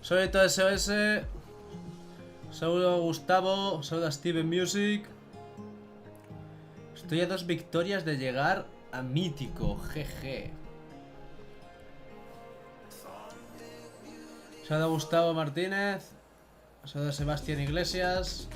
Soy todo SOS. Saludo a Gustavo. Saludo a Steven Music. Estoy a 2 victorias de llegar a mítico. GG. Saludo a Gustavo Martínez. Saludo a Sebastián Iglesias.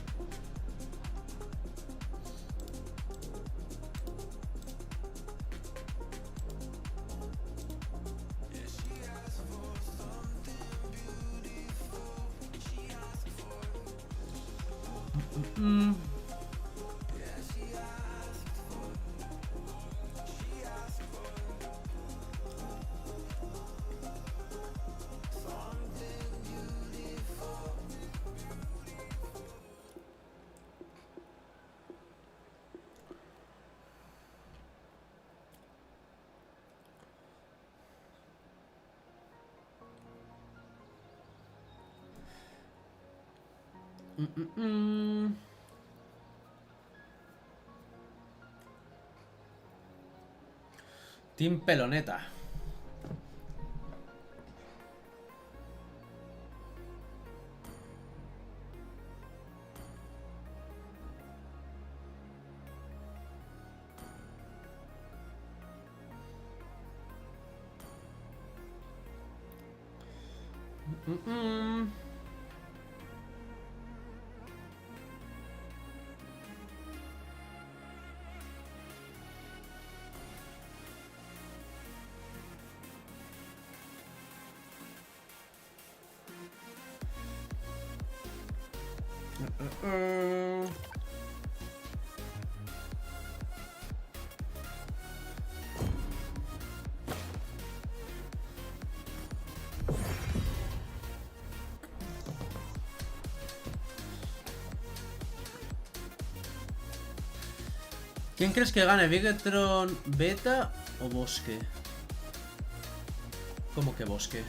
Team Peloneta. ¿Quién crees que gane? ¿Bigetron Beta o Bosque? ¿Cómo que Bosque?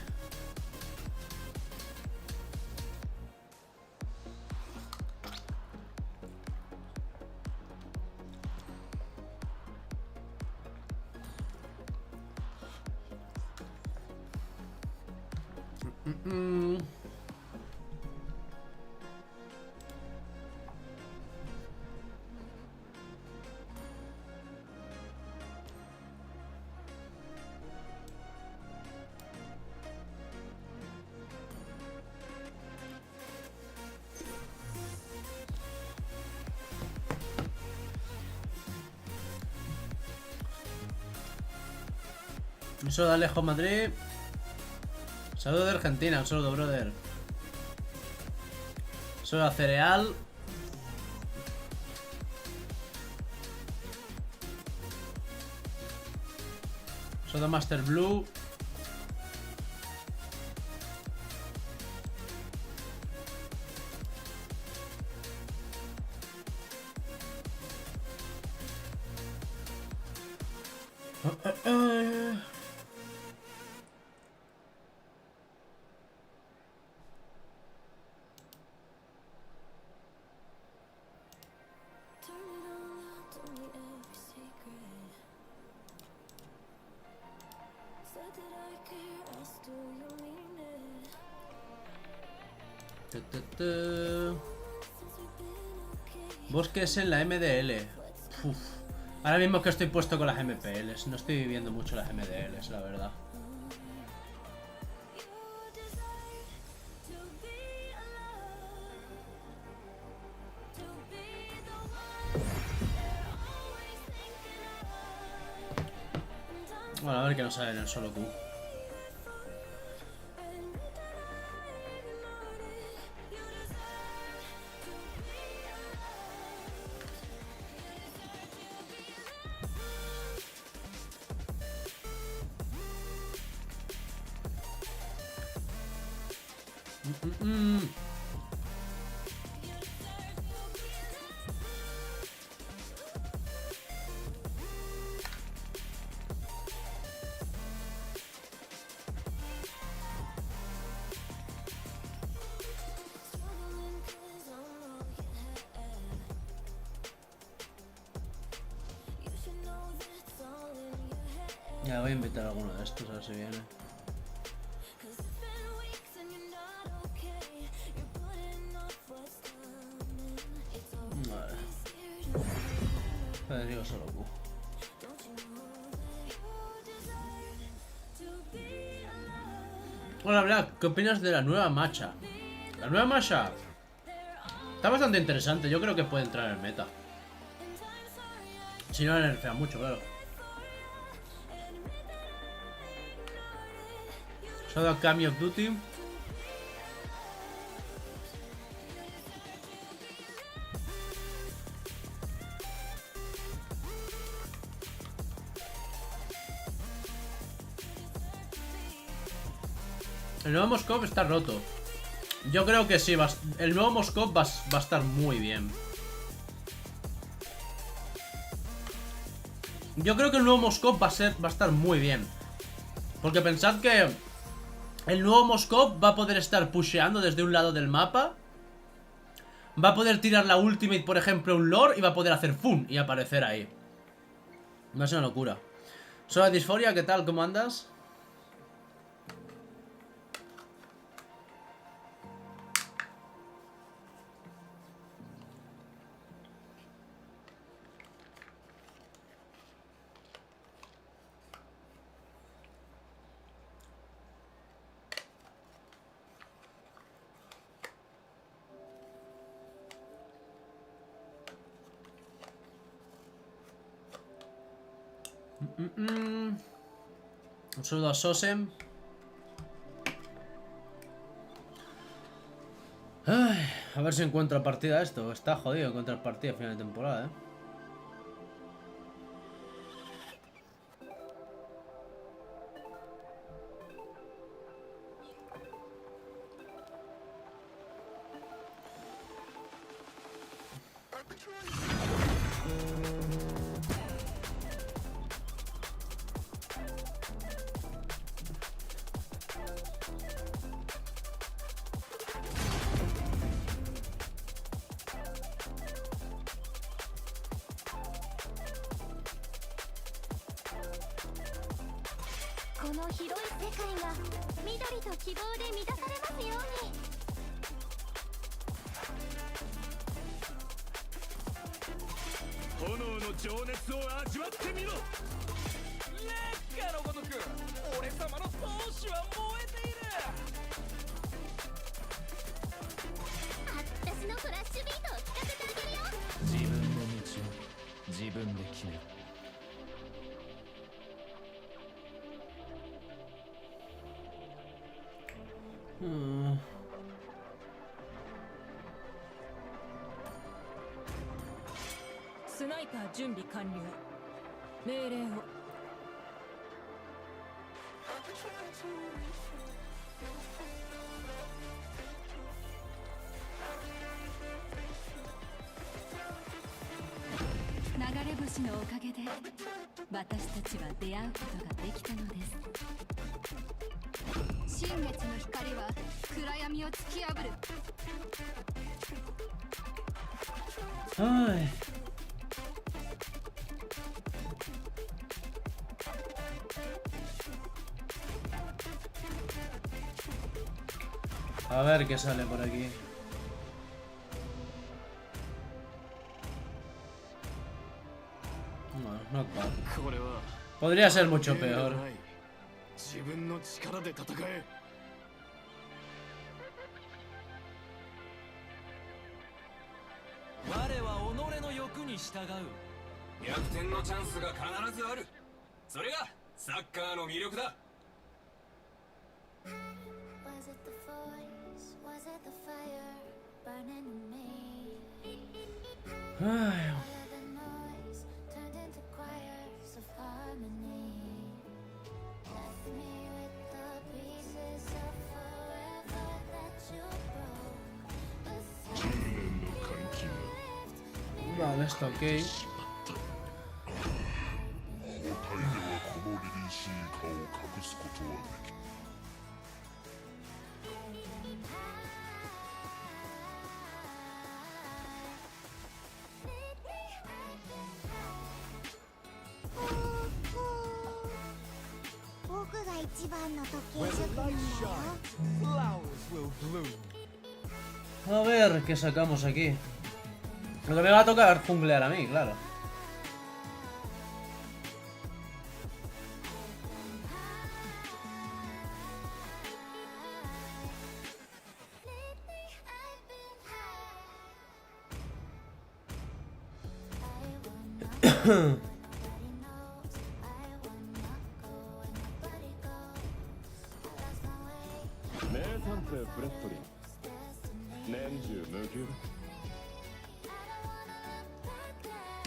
Un saludo de Alejo Madrid. Saludo de Argentina, un saludo, brother. Saludo a Cereal. Saludo a Master Blue. Bosque es en la MDL. Uf. Ahora mismo es que estoy puesto con las MPLs. No estoy viviendo mucho las MDLs, la verdad. Bueno, a ver qué nos sale en el solo Q. Ya voy a invitar a alguno de estos a ver si viene. Vale. Digo solo Q. Hola Black, ¿qué opinas de la nueva matcha? La nueva matcha está bastante interesante, yo creo que puede entrar en el meta. Si no la nerfean mucho, claro. Solo Cami of Duty. El nuevo Moscov está roto. Yo creo que sí, el nuevo Moscov va a estar muy bien. Yo creo que el nuevo Moscov va a estar muy bien. Porque pensad que el nuevo Moscov va a poder estar pusheando desde un lado del mapa. Va a poder tirar la ultimate, por ejemplo, un lore, y va a poder hacer FUN y aparecer ahí. Va a ser una locura. Soy Disforia, ¿qué tal? ¿Cómo andas? Un saludo a Sosem. Ay, a ver si encuentro partida a esto. Está jodido encontrar partida a final de temporada, Ay. A ver qué sale por aquí. No, not bad. Podría ser mucho peor. Ay. Vale, está ok. A ver qué sacamos aquí. Lo que me va a tocar junglear a mí, claro.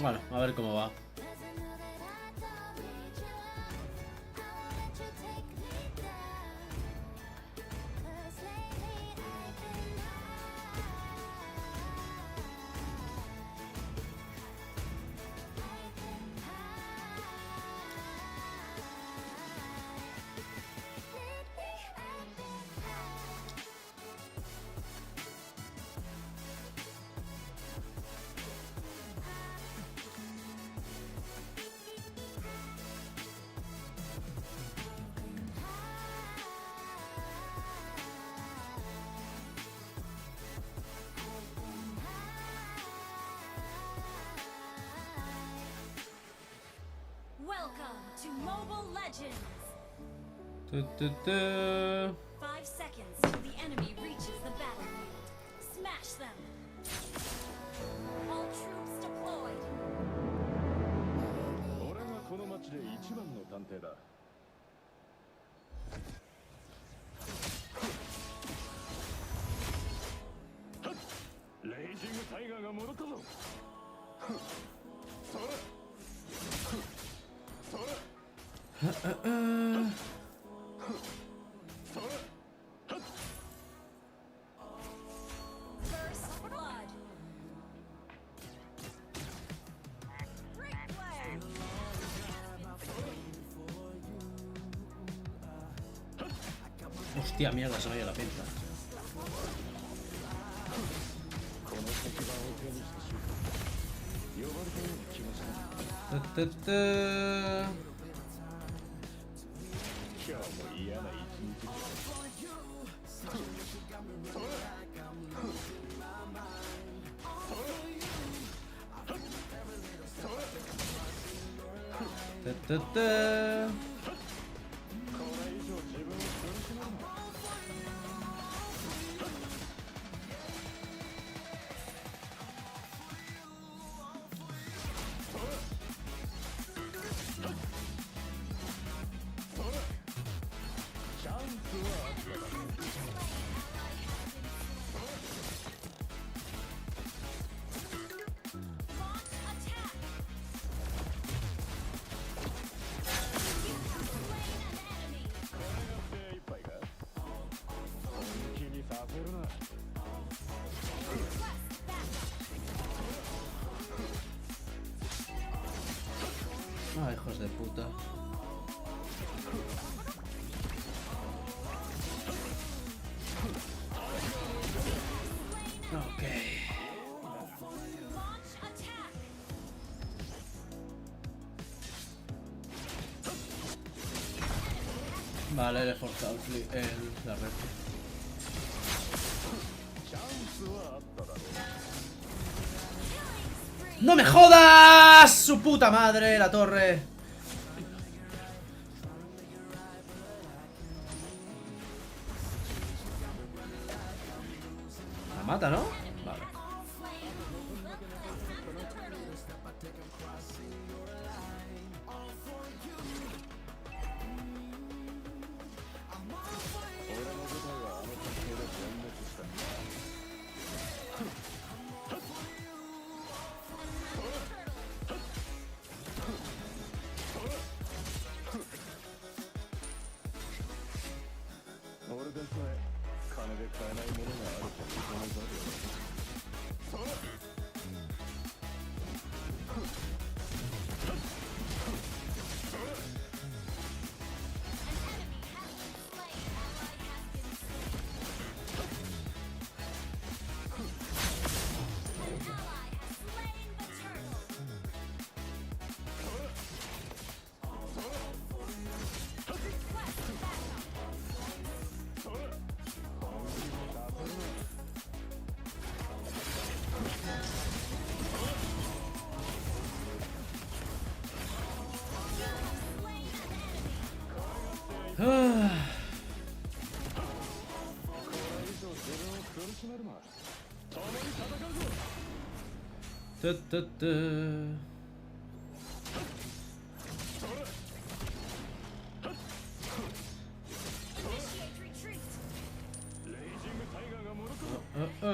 Bueno, a ver cómo va. Welcome to Mobile Legends. 5 seconds till the enemy reaches the battlefield. Smash them. All troops deployed. 俺がこの町で一番の探偵だ。レイジングタイガーが戻ったぞ。それ。First blood. Great play. Hostia, mierda, se me ha ido la pinza. Ah, hijos de puta. Ok. Vale, le he forzado la red. ¡No me jodas! ¡Su puta madre! La torre. La mata, ¿no? Vale. Ah. Tu, tu, tu. Initiate retreat. Ah.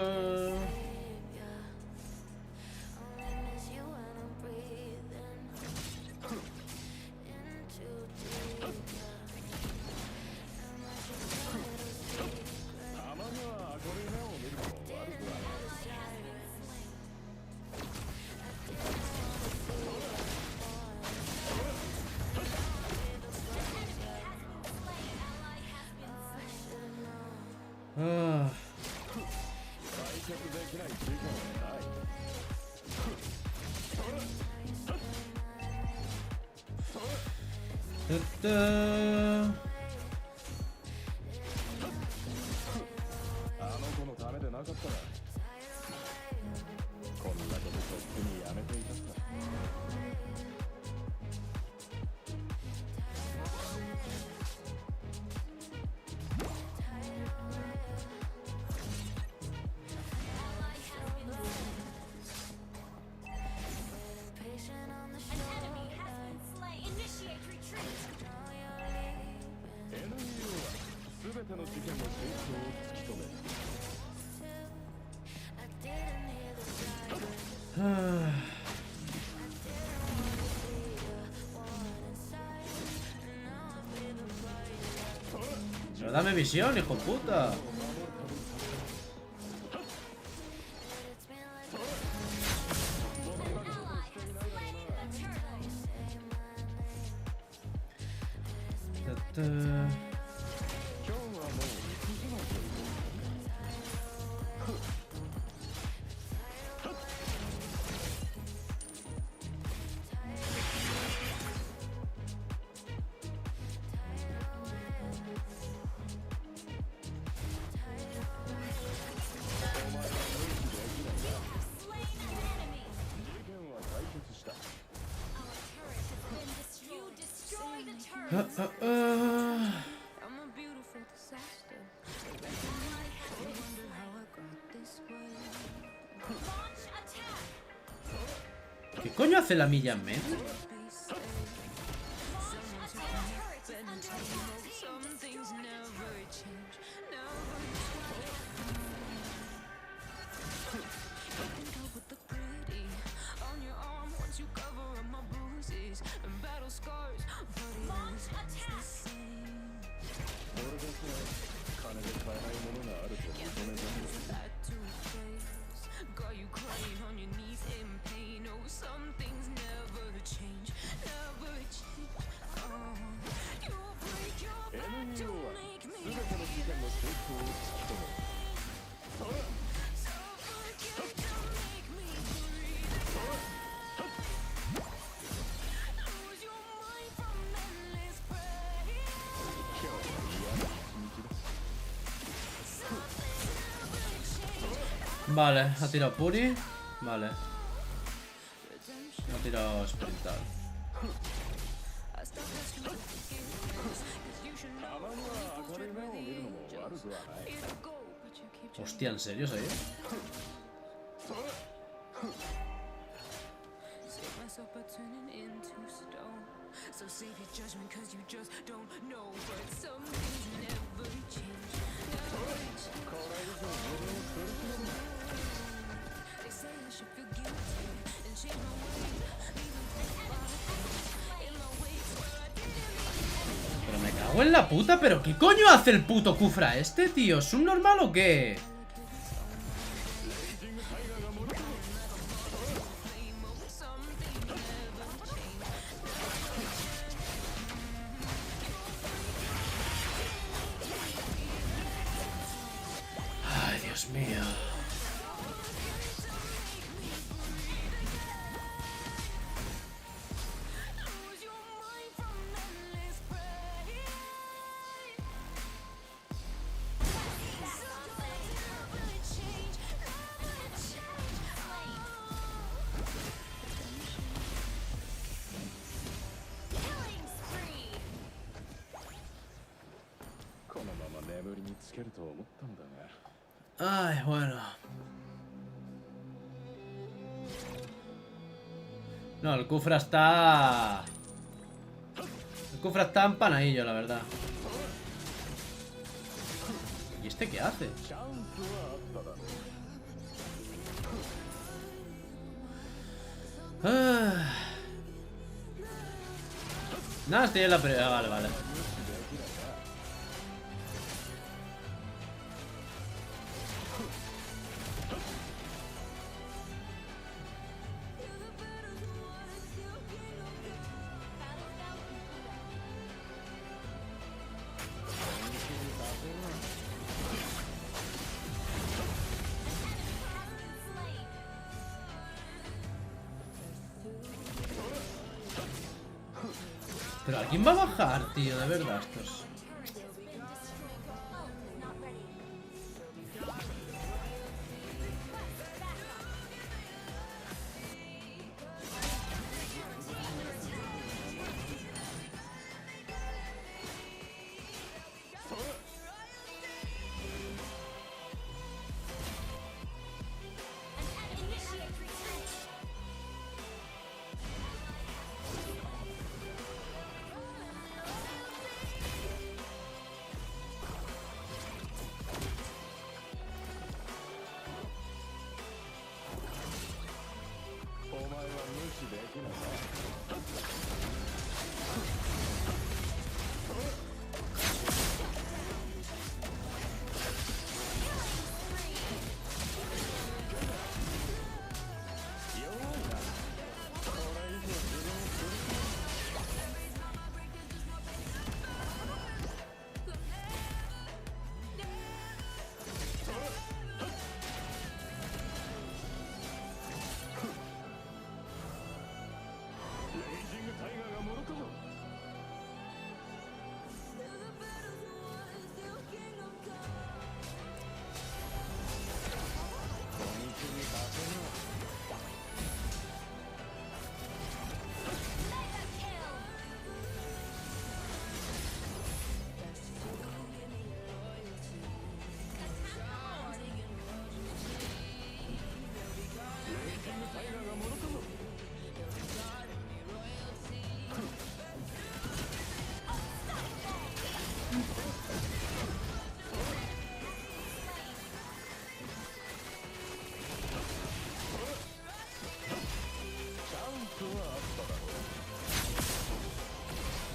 Tu, tu. あの子のためでなかったらこんなこととっくにやめていたさ。全ての事件の真相を突き止める。 Ah. Pero dame visión, hijo puta. Ta, ta. 今日はもう行くぞという事件は解決した。 Ah, ah, ah. I'm a beautiful disaster. I wonder how I got this way. ¿Qué coño hace la milla en medio? Be safe. Some things never change. Never You think I would look pretty on your arm once you cover up my bruises and battle scars. But it is the same. 俺だけは金で買えないものがあると認めたんだ。 Back to face. Got you crying on your knees in pain. Oh, some things never change. Never change. Oh, you break your back to NEO は make 全 me ての事件の真相を突き止める。 suffocate to make me breathe. Lose your mind from endless pain. 今日は嫌な一日だ。 Some things never change. Vale, ha tirado Puri. Vale, Redemption. ha tirado Sprintar. I stopped asking for forgiveness, 'cause you should た know まには明るい目を見るのも悪くはない。 here to go, but you keep trying. Hostia, ¿en serio, sabía? Save myself by turning into stone. So save your judgment, 'cause you just don't know. But some things never change. Never change. これ以上自分を苦しめるな。 They say I should feel guilty and change my ways. Even in my ways where I didn't. Pero me cago en la puta, pero ¿qué coño hace el puto Kufra este, tío? ¿Es un normal o qué? Ay, Dios mío. Lose your mind from endless pain. Some things つけると思ったんだが。 Ay, bueno. No, el Kufra está... El Kufra está empanadillo, la verdad. ¿Y este qué hace? チャンスはあっただろう。 Ah. Nada, estoy en la primera. Vale, vale. Pero ¿a quién va a bajar, tío? De verdad, estos.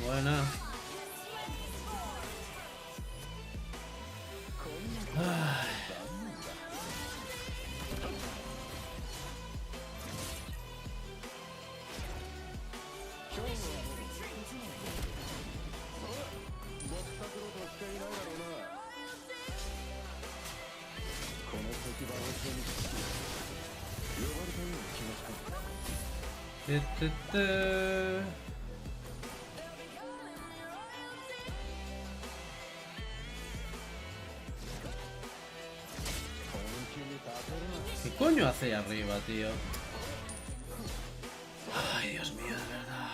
Buena. Ay. ¿Qué coño hace ahí arriba, tío? Ay, Dios mío, de verdad.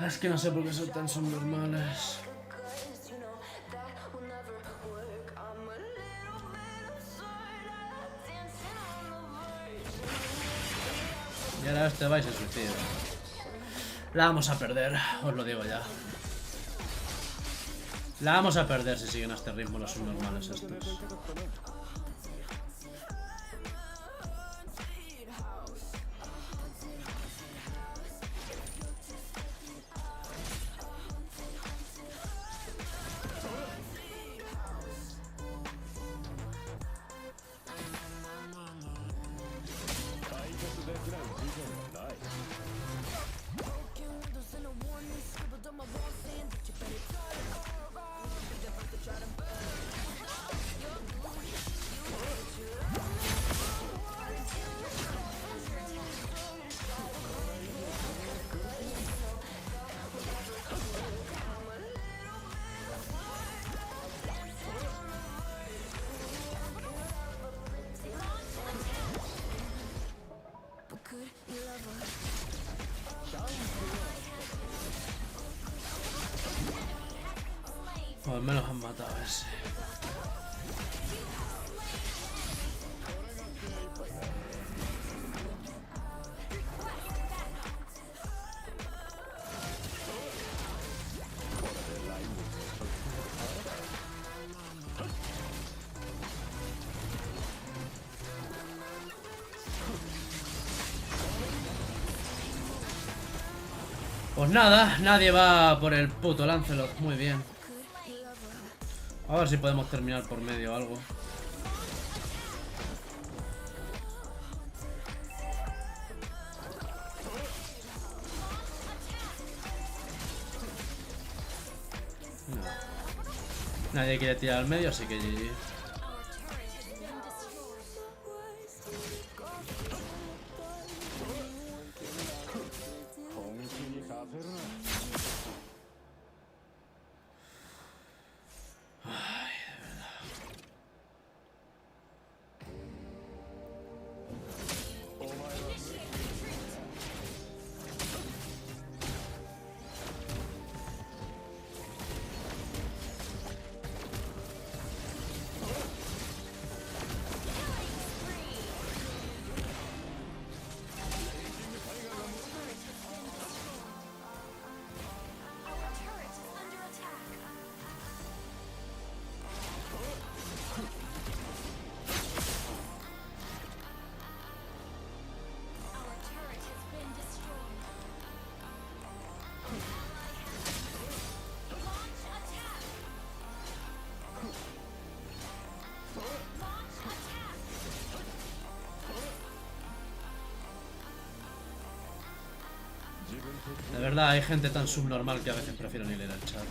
Es que no sé por qué son tan subnormales. Y ahora este vais a suicida. La vamos a perder, os lo digo ya. La vamos a perder si siguen a este ritmo los subnormales estos. Pues me los han matado ese. Pues nada, nadie va por el puto Lancelot. Muy bien. A ver si podemos terminar por medio o algo. No. Nadie quiere tirar al medio, así que GG. De verdad, hay gente tan subnormal que a veces prefiero ni leer el chat.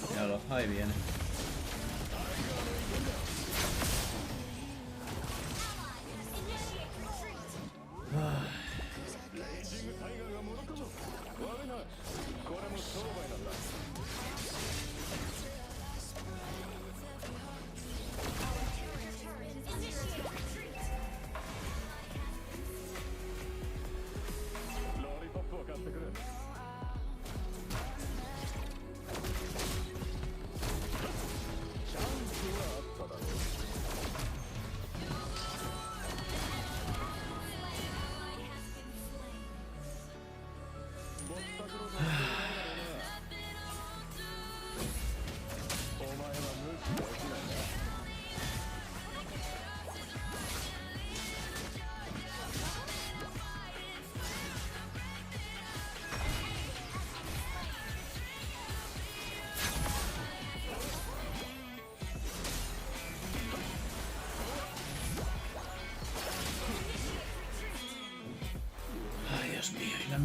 Míralo, ahí viene.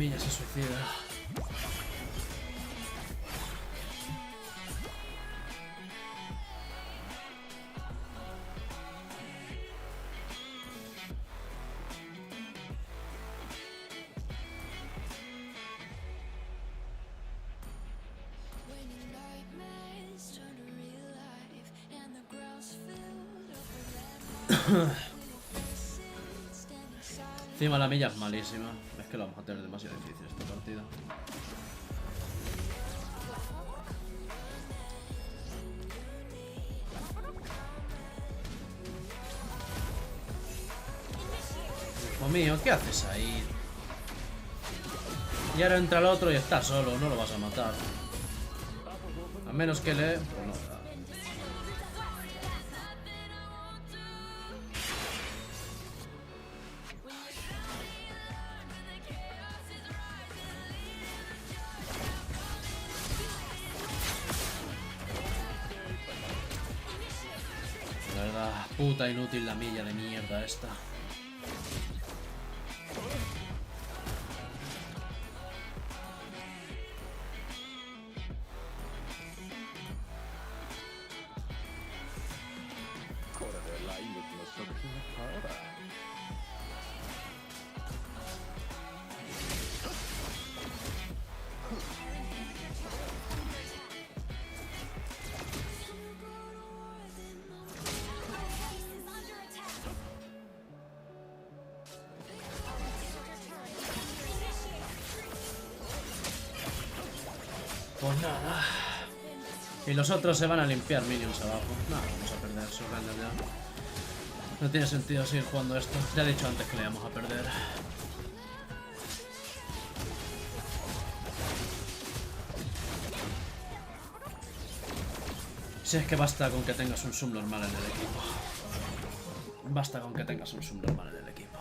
Milla se suicida. Encima la milla es malísima. Es que lo vamos a tener demasiado difícil esta partida. Hijo mío, ¿qué haces ahí? Y ahora entra el otro y está solo, no lo vas a matar. A menos que le... Pues no, la verdad, puta inútil la milla de mierda esta. Pues nada. Y los otros se van a limpiar minions abajo. No, vamos a perder, surrender ya. No tiene sentido seguir jugando esto. Ya he dicho antes que le íbamos a perder. Si es que basta con que tengas un subnormal en el equipo. Basta con que tengas un subnormal en el equipo.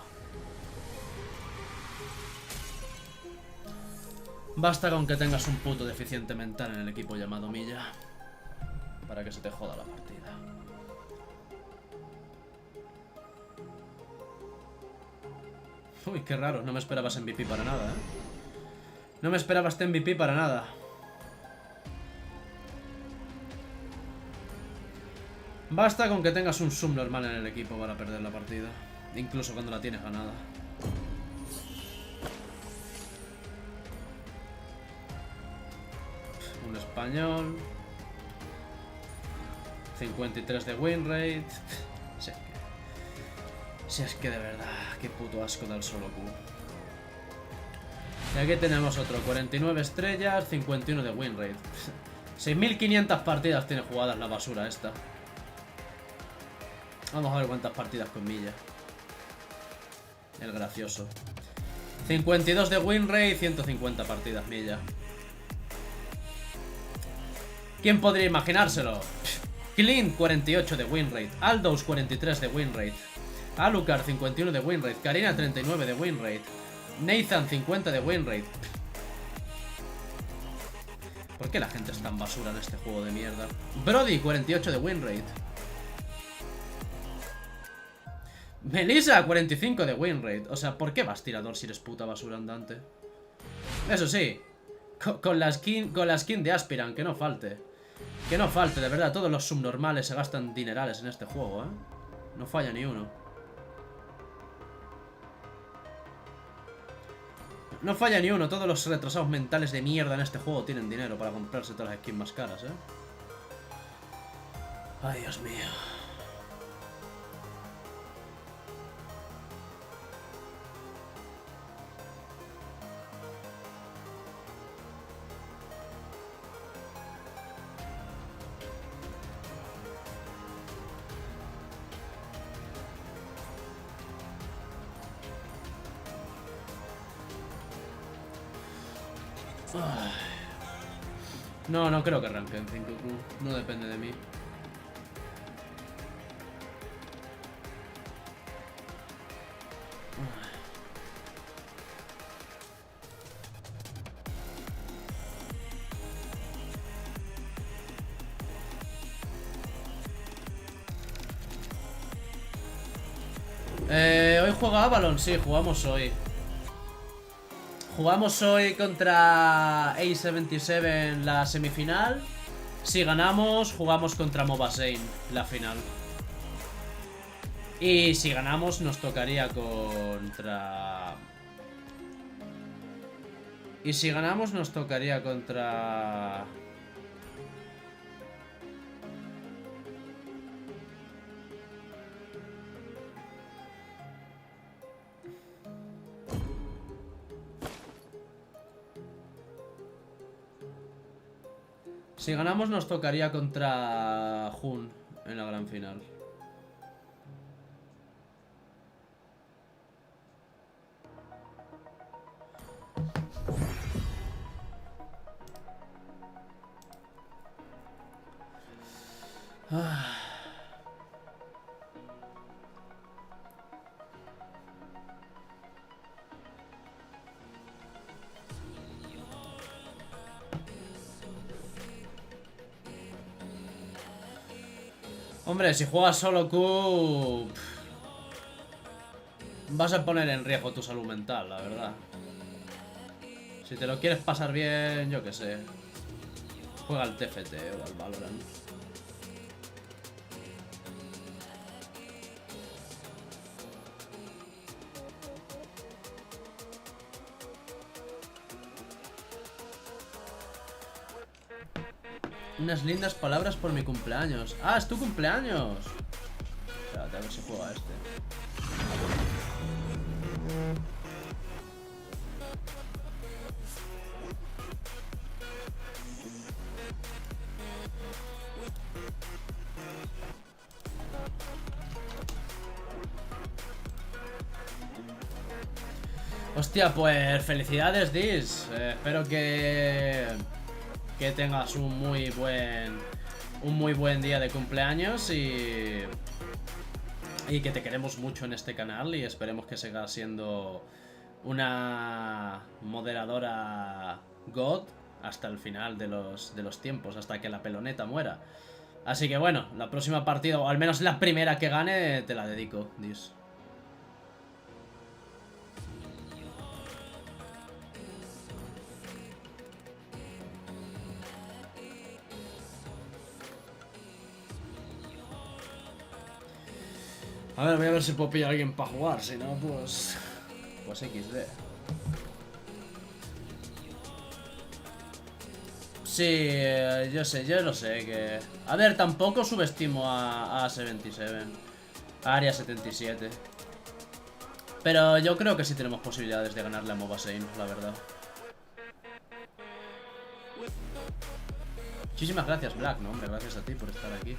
Basta con que tengas un puto deficiente mental en el equipo llamado Milla para que se te joda la partida. Uy, qué raro, no me esperabas MVP para nada, ¿eh? No me esperabas este MVP para nada. Basta con que tengas un subnormal en el equipo para perder la partida, incluso cuando la tienes ganada. Un español. 53 de win rate. Si es que de verdad, qué puto asco da el solo Q. Y aquí tenemos otro, 49 estrellas, 51 de win rate. 6500 partidas tiene jugadas la basura esta. Vamos a ver cuántas partidas con Milla. El gracioso. 52 de win rate, 150 partidas Milla. ¿Quién podría imaginárselo? Clint, 48 de win rate. Aldos, 43 de win rate. Alucard, 51 de win rate. Karina, 39 de win rate. Nathan, 50 de win rate. ¿Por qué la gente es tan basura en este juego de mierda? Brody, 48 de win rate. Melissa, 45 de win rate. O sea, ¿por qué vas tirador si eres puta basura andante? Eso sí, con la skin de Aspirant, que no falte. Que no falte, de verdad, todos los subnormales se gastan dinerales en este juego, ¿eh? No falla ni uno. No falla ni uno, todos los retrasados mentales de mierda en este juego tienen dinero para comprarse todas las skins más caras, ¿eh? Ay, Dios mío. Ay. No, no creo que arranque en 5Q. No depende de mí. Hoy juega Avalon, sí, jugamos hoy. Jugamos hoy contra A77 la semifinal. Si ganamos, jugamos contra Mobasane la final. Y si ganamos, nos tocaría contra... Y si ganamos, nos tocaría contra... Si ganamos, nos tocaría contra Jun en la gran final. Hombre, si juegas solo Q... vas a poner en riesgo tu salud mental, la verdad. Si te lo quieres pasar bien, yo qué sé. Juega al TFT o al Valorant. Unas lindas palabras por mi cumpleaños. ¡Ah, es tu cumpleaños! Espérate, a ver si juega este. Hostia, pues felicidades, Dis. Espero que tengas un muy buen día de cumpleaños y que te queremos mucho en este canal y esperemos que sigas siendo una moderadora God hasta el final de los tiempos, hasta que la peloneta muera. Así que bueno, la próxima partida, o al menos la primera que gane, te la dedico, Dis. A ver, voy a ver si puedo pillar a alguien para jugar, si no, pues XD. Sí, yo lo sé que... A ver, tampoco subestimo a A77, a Área77. Pero yo creo que sí tenemos posibilidades de ganarle a Mobasane, la verdad. Muchísimas gracias, Black, no, hombre, gracias a ti por estar aquí.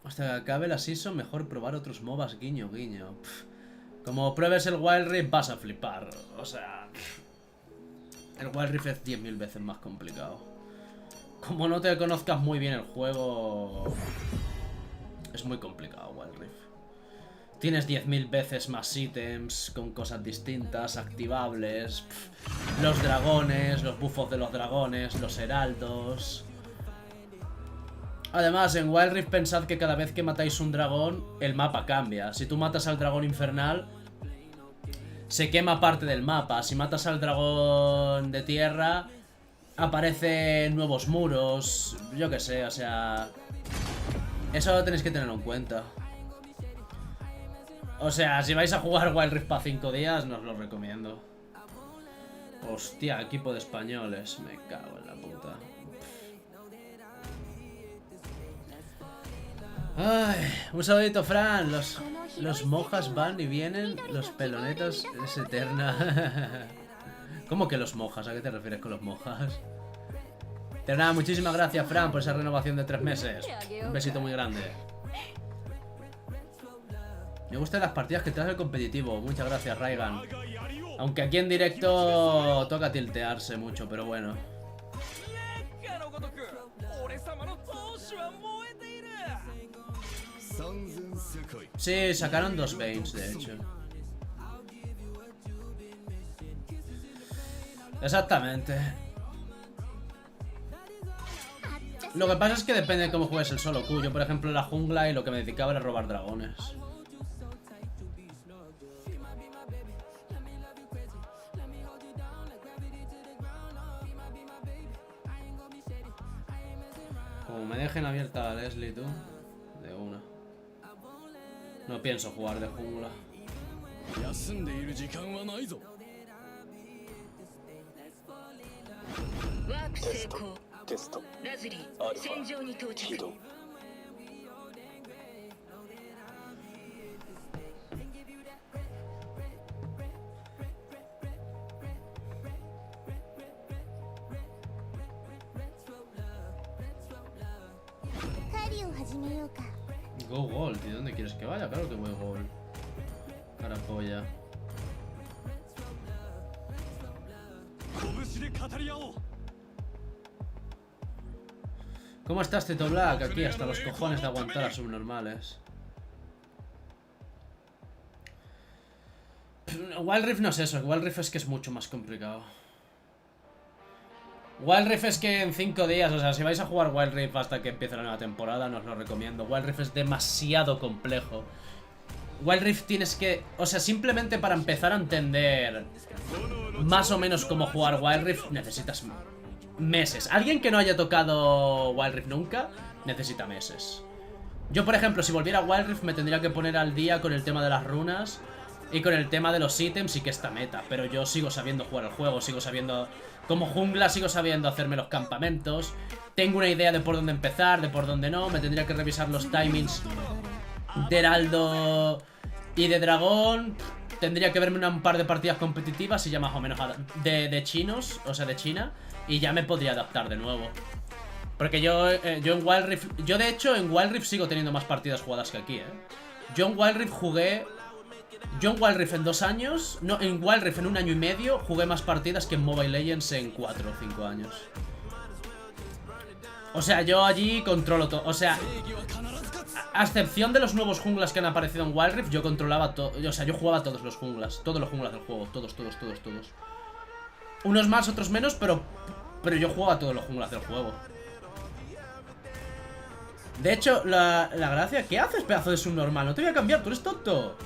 Hasta que acabe la season, mejor probar otros MOBAs, guiño, guiño. Como pruebes el Wild Rift vas a flipar. O sea... El Wild Rift es 10.000 veces más complicado. Como no te conozcas muy bien el juego... Es muy complicado Wild Rift. Tienes 10.000 veces más ítems con cosas distintas, activables. Los dragones, los buffos de los dragones, los heraldos... Además, en Wild Rift pensad que cada vez que matáis un dragón, el mapa cambia. Si tú matas al dragón infernal, se quema parte del mapa. Si matas al dragón de tierra, aparecen nuevos muros. Yo qué sé, o sea... Eso lo tenéis que tenerlo en cuenta. O sea, si vais a jugar Wild Rift para 5 días, no os lo recomiendo. Hostia, equipo de españoles. Me cago en la puta. Ay, un saludito, Fran. Los mojas van y vienen, los pelonetas es eterna. ¿Cómo que los mojas? ¿A qué te refieres con los mojas? De nada, muchísimas gracias, Fran, por esa renovación de 3 meses. Un besito muy grande. Me gustan las partidas que traes el competitivo. Muchas gracias, Raigan. Aunque aquí en directo toca tiltearse mucho, pero bueno. Sí, sacaron 2 Banes, de hecho. Exactamente. Lo que pasa es que depende de cómo juegues el solo Q. Yo, por ejemplo, en la jungla y lo que me dedicaba era robar dragones. Como me dejen abierta a Leslie, tú. De una. No pienso jugar de jungla. 休んでいる時間はないぞ。ワープ成功。テストラズリアルー、ファ戦場に到着。起動。狩りを始めようか。 Go Gold. ¿Y dónde quieres que vaya? Claro que voy Gold. Carapolla. 拳で語り合おう。 ¿Cómo estás, Tito Black? Aquí hasta los cojones de aguantar a subnormales. Wild Rift no es eso. Wild Rift es que es mucho más complicado. Wild Rift es que en 5 días, o sea, si vais a jugar Wild Rift hasta que empiece la nueva temporada, no os lo recomiendo. Wild Rift es demasiado complejo. Wild Rift tienes que... O sea, simplemente para empezar a entender más o menos cómo jugar Wild Rift necesitas meses. Alguien que no haya tocado Wild Rift nunca necesita meses. Yo, por ejemplo, si volviera a Wild Rift me tendría que poner al día con el tema de las runas y con el tema de los ítems y que esta meta. Pero yo sigo sabiendo jugar el juego, sigo sabiendo... Como jungla sigo sabiendo hacerme los campamentos. Tengo una idea de por dónde empezar, de por dónde no. Me tendría que revisar los timings de Heraldo y de Dragón. Tendría que verme un par de partidas competitivas y ya más o menos de chinos, o sea, de China. Y ya me podría adaptar de nuevo. Porque yo en Wild Rift... Yo de hecho en Wild Rift sigo teniendo más partidas jugadas que aquí, Yo en Wild Rift jugué... Yo en Wild Rift en 2 años... No, en Wild Rift en 1 año y medio jugué más partidas que en Mobile Legends en 4 o 5 años. O sea, yo allí controlo todo. O sea, a excepción de los nuevos junglas que han aparecido en Wild Rift, yo controlaba todo. O sea, yo jugaba todos los junglas. Todos los junglas del juego. Todos. Unos más, otros menos, pero yo jugaba todos los junglas del juego. De hecho, la gracia... ¿Qué haces, pedazo de subnormal? No te voy a cambiar, tú eres tonto.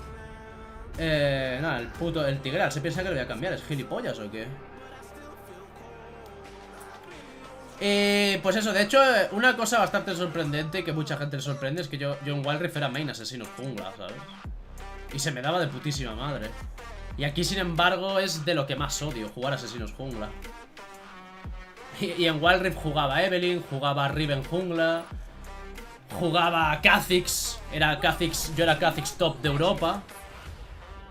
Nada, el tigreal se piensa que lo voy a cambiar. ¿Es gilipollas o qué? Pues eso, de hecho, una cosa bastante sorprendente que mucha gente le sorprende es que yo en Wild Rift era main asesinos jungla, ¿sabes? Y se me daba de putísima madre. Y aquí, sin embargo, es de lo que más odio, jugar asesinos jungla. Y en Wild Rift jugaba Evelyn, jugaba Riven jungla, jugaba Kha'Zix. Yo era Kha'Zix top de Europa.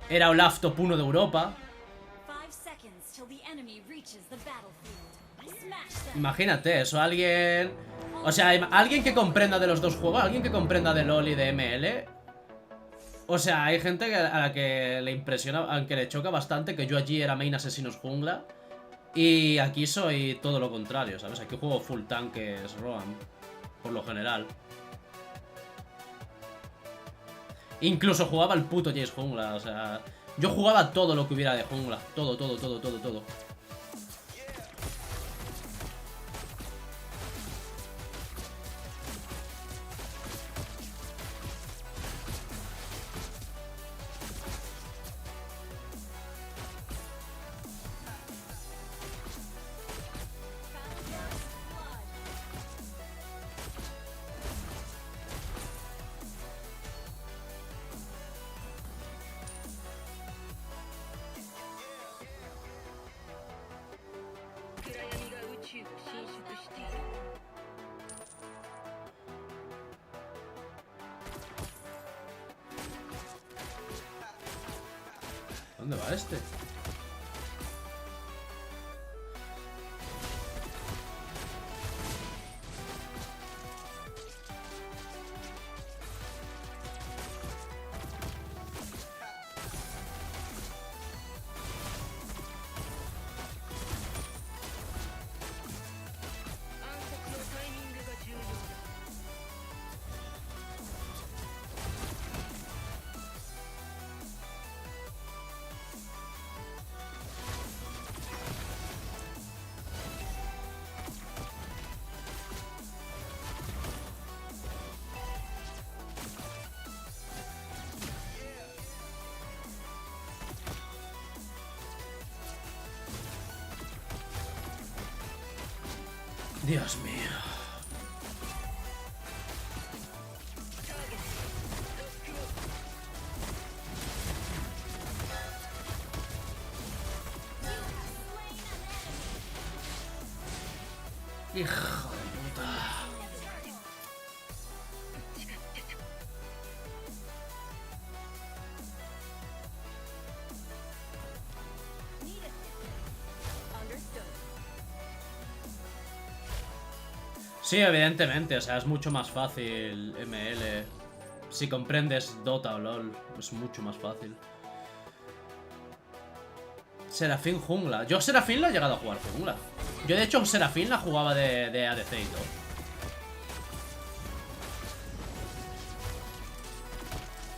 Era Olaf top 1 de Europa. 5 seconds till the enemy reaches the battlefield. Smash them. Imagínate eso, alguien... O sea, alguien que comprenda de los dos juegos, alguien que comprenda de LoL y de ML. O sea, hay gente a la que le impresiona, aunque le choca bastante, que yo allí era main asesinos jungla. Y aquí soy todo lo contrario, ¿sabes? Aquí juego full tanques Roam, por lo general. Incluso jugaba el puto Jace jungla, o sea... Yo jugaba todo lo que hubiera de jungla. Todo. ¿Dónde va este? Dios mío. Hijo de puta. Sí, evidentemente, o sea, es mucho más fácil ML. Si comprendes Dota o LoL, es mucho más fácil. Serafín jungla. Yo Serafín la he llegado a jugar jungla. Yo de hecho Serafín la jugaba de ADC y todo.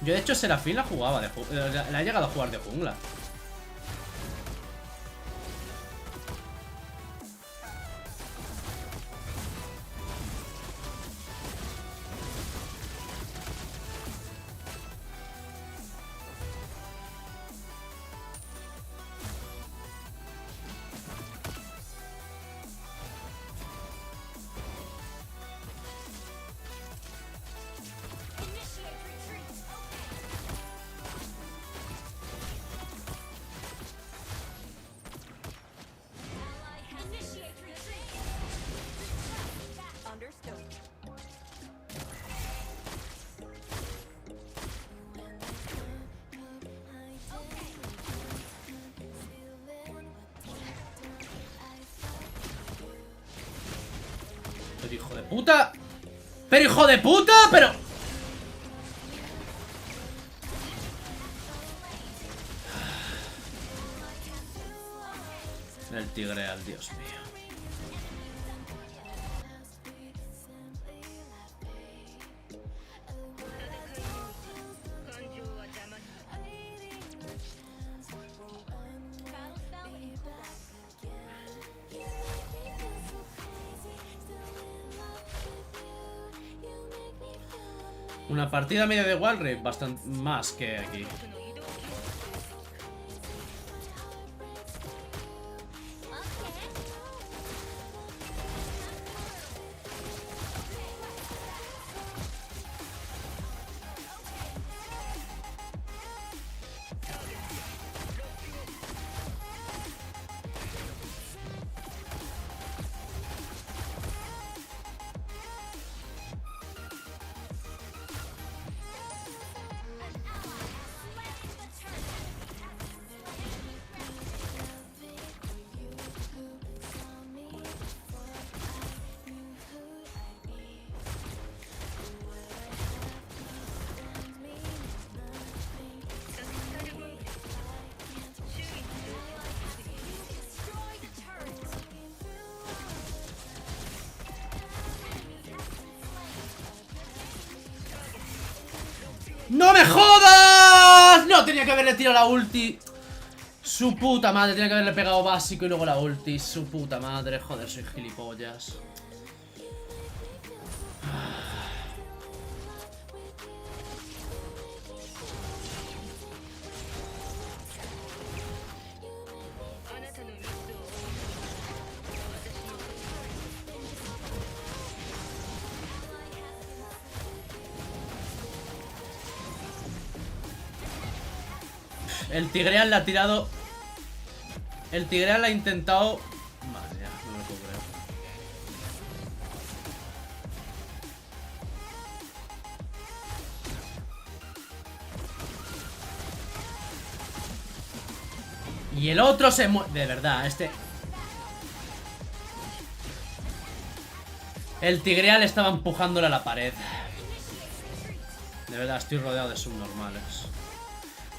Yo de hecho Serafín la jugaba la he llegado a jugar de jungla. Pero hijo de puta. Pero hijo de puta, pero... El tigre al Dios mío. Una partida media de Walrey, bastante más que aquí. ¡No me jodas! No, tenía que haberle tirado la ulti. Su puta madre, tenía que haberle pegado básico y luego la ulti. Su puta madre, joder, soy gilipollas. El Tigreal la ha tirado. El Tigreal ha intentado. Madre mía, no me lo puedo creer. Y el otro se mueve. De verdad, este... El tigreal estaba empujándole a la pared. De verdad, estoy rodeado de subnormales.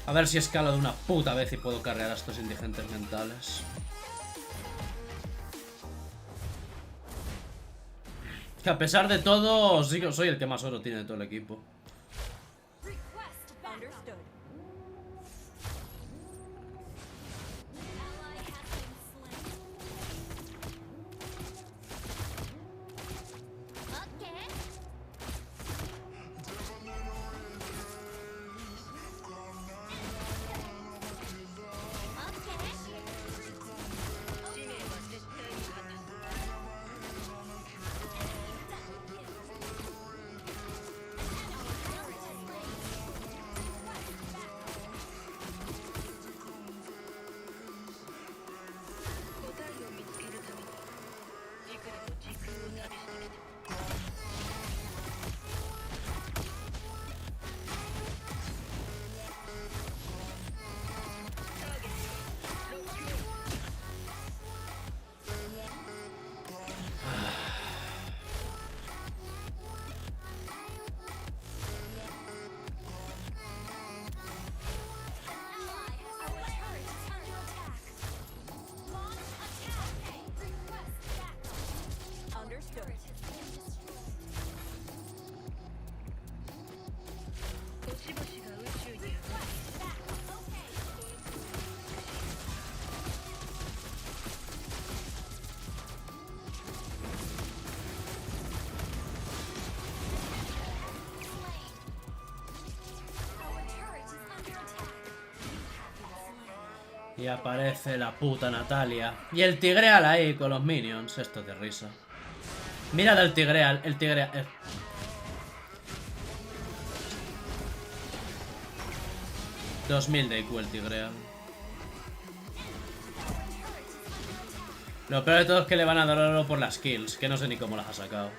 A ver si escalo de una puta vez y puedo carrear a estos indigentes mentales. Que a pesar de todo, sí que soy el que más oro tiene de todo el equipo. Request understood. Ally has been slain. Okay. Y aparece la puta Natalia. Y el tigreal ahí con los minions. Esto es de risa. Mirad al tigreal. El tigreal... 2000 de IQ el tigreal. Lo peor de todo es que le van a dar oro por las kills. Que no sé ni cómo las ha sacado.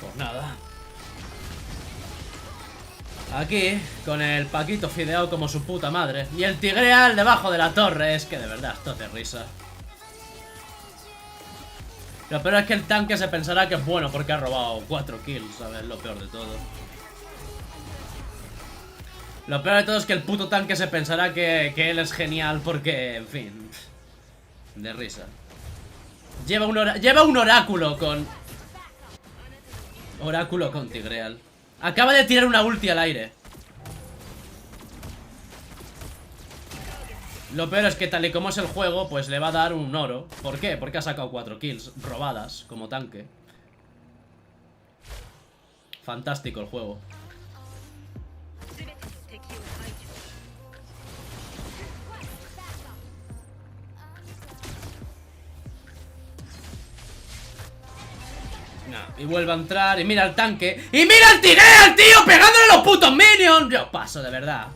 Pues nada. Aquí, con el Paquito fideado como su puta madre. Y el tigreal debajo de la torre. Es que de verdad, esto es de risa. Lo peor es que el tanque se pensará que es bueno porque ha robado 4 kills, ¿sabes? Lo peor de todo. Lo peor de todo es que el puto tanque se pensará que él es genial porque, en fin... De risa. Lleva un oráculo con... Oráculo con tigreal. Acaba de tirar una ulti al aire. Lo peor es que tal y como es el juego, pues le va a dar un oro. ¿Por qué? Porque ha sacado 4 kills robadas como tanque. Fantástico el juego. Y vuelve a entrar, y mira el tanque. ¡Y mira el tigreal, tío! ¡Pegándole a los putos minions! Yo paso, de verdad.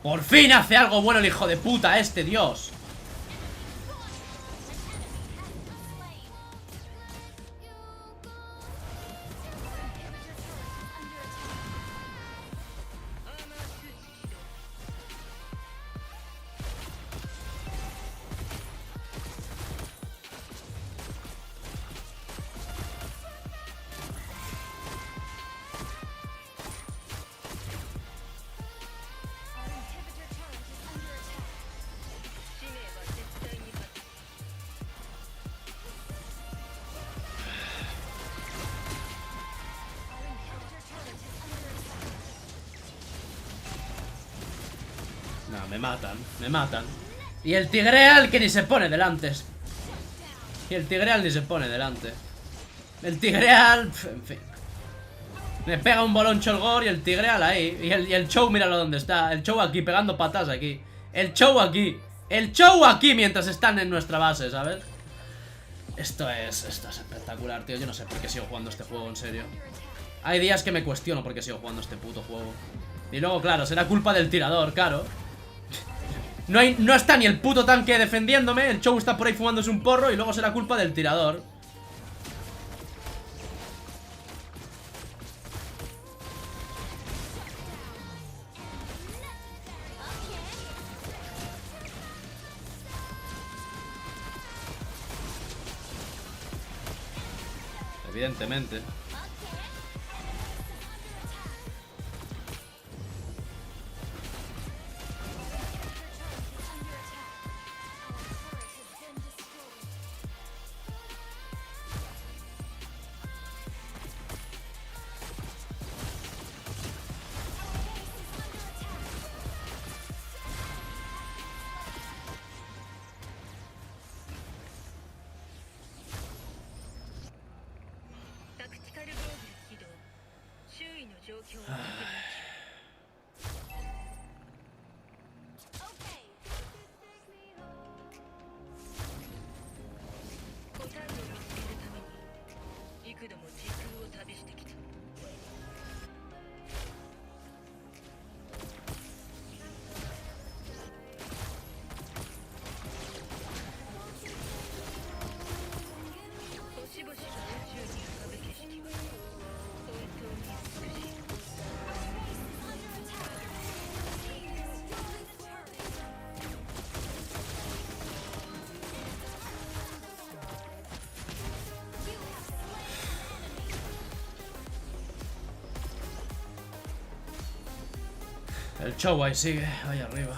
Por fin hace algo bueno el hijo de puta este, Dios. No, me matan, me matan. Y el tigreal que ni se pone delante. Y el tigreal ni se pone delante. El tigreal... En fin. Me pega un bolón Cholgor y el Tigreal ahí. Y el Show, míralo dónde está. El Show aquí, pegando patas aquí. El Show aquí. El Show aquí mientras están en nuestra base, ¿sabes? Esto es espectacular, tío. Yo no sé por qué sigo jugando este juego, en serio. Hay días que me cuestiono por qué sigo jugando este puto juego. Y luego, claro, será culpa del tirador, claro. No está ni el puto tanque defendiéndome. El Show está por ahí fumándose un porro. Y luego será culpa del tirador. Evidentemente. El Show ahí sigue, ahí arriba.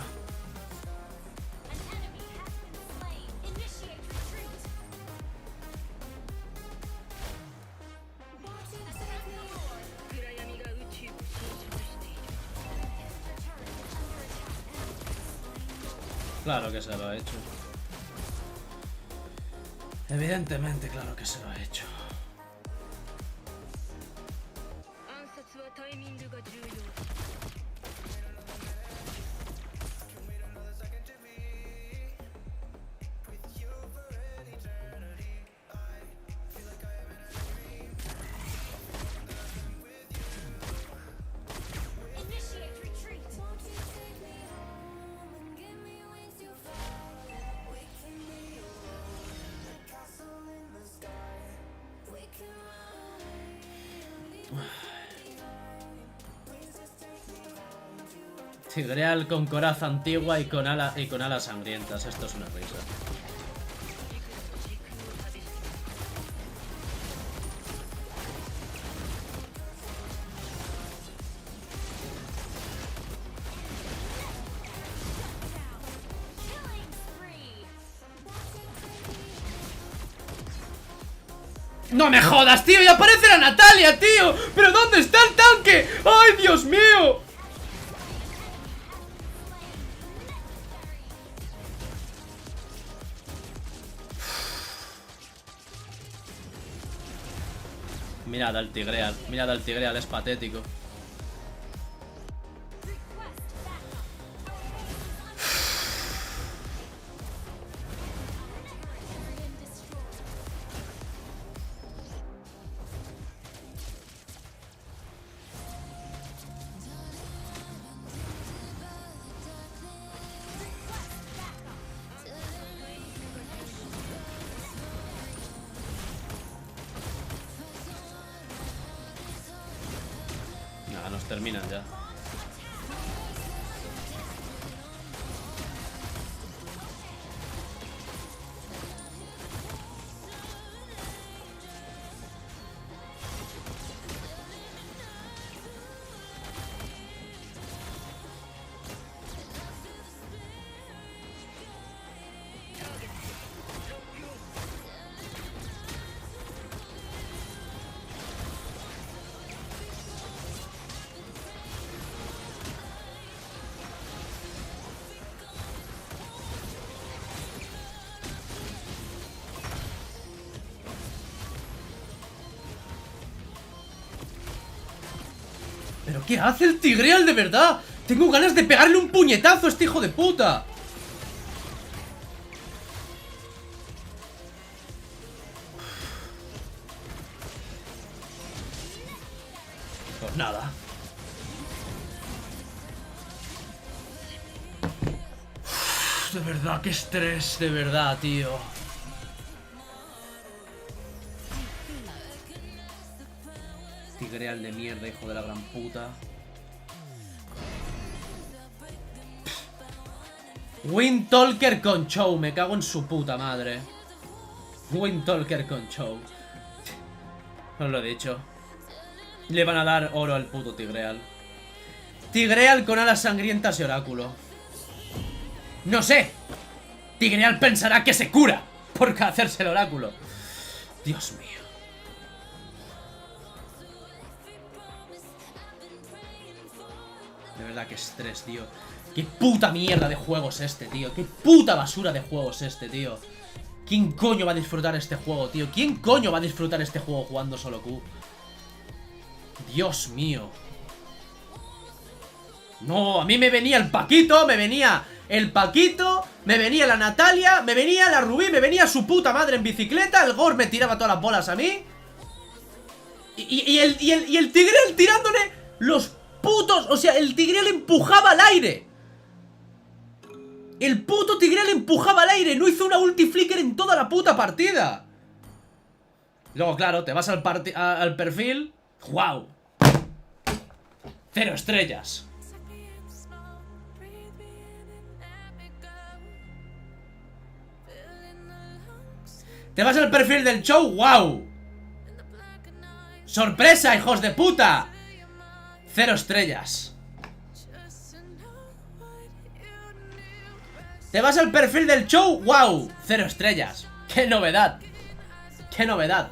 Claro que se lo ha hecho. Evidentemente, claro que se lo ha hecho. Tigreal con coraza antigua y con alas sangrientas. Esto es una risa. ¡No me jodas, tío! ¡Y aparece la Natalia, tío! ¿Pero dónde está el tanque? ¡Ay, Dios mío! Mirad al Tigreal, es patético. Nos terminan ya. ¿Pero qué hace el Tigreal de verdad? Tengo ganas de pegarle un puñetazo a este hijo de puta. Pues nada. De verdad, qué estrés, de verdad, tío. Tigreal de mierda, hijo de la gran puta. Windtalker con show, me cago en su puta madre. Windtalker con show. Os lo he dicho. Le van a dar oro al puto Tigreal. Tigreal con alas sangrientas y oráculo. No sé. Tigreal pensará que se cura por hacerse el oráculo. Dios mío. De verdad, qué estrés, tío. Qué puta mierda de juego es este, tío. Qué puta basura de juego es este, tío. ¿Quién coño va a disfrutar este juego, tío? ¿Quién coño va a disfrutar este juego jugando solo Q? Dios mío. No, a mí me venía el Paquito, me venía el Paquito, me venía la Natalia, me venía la Rubí, me venía su puta madre en bicicleta, el Gore me tiraba todas las bolas a mí. Y el Tigreal tirándole los putos, o sea, el Tigreal empujaba al aire. El puto Tigreal empujaba al aire, no hizo una ulti flicker en toda la puta partida. Luego, claro, te vas al perfil. ¡Wow! 0 estrellas. Te vas al perfil del show. ¡Wow! ¡Sorpresa, hijos de puta! 0 estrellas. Te vas al perfil del show. ¡Wow! 0 estrellas. ¡Qué novedad! ¡Qué novedad!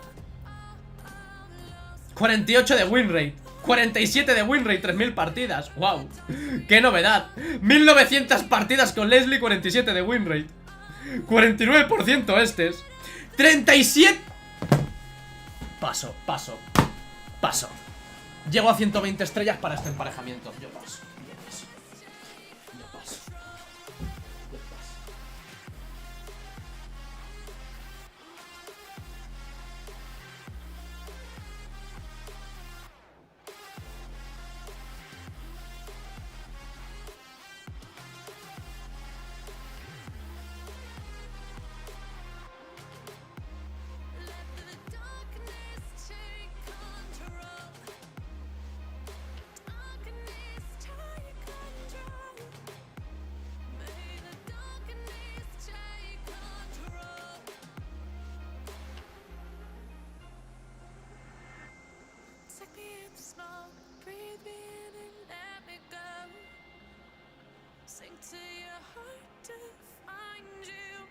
48 de win rate, 47 de win rate, 3000 partidas. ¡Wow! ¡Qué novedad! 1900 partidas con Leslie, 47 de win rate, 49% estes, 37. Paso. Llego a 120 estrellas para este emparejamiento. Yo paso. Sink to your heart to find you.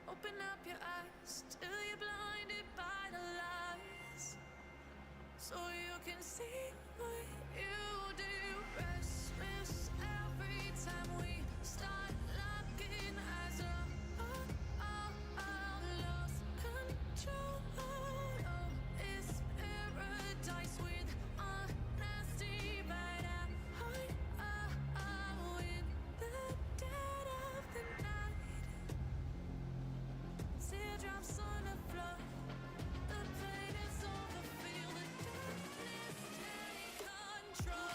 Open up your eyes till you're blinded by the lies, so you can see what you do. Restless every time we start locking eyes. Lost control. Oh, it's paradise with honesty right at heart. In the dead of the night, teardrops on the floor. The pain is over. Feel the darkness take control.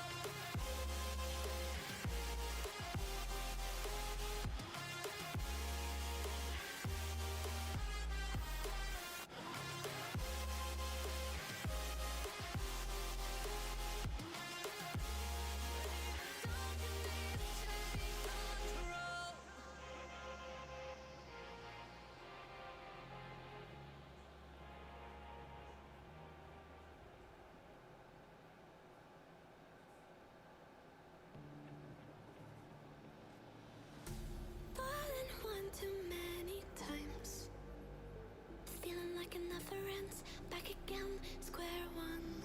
Fallen one too many times, feeling like it never ends. Back again, square one.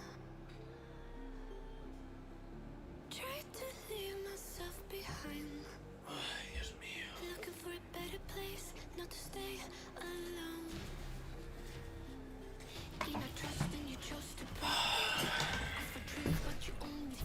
Tried to leave myself behind. Ay, Dios mío. Looking for a better place, not to stay alone. In our trust and you chose to break. Ask for truth, but you only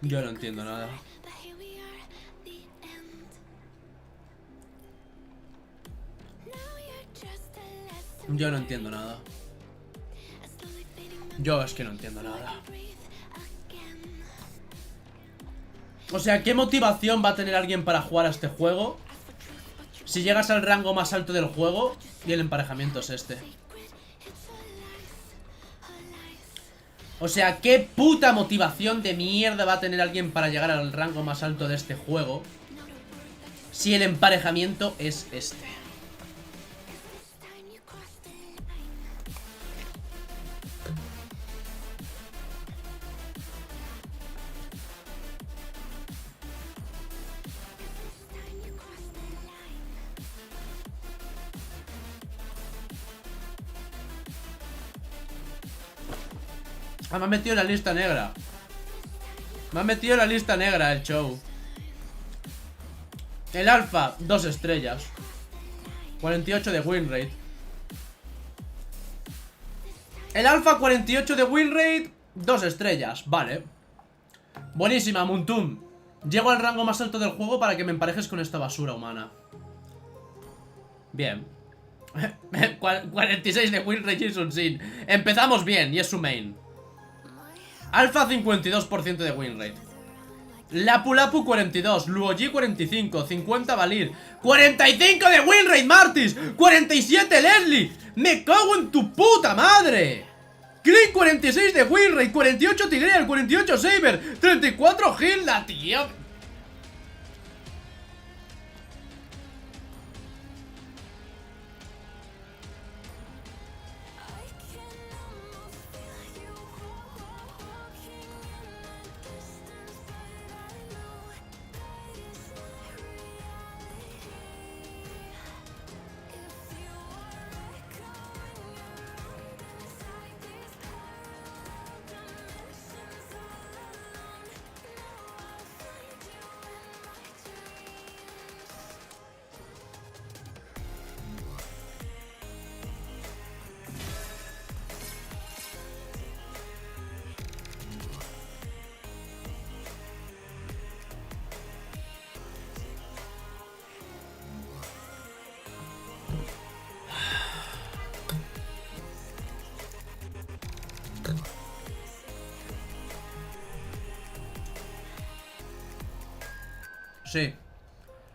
Yo no entiendo nada. Yo no entiendo nada. Yo es que no entiendo nada. O sea, ¿qué motivación va a tener alguien para jugar a este juego si llegas al rango más alto del juego y el emparejamiento es este? O sea, ¿qué puta motivación de mierda va a tener alguien para llegar al rango más alto de este juego si el emparejamiento es este? Ah, me ha metido en la lista negra. Me ha metido en la lista negra el show. El alfa, 2 estrellas. 48 de win rate. El alfa, 48 de win rate, 2 estrellas, vale. Buenísima, Muntum. Llego al rango más alto del juego para que me emparejes con esta basura humana. Bien. 46 de win rate y es un sin. Empezamos bien y es su main. Alfa 52% de win rate. Lapu Lapu 42, Luoji 45, 50 Valir, 45 de win rate Martis, 47 Leslie. Me cago en tu puta madre. Clean 46 de win rate, 48 Tigreal, 48 Saber, 34 Hilda, tío. Sí.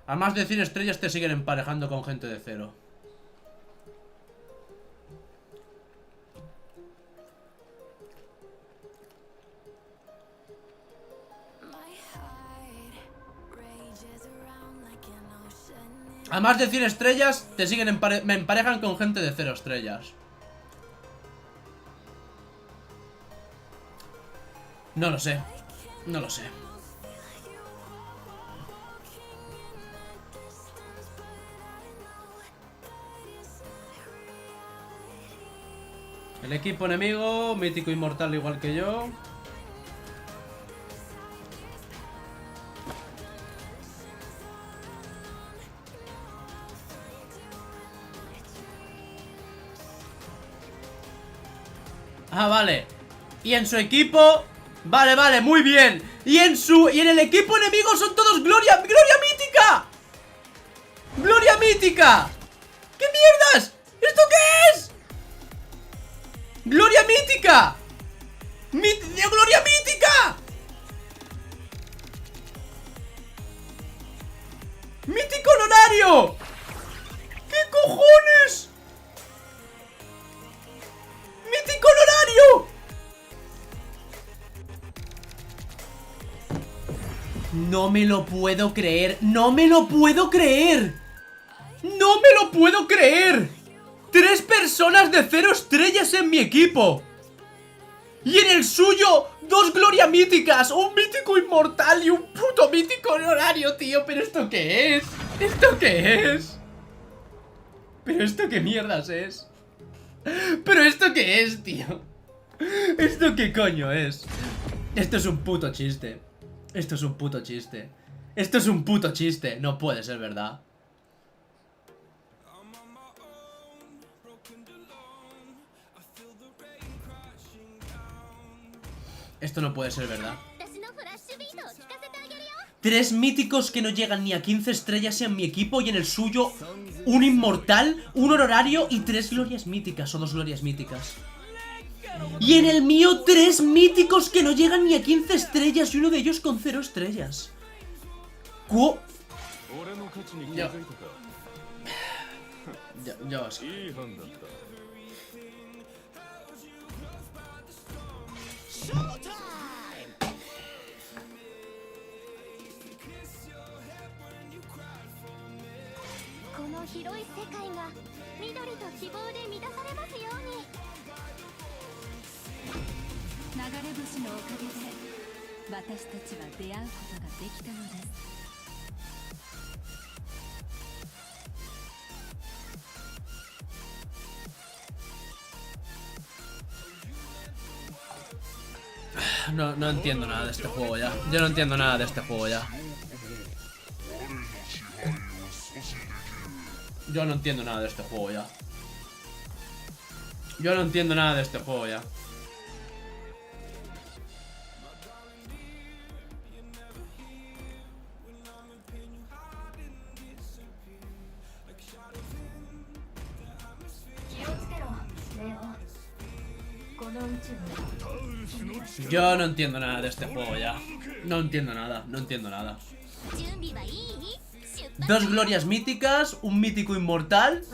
A más de 100 estrellas te siguen emparejando con gente de 0. A más de 100 estrellas te siguen me emparejan con gente de 0 estrellas. No lo sé. No lo sé. El equipo enemigo, mítico inmortal igual que yo. Ah, vale. Y en su equipo... Vale, vale, muy bien. Y en el equipo enemigo son todos Gloria... ¡Gloria mítica! ¡Gloria mítica! ¿Qué mierdas? ¿Esto qué es? ¡Gloria mítica! ¡Gloria mítica! ¡Mítico honorario! ¿Qué cojones? ¡Mítico honorario! No me lo puedo creer. ¡No me lo puedo creer! ¡No me lo puedo creer! 3 personas de 0 estrellas en mi equipo. Y en el suyo, 2 gloria míticas, un mítico inmortal y un puto mítico honorario, tío. ¿Pero esto qué es? ¿Esto qué es? ¿Pero esto qué mierdas es? ¿Pero esto qué es, tío? ¿Esto qué coño es? Esto es un puto chiste. Esto es un puto chiste. Esto es un puto chiste. No puede ser verdad. Esto no puede ser verdad. 3 míticos que no llegan ni a 15 estrellas en mi equipo y en el suyo un inmortal, un honorario y 3 glorias míticas o 2 glorias míticas. Y en el mío 3 míticos que no llegan ni a 15 estrellas y uno de ellos con 0 estrellas. Ya. Ya vas. この広い世界が緑と希望で満たされますように。流れ星のおかげで私たちは出会うことができたのです。 No entiendo nada de este juego ya. Yo no entiendo nada de este juego ya. Yo no entiendo nada de este juego ya. Yo no entiendo nada de este juego ya. Yo no entiendo nada de este juego ya. No entiendo nada, no entiendo nada. 準備はいい？出発。 2 glorias míticas, un mítico inmortal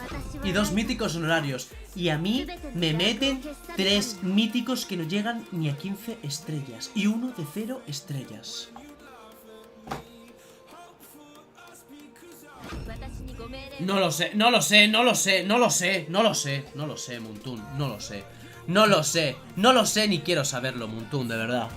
y 2 míticos honorarios. Y a mí me meten 3 míticos que no llegan ni a 15 estrellas. Y uno de 0 estrellas. 私にご命令。 No lo sé, no lo sé, no lo sé, no lo sé, no lo sé, no lo sé, Muntun, no lo sé. No lo sé, no lo sé ni quiero saberlo, Muntun, de verdad.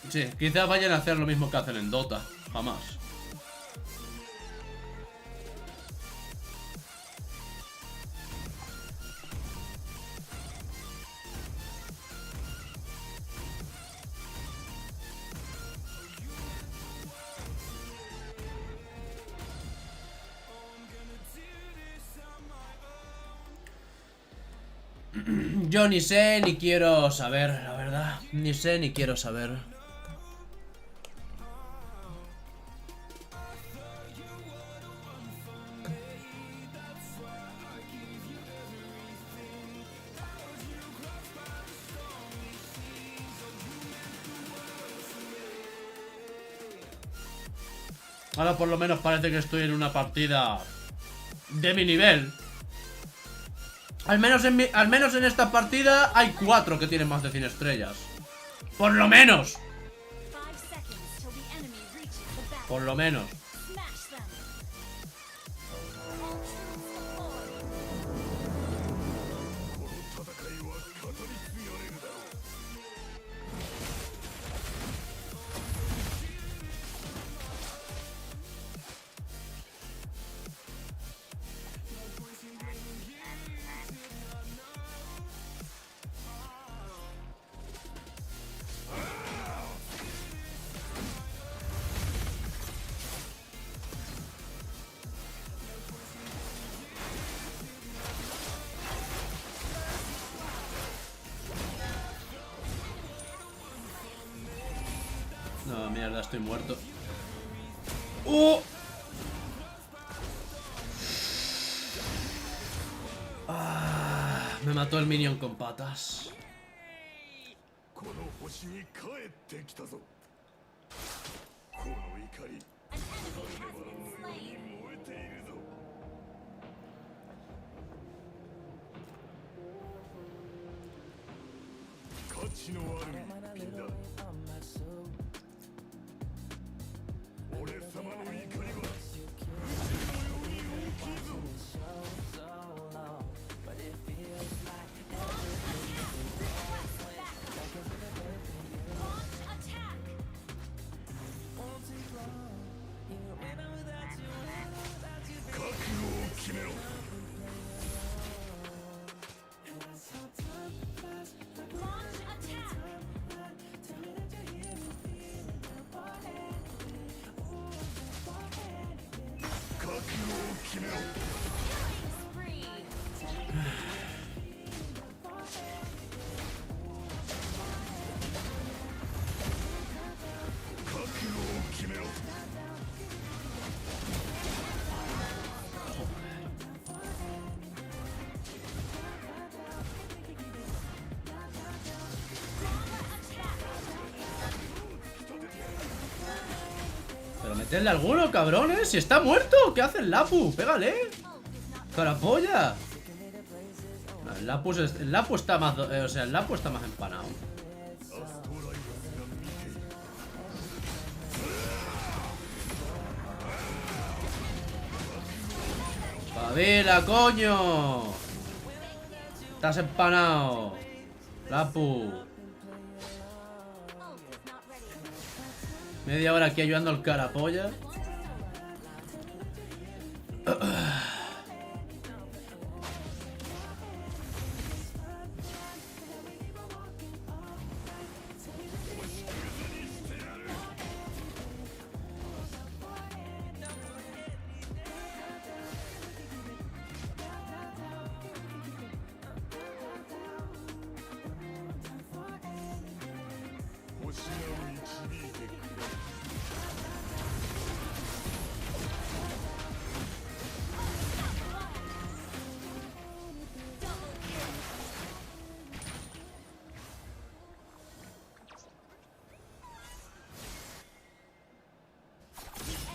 Sí, quizás vayan a hacer lo mismo que hacen en Dota. Jamás. Yo ni sé ni quiero saber, la verdad. Ni sé ni quiero saber. Ahora por lo menos parece que estoy en una partida de mi nivel. Al menos en esta partida hay 4 que tienen más de 100 estrellas. Por lo menos. 5 seconds till the enemy reaches the battlefield. Por lo menos. Smash them. All troops deployed. No, mierda, estoy muerto. Me mató el minion con patas. この星に帰ってきたぞ。この怒り、 An enemy has been slain. 燃えているぞ。価値のある一品だ。俺様の怒りは宇宙のように大きいぞ。 覚悟を決めろ。 Launch attack. Pero meterle alguno, cabrones. Si está muerto, ¿qué hace el Lapu? Pégale. Carapolla. No, el Lapu está más, o sea, el Lapu está más empanado. ¡Pavila, coño! Estás empanado, Lapu. Media hora aquí ayudando al carapolla.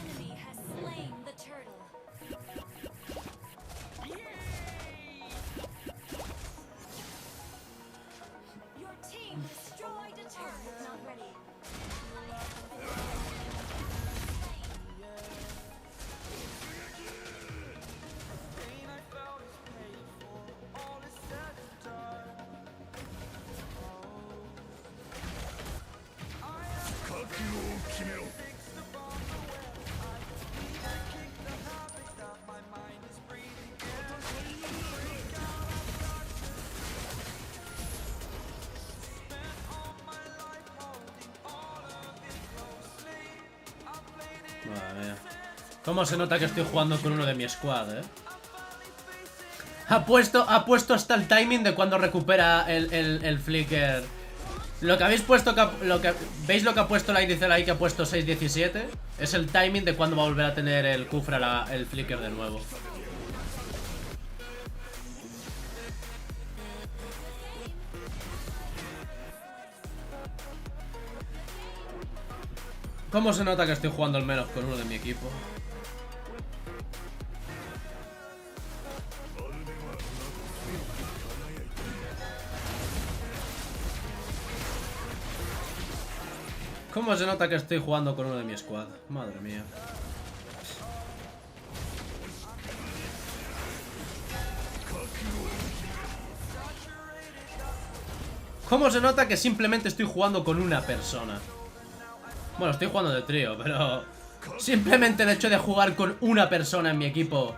Enemy has slain the turtle. Your team destroyed a turret. Not ready. Madre mía. ¿Cómo se nota que estoy jugando con uno de mi squad, Ha puesto hasta el timing de cuando recupera el flicker. Lo que habéis puesto, ¿veis lo que ha puesto la inicial ahí que ha puesto 6.17? Es el timing de cuando va a volver a tener el Kufra el flicker de nuevo. ¿Cómo se nota que estoy jugando al menos con uno de mi equipo? ¿Cómo se nota que estoy jugando con uno de mi squad? Madre mía. ¿Cómo se nota que simplemente estoy jugando con una persona? Bueno, estoy jugando de trío, pero simplemente el hecho de jugar con una persona en mi equipo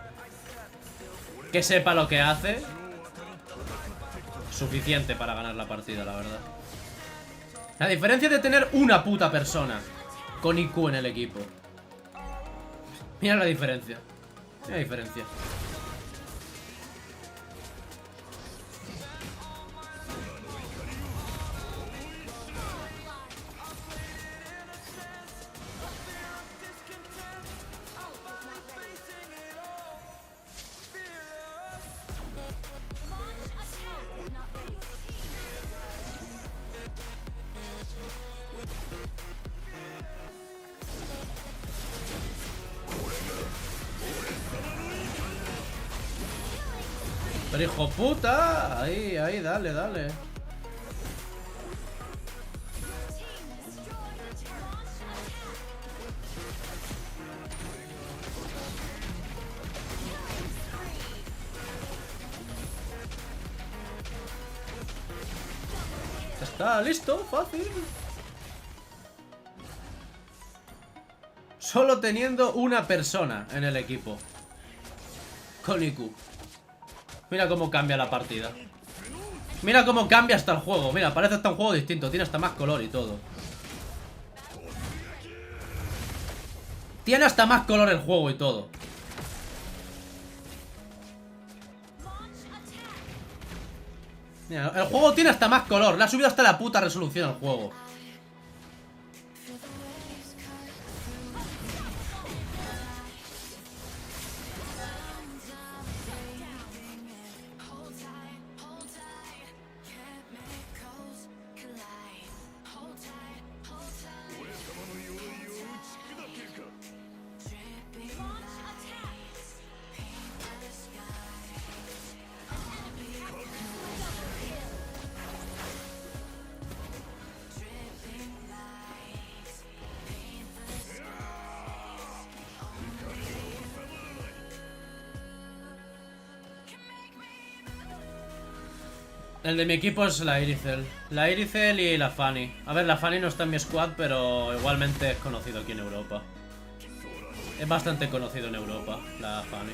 que sepa lo que hace, suficiente para ganar la partida, la verdad. La diferencia de tener una puta persona con IQ en el equipo. Mira la diferencia. Mira la diferencia. Pero hijo puta. Ahí, dale, dale. Está listo, fácil. Solo teniendo una persona en el equipo con IQ. Mira cómo cambia la partida. Mira cómo cambia hasta el juego. Mira, parece hasta un juego distinto. Tiene hasta más color y todo. Tiene hasta más color el juego y todo. Mira, el juego tiene hasta más color. Le ha subido hasta la puta resolución al juego. El de mi equipo es la Iricel. La Iricel y la Fanny. A ver, la Fanny no está en mi squad, pero igualmente es conocido aquí en Europa. Es bastante conocido en Europa, la Fanny.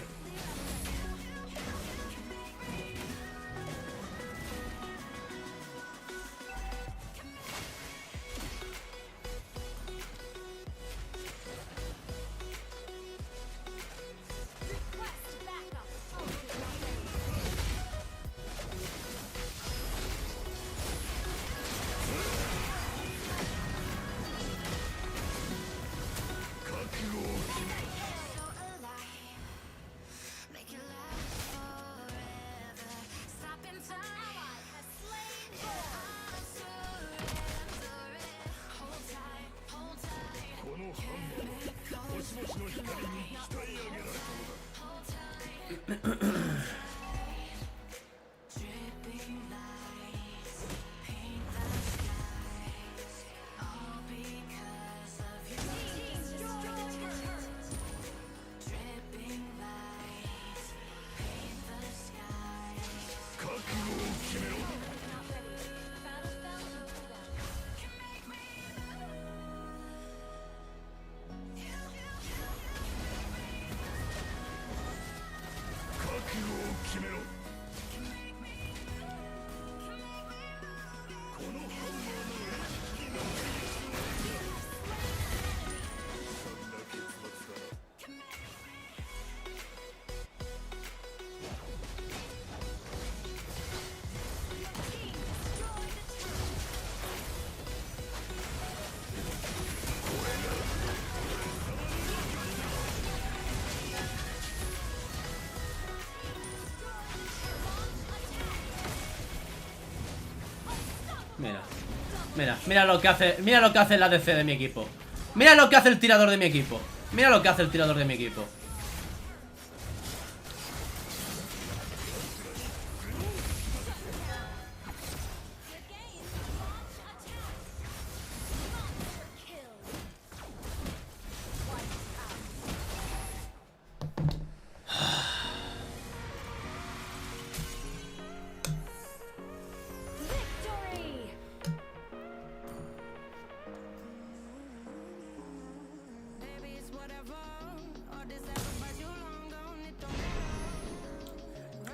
Mira. Mira lo que hace. Mira lo que hace el ADC de mi equipo. Mira lo que hace el tirador de mi equipo. Mira lo que hace el tirador de mi equipo.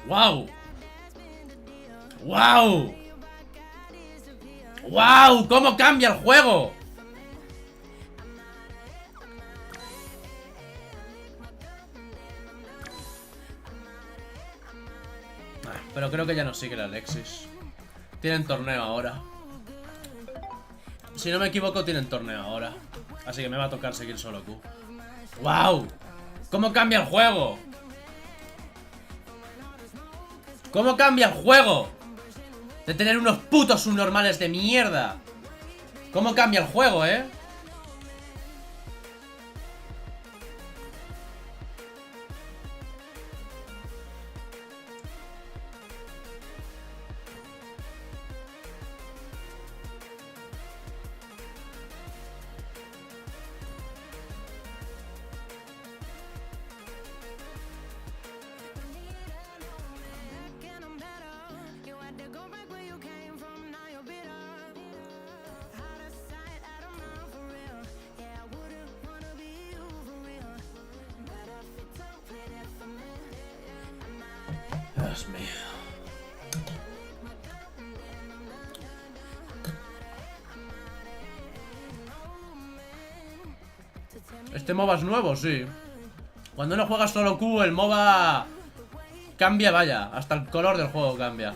¡Wow! ¡Wow! ¡Wow! ¿Cómo cambia el juego? Pero creo que ya no sigue el Alexis. Tienen torneo ahora. Si no me equivoco, tienen torneo ahora. Así que me va a tocar seguir solo Q. ¡Wow! ¿Cómo cambia el juego? ¿Cómo cambia el juego? De tener unos putos subnormales de mierda. ¿Cómo cambia el juego, eh? Dios mío. Este MOBA es nuevo, sí. Cuando no juegas solo Q, el MOBA cambia, vaya. Hasta el color del juego cambia.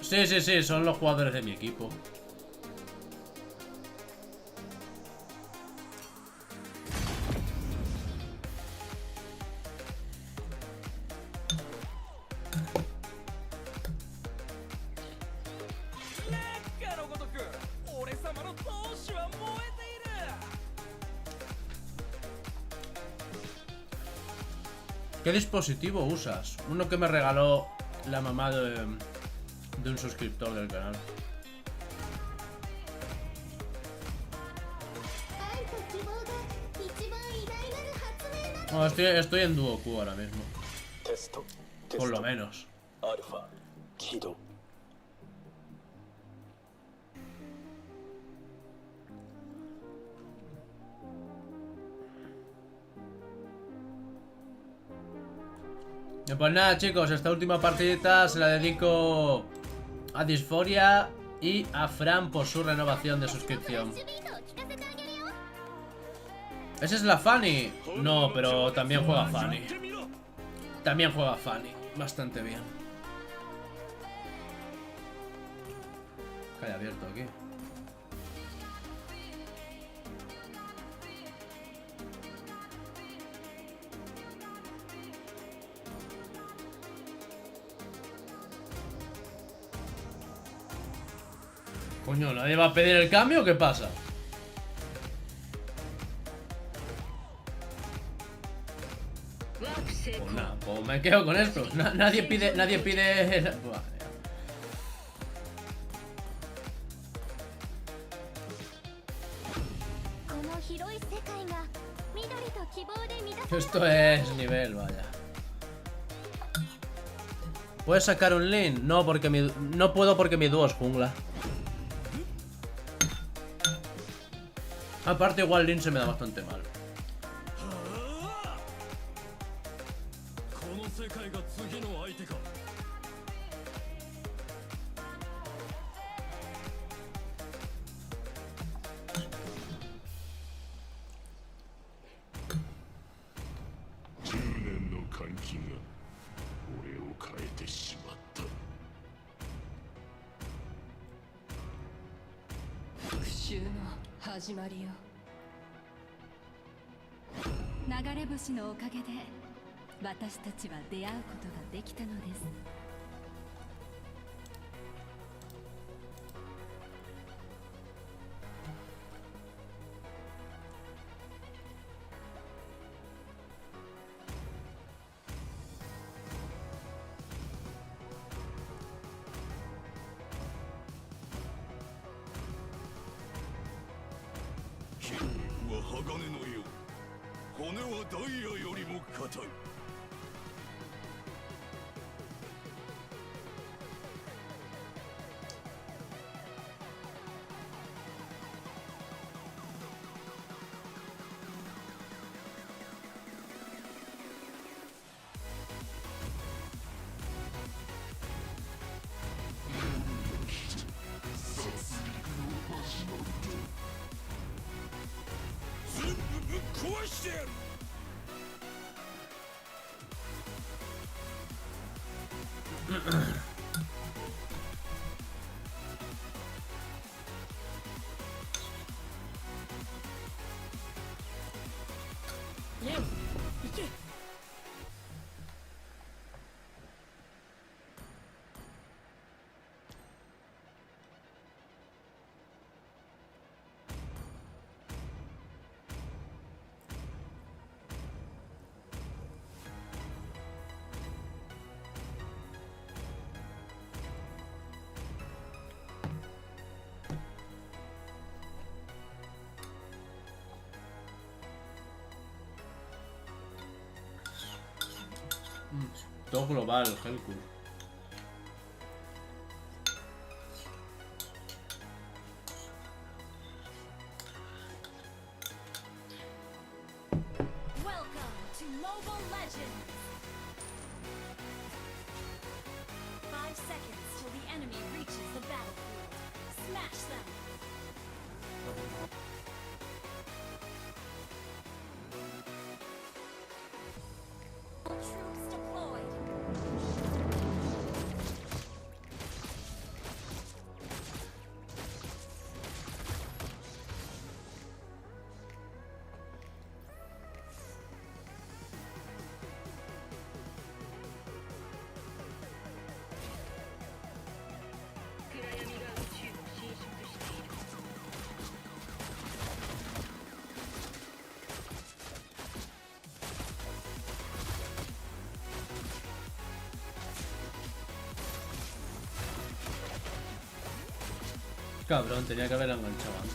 Sí, sí, sí, son los jugadores de mi equipo. ¿Qué dispositivo usas? Uno que me regaló la mamá de un suscriptor del canal. No, estoy en Duo Q ahora mismo. Por lo menos. Pues nada, chicos, esta última partidita se la dedico a Disforia y a Fran por su renovación de suscripción. ¿Esa es la Fanny? No, pero también juega Fanny. También juega Fanny. Bastante bien. ¿Qué hay abierto aquí? Coño, ¿nadie va a pedir el cambio o qué pasa? Pues nada, pues me quedo con esto. Nadie pide... Buah. Esto es nivel, vaya. ¿Puedes sacar un link? No, porque no puedo porque mi dúo es jungla. Aparte igual Lin se me da bastante mal. Stock global, Helcur. Welcome to Mobile Legends! 5 seconds till the enemy reaches the battlefield. Smash them! All troops deployed. Cabrón, tenía que haber enganchado antes.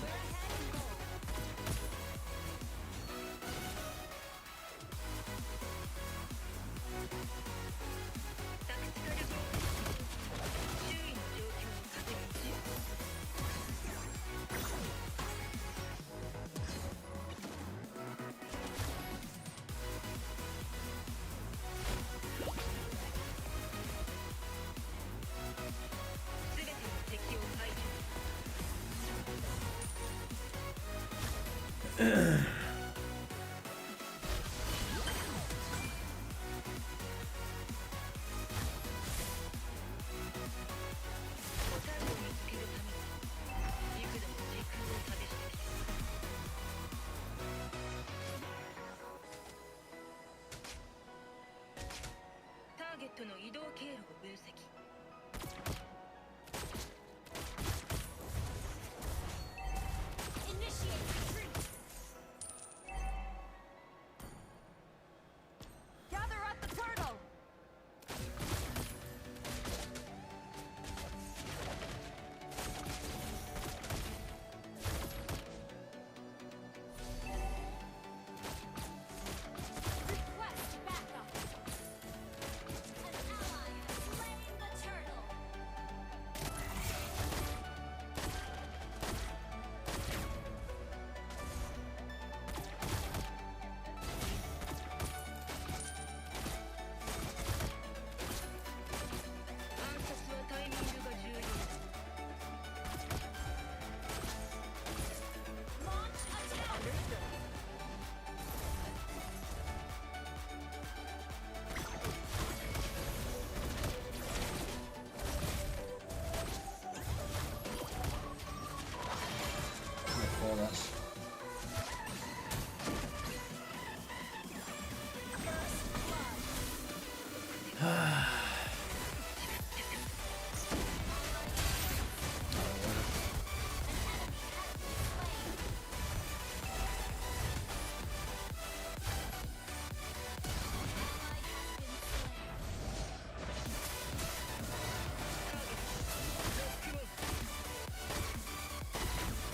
Initiate retreat! Gather at the turtle! Request backup! An ally has slain the turtle! Launch attack! Me jodas.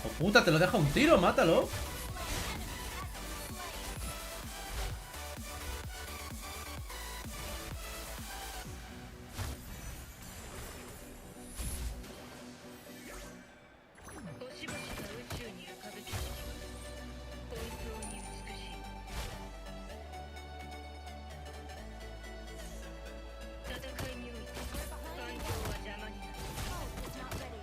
¡Oh, puta! Te lo deja un tiro, mátalo. Hope is not ready.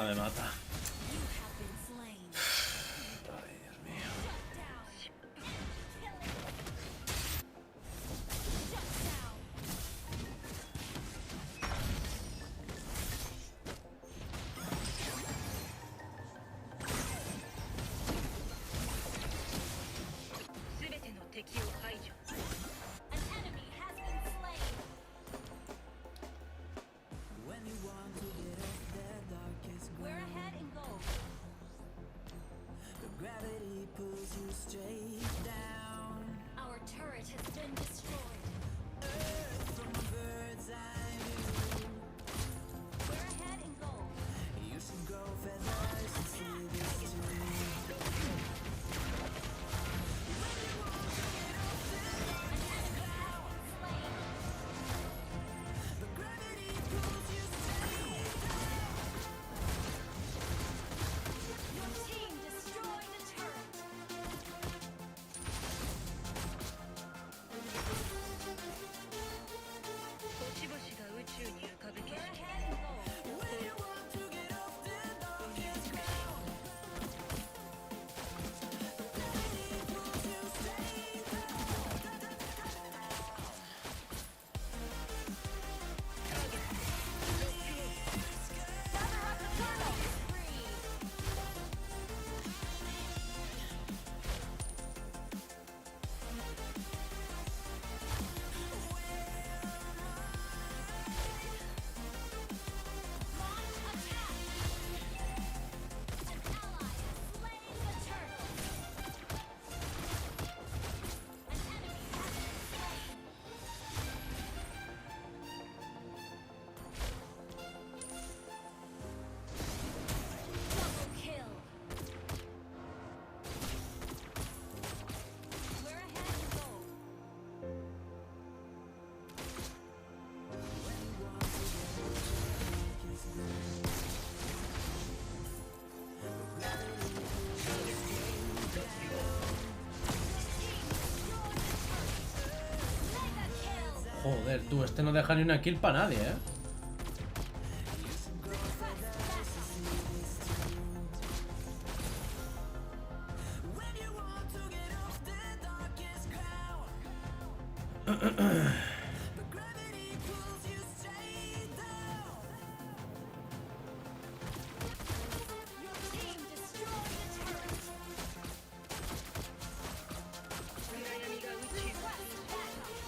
No me mata. You have been slain. Ay, Dios mío. Shut down. An enemy has been slain. We're ahead in gold. Our turret has been destroyed. We're ahead in gold. Your team destroyed a turret. We're ahead in gold. Gather up the turtle. Free. Launch attack. An ally has slain the turtle. An enemy has been slain. Double kill. We're ahead in gold. Mega kill. Joder, tú, este no deja ni una kill para nadie, ¿eh? Your team destroyed a turret. Request backup.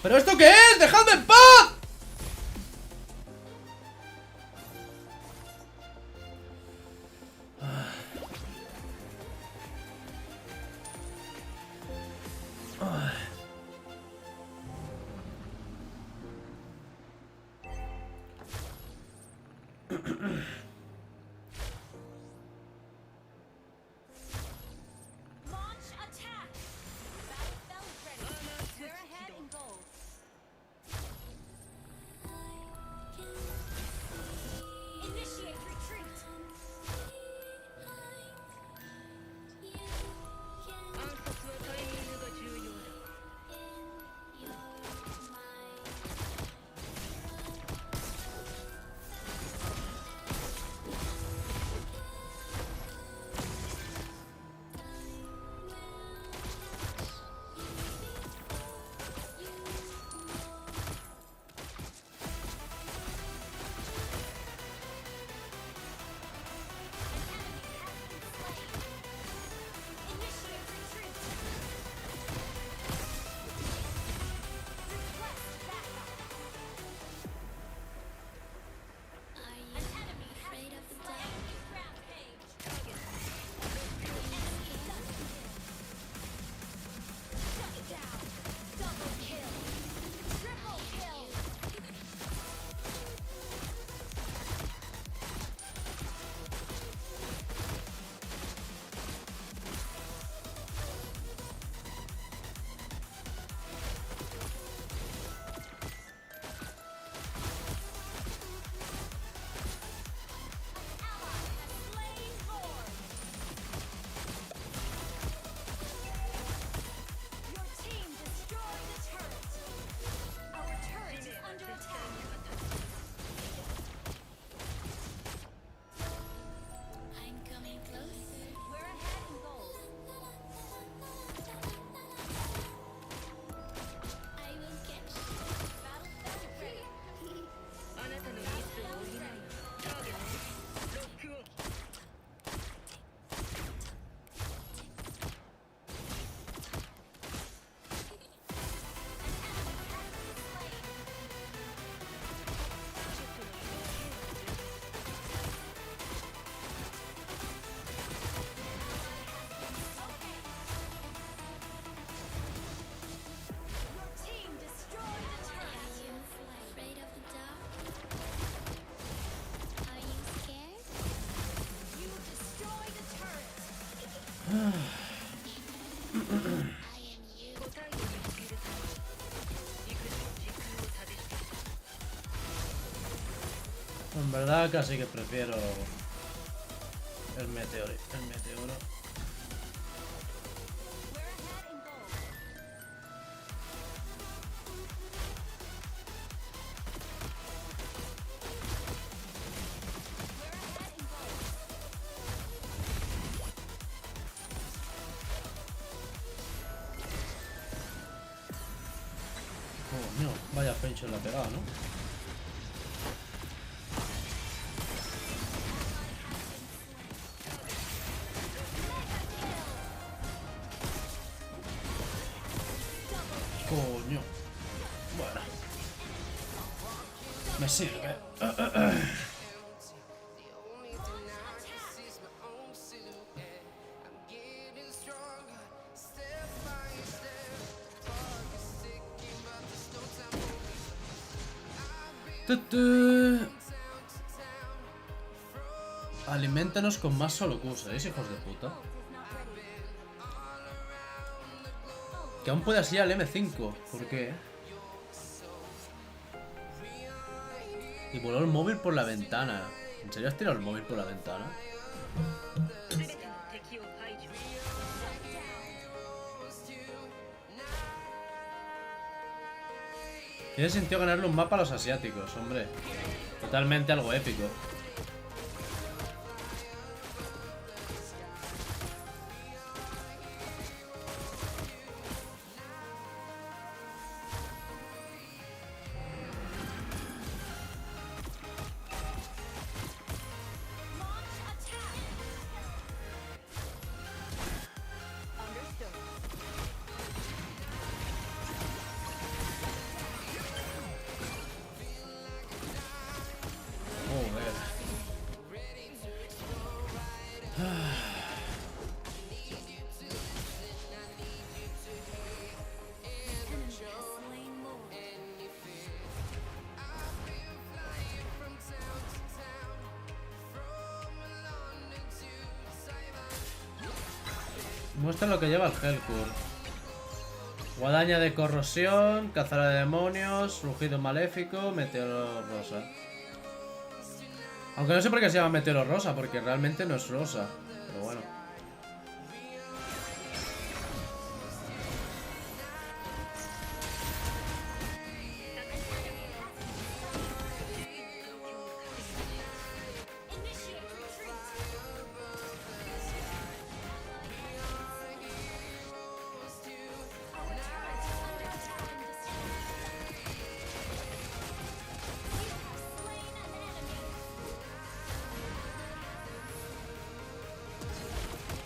¿Pero esto qué es? ¡Dejadme en paz! Launch attack. Battle spell ready. We're ahead in gold. En verdad casi que prefiero el meteoro. Coño, vaya pencho la pegada, ¿no? Coño. Bueno. Me sirve. Aliméntanos con más solo Q, ¿sabéis, hijos de puta? Que aún puede así al M5. ¿Por qué? Y voló el móvil por la ventana. ¿En serio has tirado el móvil por la ventana? Tiene sentido ganarle un mapa a los asiáticos, hombre. Totalmente algo épico. Muestra lo que lleva el Hellcore. Guadaña de corrosión, cazadora de demonios, rugido maléfico, meteoro rosa. Aunque no sé por qué se llama meteoro rosa, porque realmente no es rosa. Pero bueno.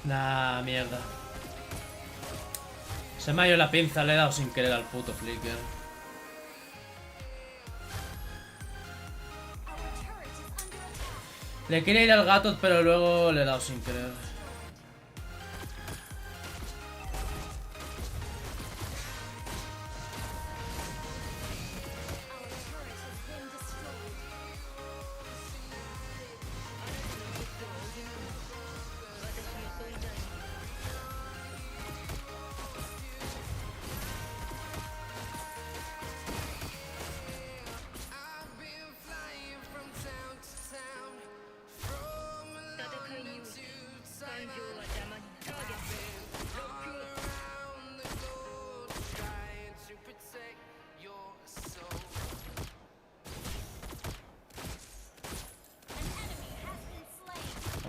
Nah, mierda. Se me ha ido la pinza, le he dado sin querer al puto flicker. Le quería ir al gato, pero luego le he dado sin querer.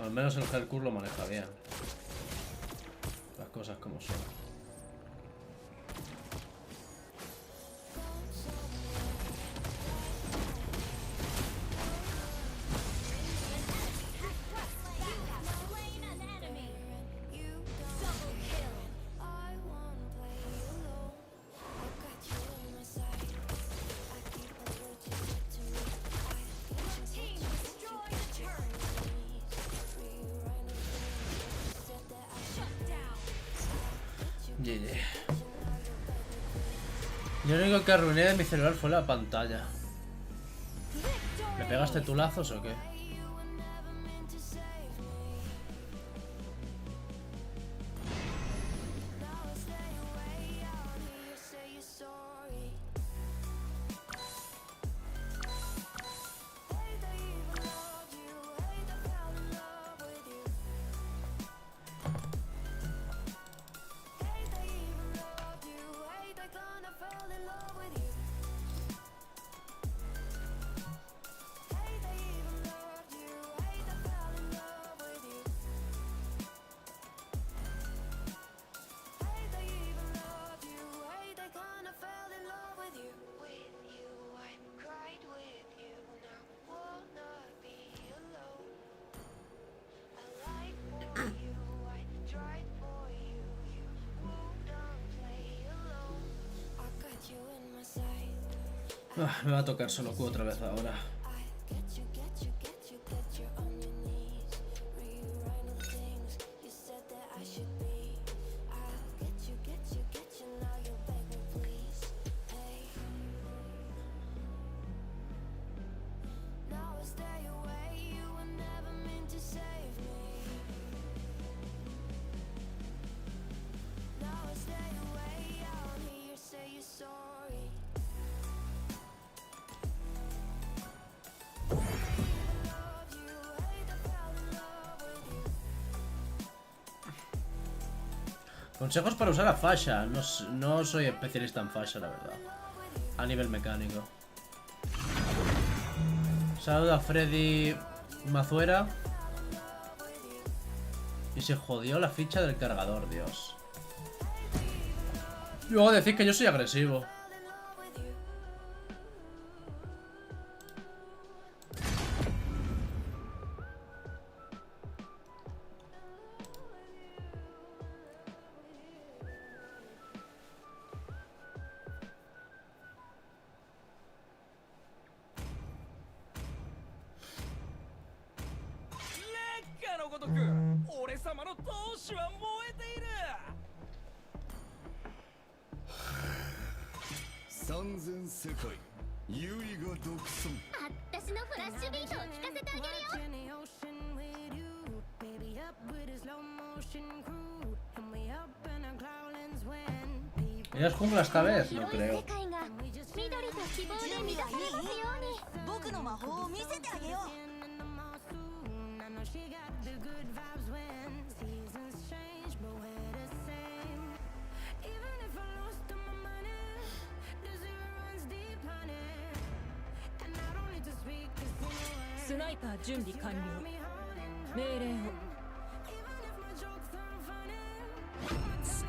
Al menos el Hellcore lo maneja bien. Las cosas como son. GG. Yo lo único que arruiné de mi celular fue la pantalla. ¿Me pegaste tulazos o qué? Me va a tocar solo Q otra vez ahora. Consejos para usar a fascia. No soy especialista en fascia, la verdad. A nivel mecánico. Saluda a Freddy Mazuera. Y se jodió la ficha del cargador, Dios. Luego decís que yo soy agresivo. ¿Ella es jungla esta vez? No creo. 緑と希望で満たされますように。僕の魔法を見せてあげよう。スナイパー準備完了。命令を。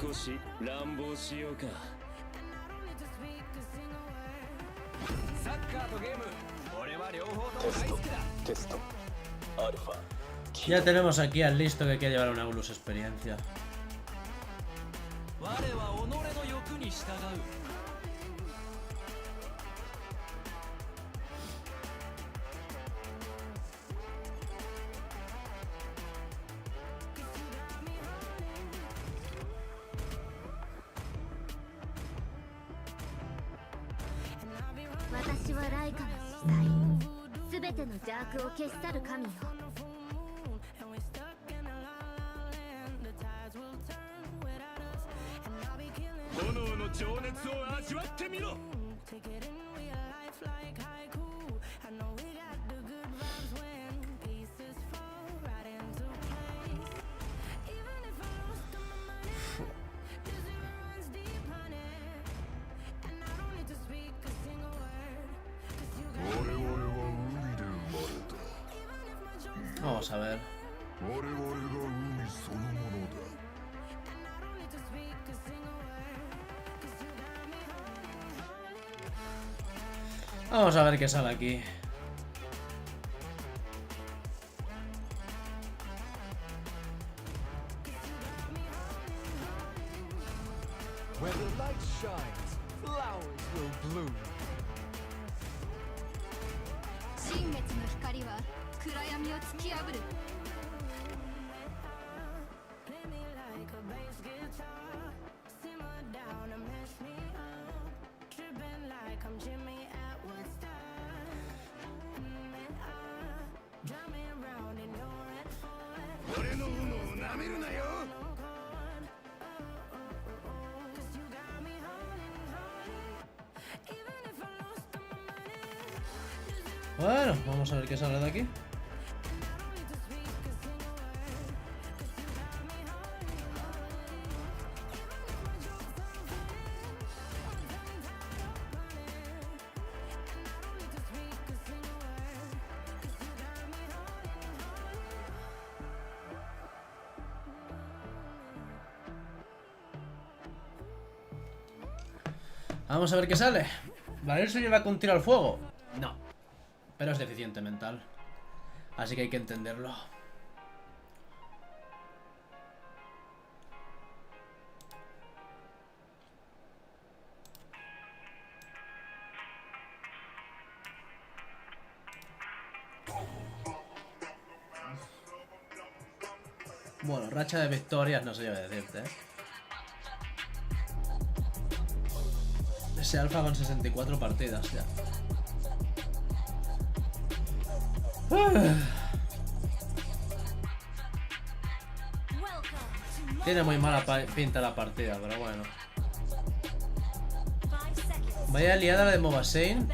少し乱暴しようか。サッカーとゲーム、俺は両方とも大好きだ。テスト、アルファ。Ya tenemos aquí al listo que quiere llevar una Ulus experiencia. 我は己の欲に従う。私はライカの死体。すべての邪悪を消し去る神よ。炎の情熱を味わってみろ。Vamos a ver. Vamos a ver qué sale aquí. Where the light shines, flowers will bloom. 新滅の光は暗闇を突き破る。俺の斧を舐めるなよ。Bueno, vamos a ver qué sale de aquí. Vamos a ver qué sale. ¿Vale? ¿Se lleva con tiro al fuego? No. Pero es deficiente mental. Así que hay que entenderlo. Bueno, racha de victorias, no sé yo qué decirte, Ese alfa con 64 partidas ya. Tiene muy mala pinta la partida, pero bueno. Vaya liada la de Mobasane.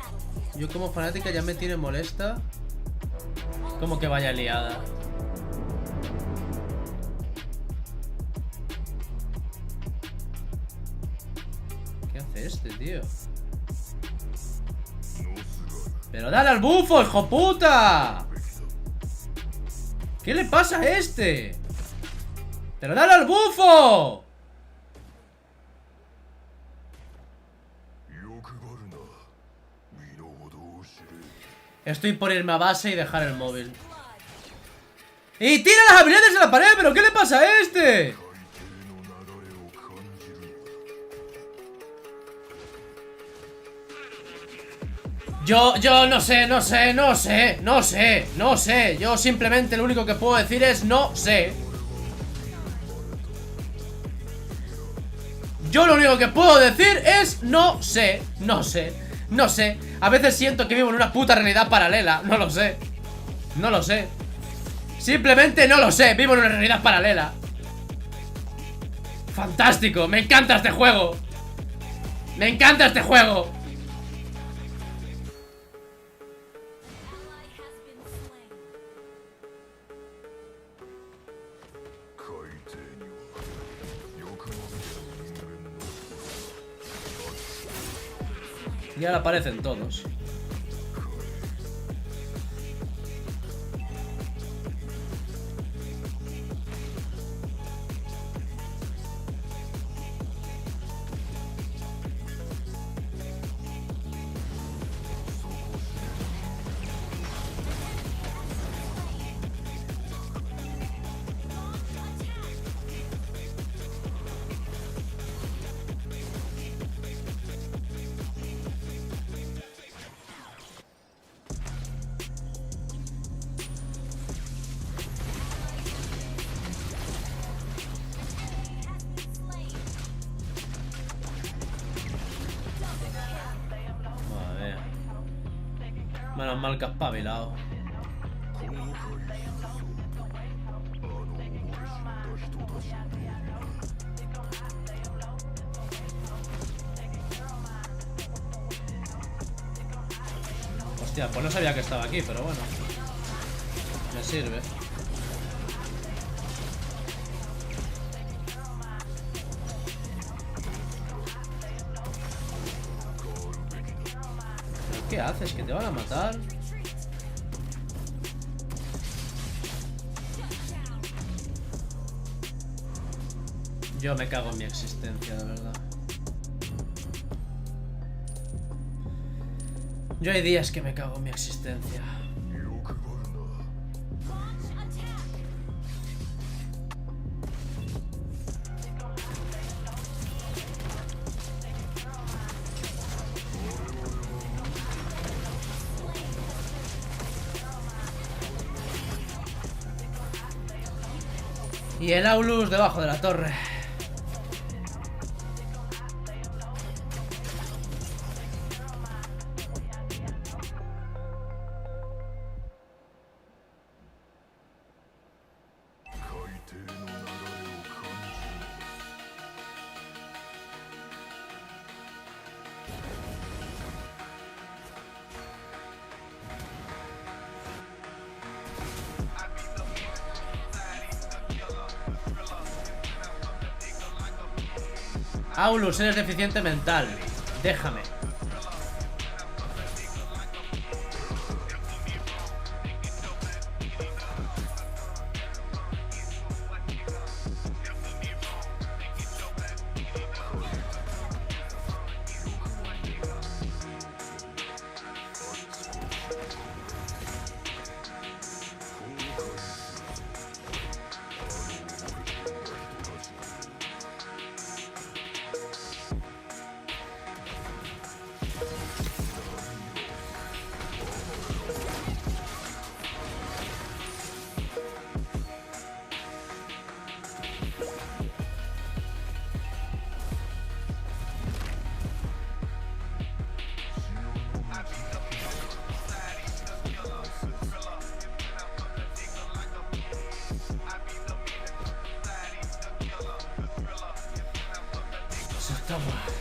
Yo como fanática ya me tiene molesta. Como que vaya liada. ¿Qué hace este, tío? ¡Pero dale al bufo, hijo puta! ¿Qué le pasa a este? ¡Pero dale al bufo! Estoy por irme a base y dejar el móvil. ¡Y tira las habilidades de la pared! ¿Pero qué le pasa a este? Yo no sé. Yo simplemente lo único que puedo decir es no sé. Yo lo único que puedo decir es no sé. A veces siento que vivo en una puta realidad paralela. No lo sé. Simplemente no lo sé. Vivo en una realidad paralela. Fantástico. Me encanta este juego. Y ahora aparecen todos. Menos mal que has espabilado. Hostia, pues no sabía que estaba aquí, pero bueno. Me sirve. ¿Qué haces? ¿Que te van a matar? Yo me cago en mi existencia, de verdad. Yo hay días que me cago en mi existencia. Y el Aulus debajo de la torre. Aulus, eres deficiente mental. Déjame.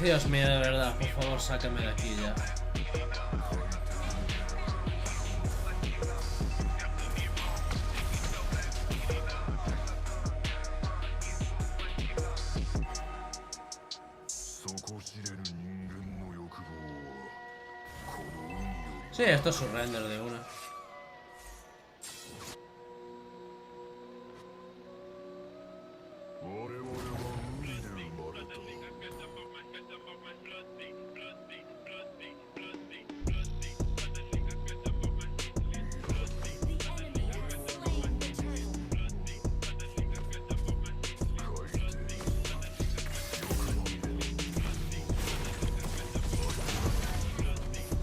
Dios mío, de verdad, por favor, sácame de aquí ya. Sí, esto es surrender de una.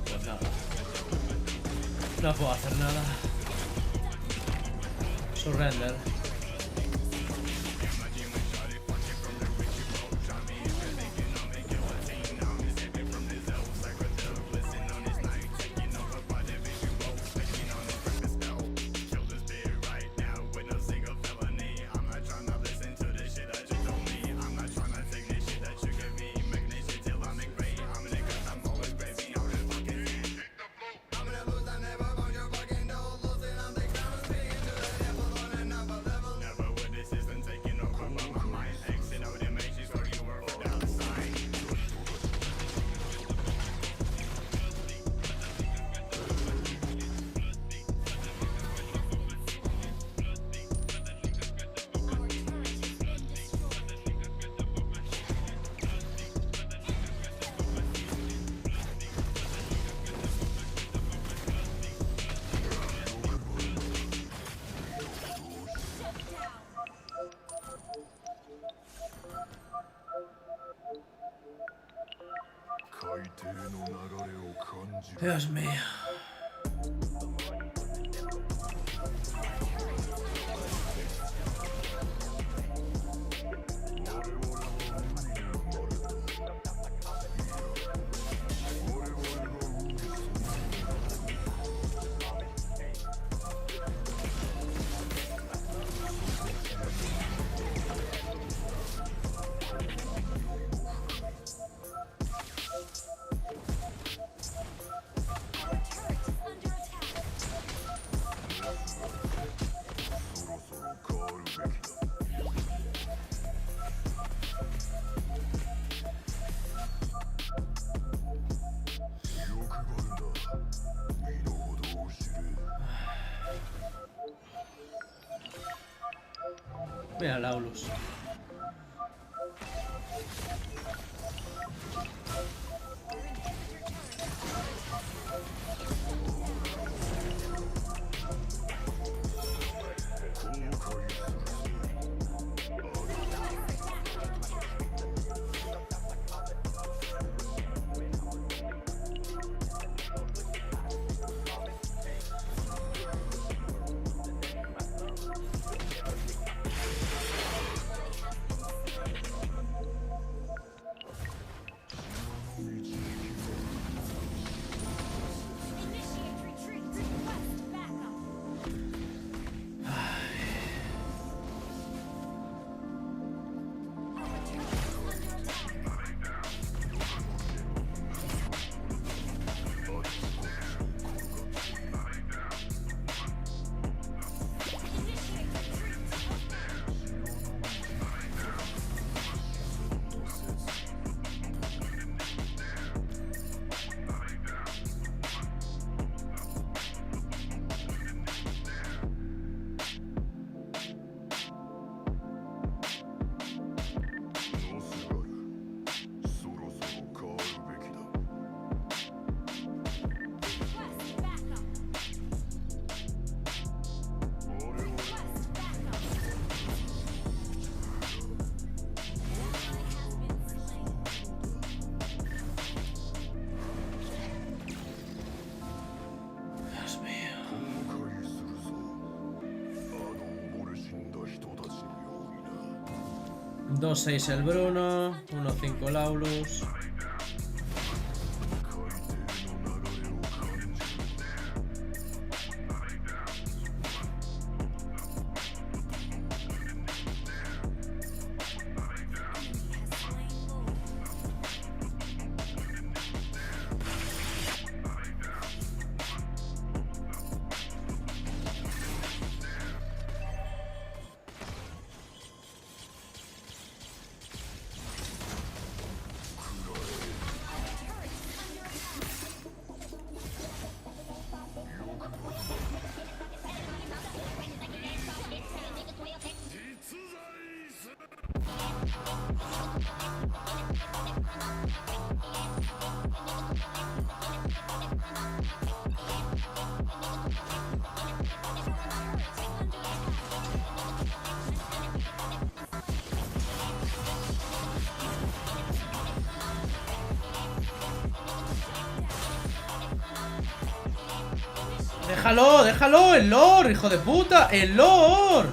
Pues nada. No puedo hacer nada. Surrender. Dios mío. Mira, Laulus. Dios mío. 2-6 el Bruno, 1-5 Laulus. Déjalo, déjalo, el lore, hijo de puta, el lore.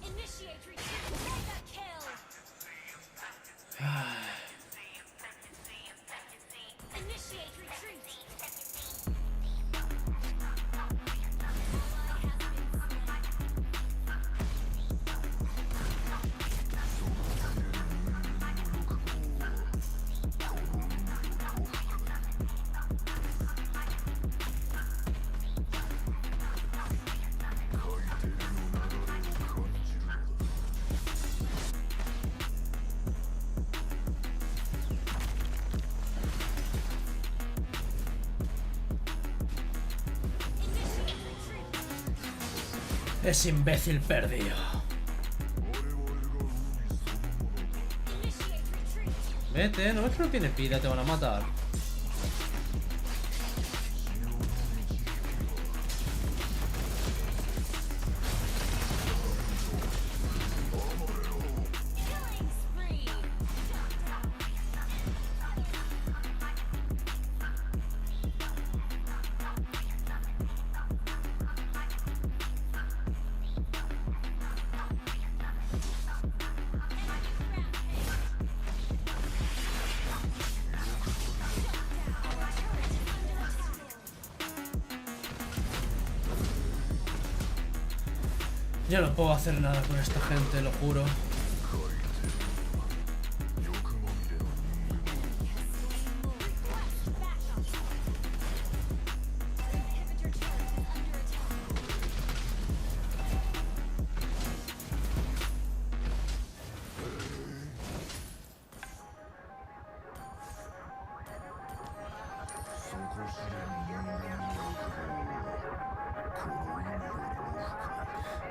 Initiate retreat. Mega kill. Initiate retreat. Es imbécil perdido. Vete, no ves que no tiene pila, te van a matar. Killing spree. Yo no puedo hacer nada con esta gente, lo juro.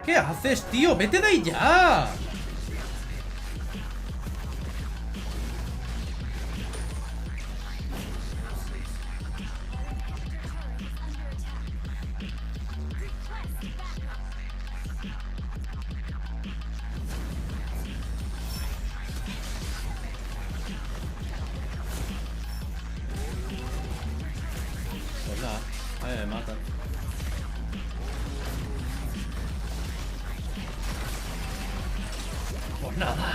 ¿Qué haces, tío? ¡Vete de ahí ya! Pues nada, a mí me matan. Pues nada.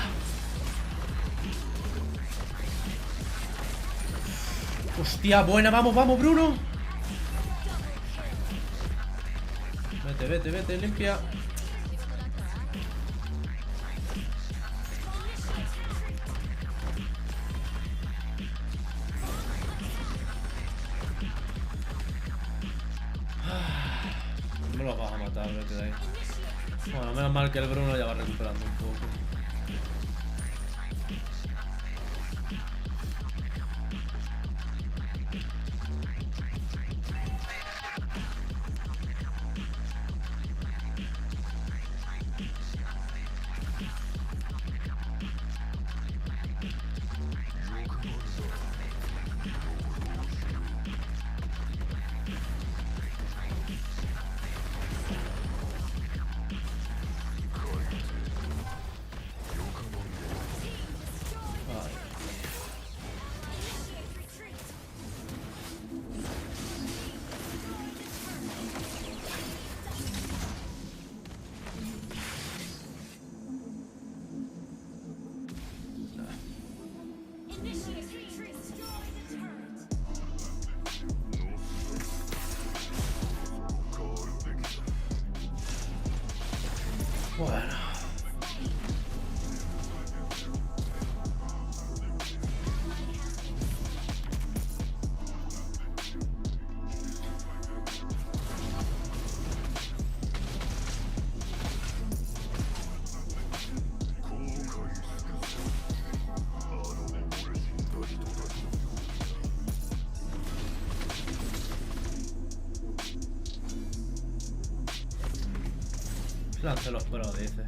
Hostia, buena, vamos, vamos, Bruno. Vete, vete, vete, limpia. No me los vas a matar, vete de ahí. Bueno, menos mal que el Bruno ya va recuperando un poco. Bueno. Láncelos pro, dice.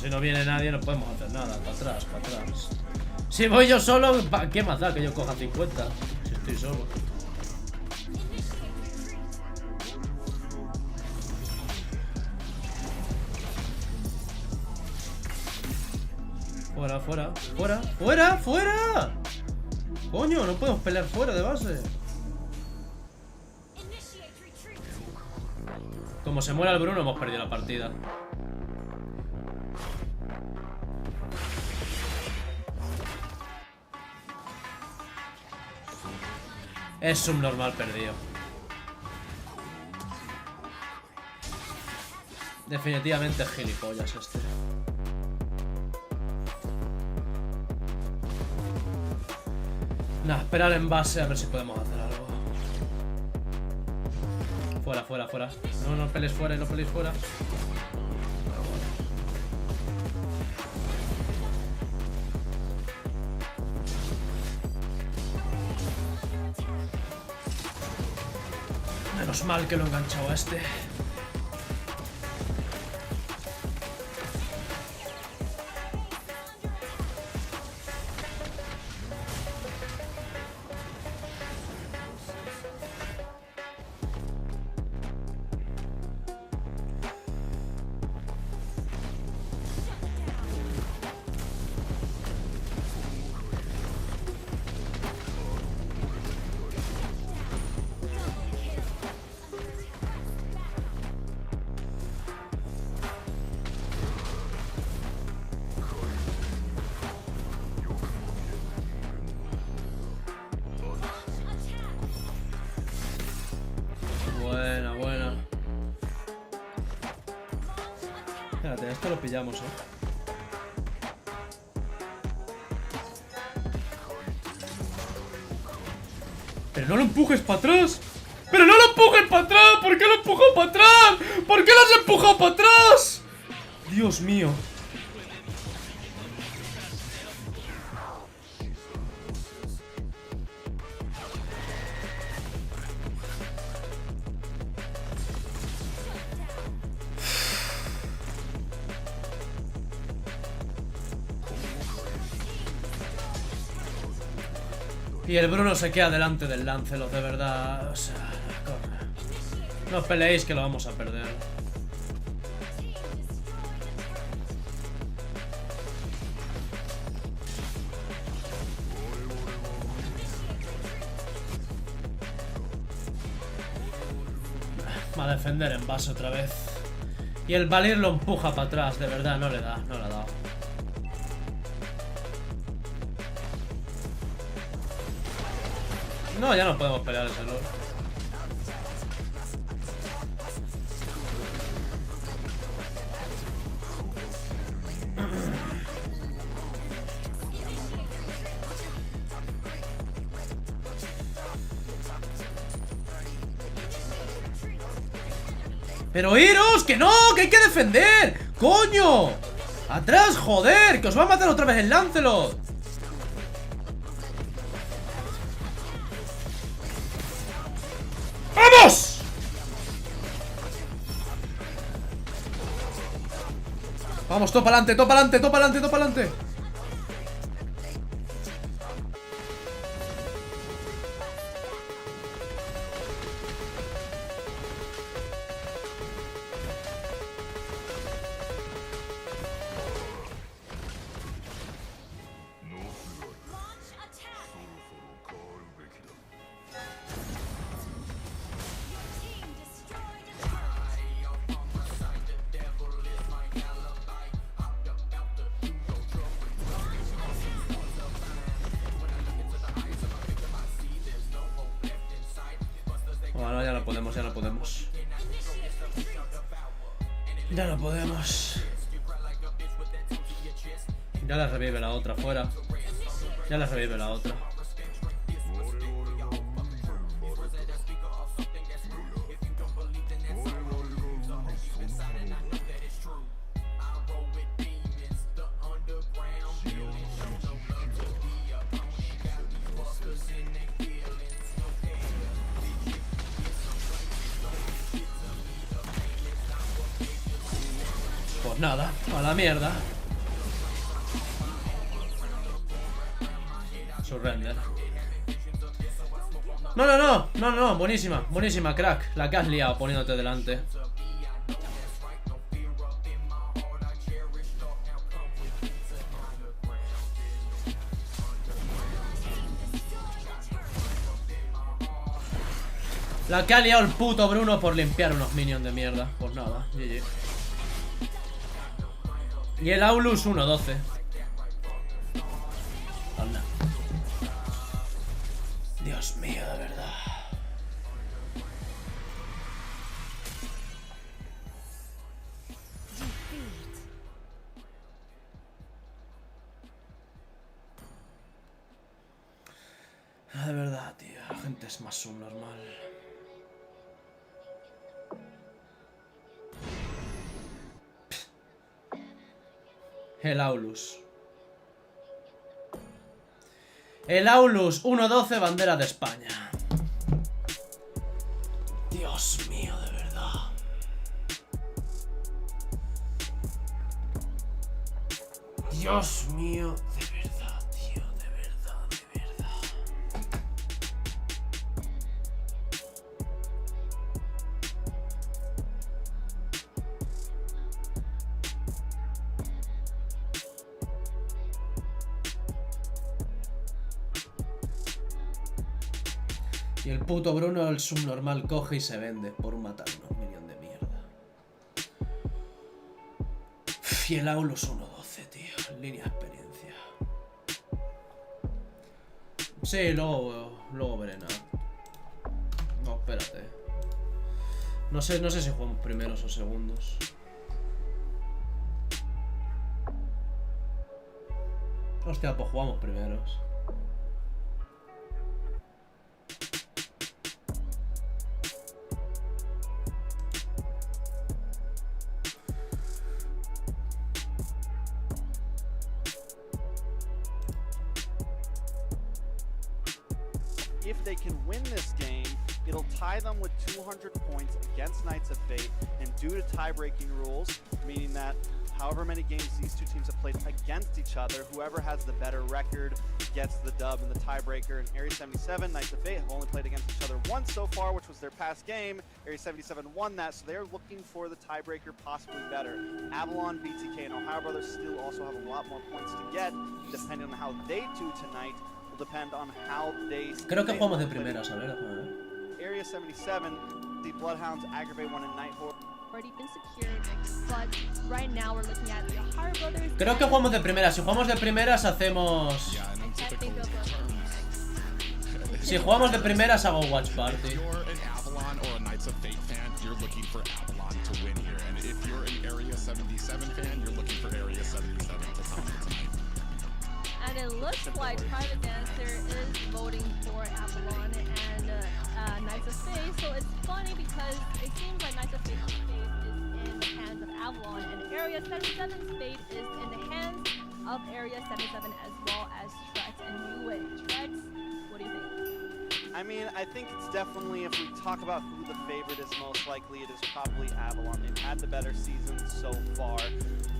Si no viene nadie no podemos hacer nada. Para atrás, para atrás. Si voy yo solo, ¿qué más da que yo coja 50? Si estoy solo. Fuera, fuera, fuera, fuera, fuera. Coño, no podemos pelear fuera de base. Como se muera el Bruno hemos perdido la partida. Es un normal perdido. Definitivamente es gilipollas este. Nada, esperar en base a ver si podemos hacer algo. Fuera, fuera, fuera. No, no pelees fuera y no pelees fuera. Menos mal que lo he enganchado a este. Buena, buena. Espérate, esto lo pillamos, Pero no lo empujes para atrás. ¡Pero no lo empujes para atrás! ¿Por qué lo empujó para atrás? ¿Por qué lo has empujado para atrás? Dios mío. Y el Bruno se queda delante del Lancelot, de verdad. O sea, corre. No os peleéis que lo vamos a perder. Va a defender en base otra vez. Y el Valir lo empuja para atrás, de verdad, no le da, no le ha dado. No, ya no podemos pelear ese lord. ¡Pero iros! ¡Que no! ¡Que hay que defender! ¡Coño! ¡Atrás, joder! ¡Que os va a matar otra vez el Lancelot! ¡Vamos! Vamos, topa adelante, topa adelante, topa adelante, topa adelante. No, ya no podemos, ya no podemos. Ya no podemos. Ya la revive la otra, fuera. Ya la revive la otra. Pues nada, a la mierda. Surrender. No, buenísima, buenísima, crack. La que has liado poniéndote delante. La que ha liado el puto Bruno por limpiar unos minions de mierda. Pues nada, GG. Y el Aulus 1-12. Anda. Dios mío, de verdad. De verdad, tío. La gente es más subnormal. El Aulus. El Aulus 1-12, bandera de España. Dios mío, de verdad. Dios mío, de verdad, tío, de verdad, de verdad. Y el puto Bruno, el subnormal, coge y se vende por matar unos minions de mierda. Y el Aulus 1-12, tío. Línea de experiencia. Sí, luego veré nada. No, espérate. No sé si jugamos primeros o segundos. Hostia, pues jugamos primeros. If they can win this game, it'll tie them with 200 points against Knights of Fate, and due to tie-breaking rules, meaning that however many games these two teams have played against each other, whoever has the better record gets the dub in the tiebreaker. And Area 77, Knights of Fate have only played against each other once so far, which was their past game. Area 77 won that, so they're looking for the tiebreaker possibly better. Avalon, BTK, and Ohio Brothers still also have a lot more points to get, depending on how they do tonight. Depend on how they. Creo que jugamos de primeras, a ver. Area 77, the Bloodhounds aggravate one in Nighthawk. Already been secured, but right now we're looking at the Ohio Brothers. Creo que jugamos de primeras. Si jugamos de primeras hacemos. Si jugamos de primeras hago watch party. If you're an Avalon or a Knights of Fate fan, you're looking for Avalon to win here, and if you're an Area 77 fan, you're looking for Area 77 to come tonight. And it looks like Private Dancer is voting for Avalon and Knights of Fate. So it's funny because it seems like Knights of Fate's fate is in the hands of Avalon, and Area 77's fate is in the hands of Area 77 as well as Trex and UA. Trex, what do you think? I mean, I think it's definitely, if we talk about who the favorite is most likely, it is probably Avalon. They've had the better season so far.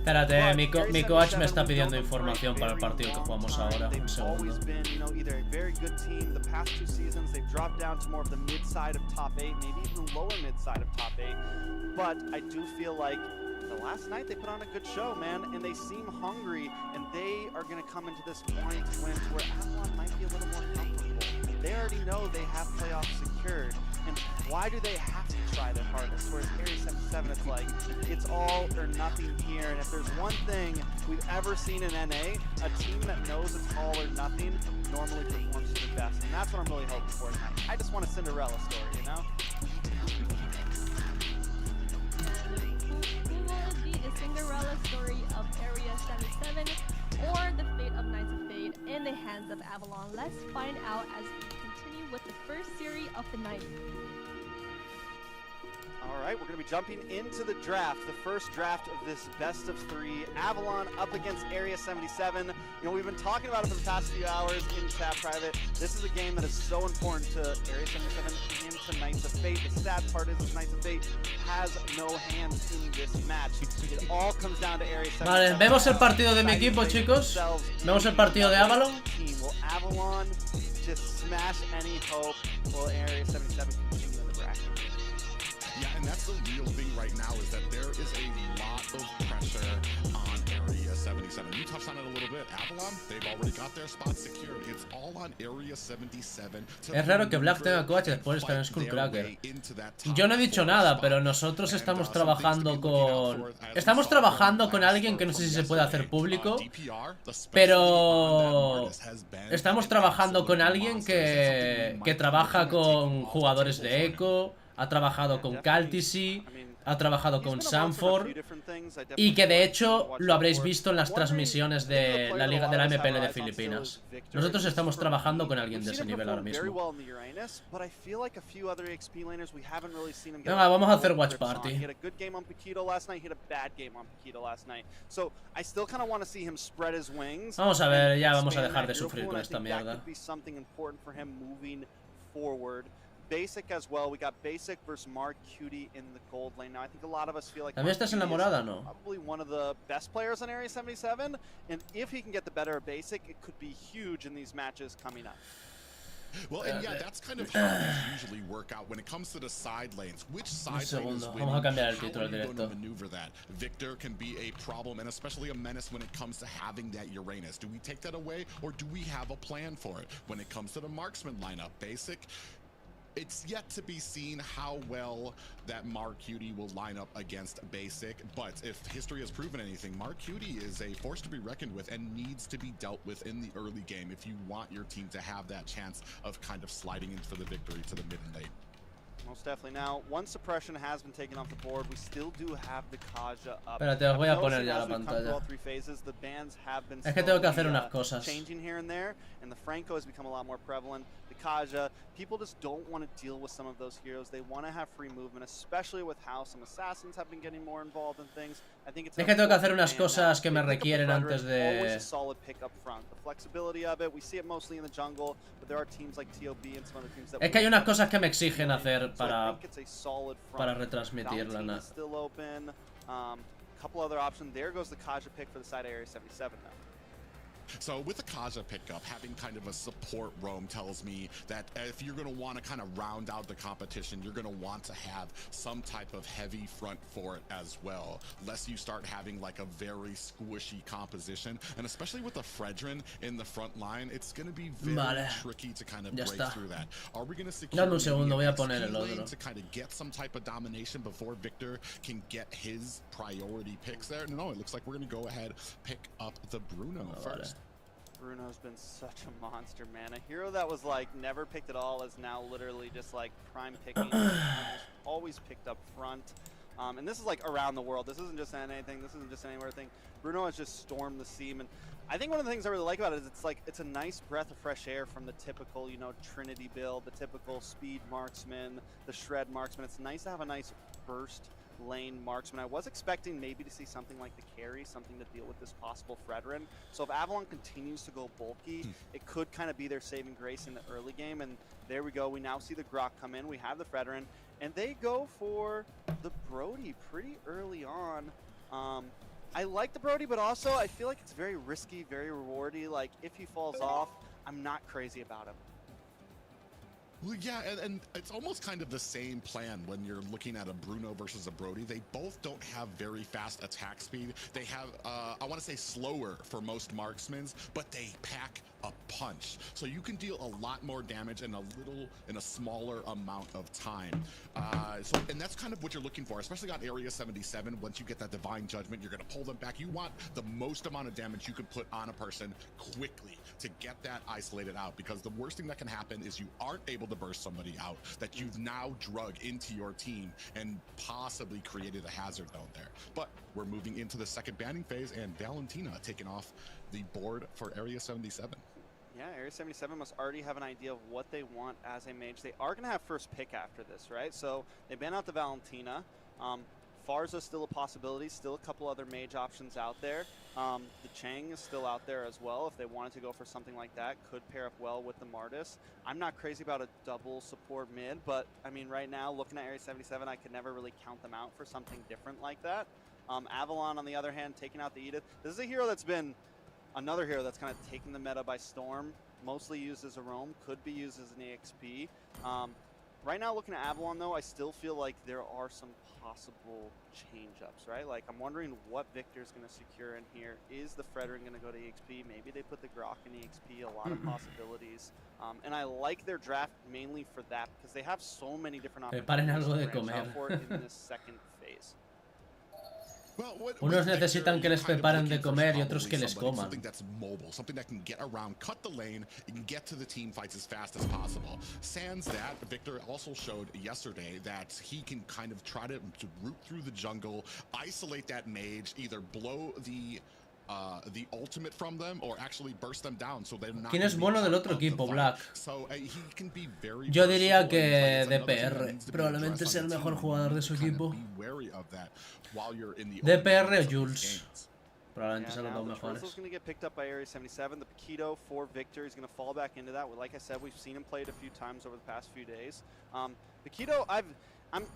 Espérate, mi coach me está pidiendo información para el partido que jugamos ahora. Un segundo. They've always been, either a very good team. The past two seasons, they've dropped down to more of the mid-side of top 8, maybe even lower mid-side of top 8. But I do feel like the last night they put on a good show, man, and they seem hungry, and they are going to come into this wanting to win to where Avalon might be a little more comfortable. They already know they have playoffs secured, and why do they have to try their hardest? Whereas Area 77, it's like, it's all or nothing here, and if there's one thing we've ever seen in NA, a team that knows it's all or nothing normally performs to the best, and that's what I'm really hoping for tonight. I just want a Cinderella story, you know? of Avalon. Let's find out as we continue with the first series of the night. All right, we're going to be jumping into the draft, the first draft of this best of 3. Avalon up against Area 77. You know, we've been talking about it for the past few hours in chat private. This is a game that is so important to Area 77 and to Knights of Fate. The sad part is Knights of Fate has no hands in this match. It all comes down to Area 77. Vale, vemos el partido de mi equipo, chicos. Vemos el partido de Avalon. Will Avalon just smash any hope? Will Area 77 continue in the bracket? Yeah, and that's the real thing right now is that there is a lot of pressure on Area 77. You touched on it a little bit. Avalon, they've already got their spot secured. It's all on Area 77. Es raro que Black tenga coach después de estar en Skullcracker. Yo no he dicho nada, pero nosotros estamos trabajando con... Estamos trabajando con alguien que no sé si se puede hacer público, pero... Estamos trabajando con alguien que trabaja con jugadores de Echo, ha trabajado con Caltisi, ha trabajado con Sanford y que de hecho lo habréis visto en las transmisiones de la Liga de la MPL de Filipinas. Nosotros estamos trabajando con alguien de ese nivel ahora mismo. Venga, vamos a hacer Watch Party. Vamos a ver, ya vamos a dejar de sufrir con esta mierda. Basic as well. We got Basic versus Mark Cutie in the gold lane. Now I think a lot of us feel like ¿También estás enamorada, no? probably one of the best players on Area 77, and if he can get the better of Basic, it could be huge in these matches coming up. Well, and yeah, that's kind of how things usually work out when it comes to the side lanes. Which side lane is winning? How are you going to maneuver that? Victor can be a problem and especially a menace when it comes to having that Uranus. Do we take that away or do we have a plan for it? When it comes to the marksman lineup, Basic, it's yet to be seen how well that Mark Cutie will line up against Basic, but if history has proven anything, Mark Cutie is a force to be reckoned with and needs to be dealt with in the early game if you want your team to have that chance of kind of sliding in for the victory to the mid and late. Most definitely. Now, one suppression has been taken off the board. We still do have the Kaja up. Espérate, os voy a poner ya la pantalla. Es que tengo que hacer unas cosas. Changing here and there, and the Franco has become a lot more prevalent. The Kaja, people just don't want to deal with some of those heroes. They want to have free movement, especially with how some assassins have been getting more involved in things. I think it's es que tengo que hacer unas cosas que me requieren antes de... Always a solid pick up front. The flexibility of it, we see it mostly in the jungle, but there are teams like TOB and some other teams that... Es que hay unas cosas que me exigen hacer para retransmitirla. Still open. Couple other options. There goes the Kaja pick for the side of Area 77 now. So with the Kaja pickup, having kind of a support roam tells me that if you're going to want to kind of round out the competition, you're going to want to have some type of heavy front for it as well, lest you start having like a very squishy composition. And especially with the Fredrin in the front line, it's going to be very tricky to kind of break through that. Are we going to secure to kind of get some type of domination before Victor can get his priority picks there? No, it looks like we're going to go ahead, pick up the Bruno first. Bruno's been such a monster, man. A hero that was like never picked at all is now literally just like prime picking. Always picked up front. And this is like around the world. This isn't just anything. This isn't just anywhere thing. Bruno has just stormed the scene. And I think one of the things I really like about it is it's a nice breath of fresh air from the typical, you know, Trinity build, the typical speed marksman, the shred marksman. It's nice to have a nice burst lane marksman. I was expecting maybe to see something like the carry, something to deal with this possible Fredrin. So if Avalon continues to go bulky, it could kind of be their saving grace in the early game. And there we go. We now see the Grok come in. We have the Fredrin. And they go for the Brody pretty early on. I like the Brody, but also I feel like it's very risky, very rewardy. Like, if he falls off, I'm not crazy about him. Well, yeah, and it's almost kind of the same plan when you're looking at a Bruno versus a Brody. They both don't have very fast attack speed. They have, I want to say slower for most marksmen, but they pack a punch. So you can deal a lot more damage in a smaller amount of time. And that's kind of what you're looking for, especially on Area 77. Once you get that Divine Judgment, you're going to pull them back. You want the most amount of damage you can put on a person quickly to get that isolated out, because the worst thing that can happen is you aren't able to burst somebody out that you've now drug into your team and possibly created a hazard zone there. But we're moving into the second banning phase, and Valentina taking off the board for Area 77. Yeah, A77 must already have an idea of what they want as a mage. They are going to have first pick after this, right? So they ban out the Valentina. Farza still a possibility, still a couple other mage options out there. The Chang is still out there as well if they wanted to go for something like that. Could pair up well with the Martis. I'm not crazy about a double support mid, but I mean right now looking at A77, I could never really count them out for something different like that. Avalon on the other hand, taking out the Edith. This is a hero that's been another hero that's kind of taken the meta by storm. Mostly used as a roam, could be used as an EXP. Right now, looking at Avalon, though, I still feel like there are some possible change-ups, right? Like, I'm wondering what Victor's going to secure in here. Is the Fredrin going to go to EXP? Maybe they put the Grok in EXP, a lot of possibilities. And I like their draft mainly for that, because they have so many different opportunities to branch out for it in this second phase. Unos necesitan que les preparen de comer y otros que les coman. Something that's mobile, something that can get around, cut the lane, and get to the team fights as fast as possible. Sans that, Victor also showed yesterday that he can kind of try to root through the jungle, isolate that mage, either blow the ultimate from them or actually burst them down so they're not. ¿Quién es bueno del otro equipo, Black? So, he can be very Yo diría versatile, and que it's another DPR thing that needs to be probablemente addressed sea el on the mejor team. jugador de su Kind of equipo. be wary of that while you're in the DPR opening o of these Jules. games. Probablemente sean los Now dos the mejores. Twizzle's going to get picked up by Area77. The Paquito for Victor is going to fall back into that. Like I said, we've seen him play it a few times over the past few days. Paquito,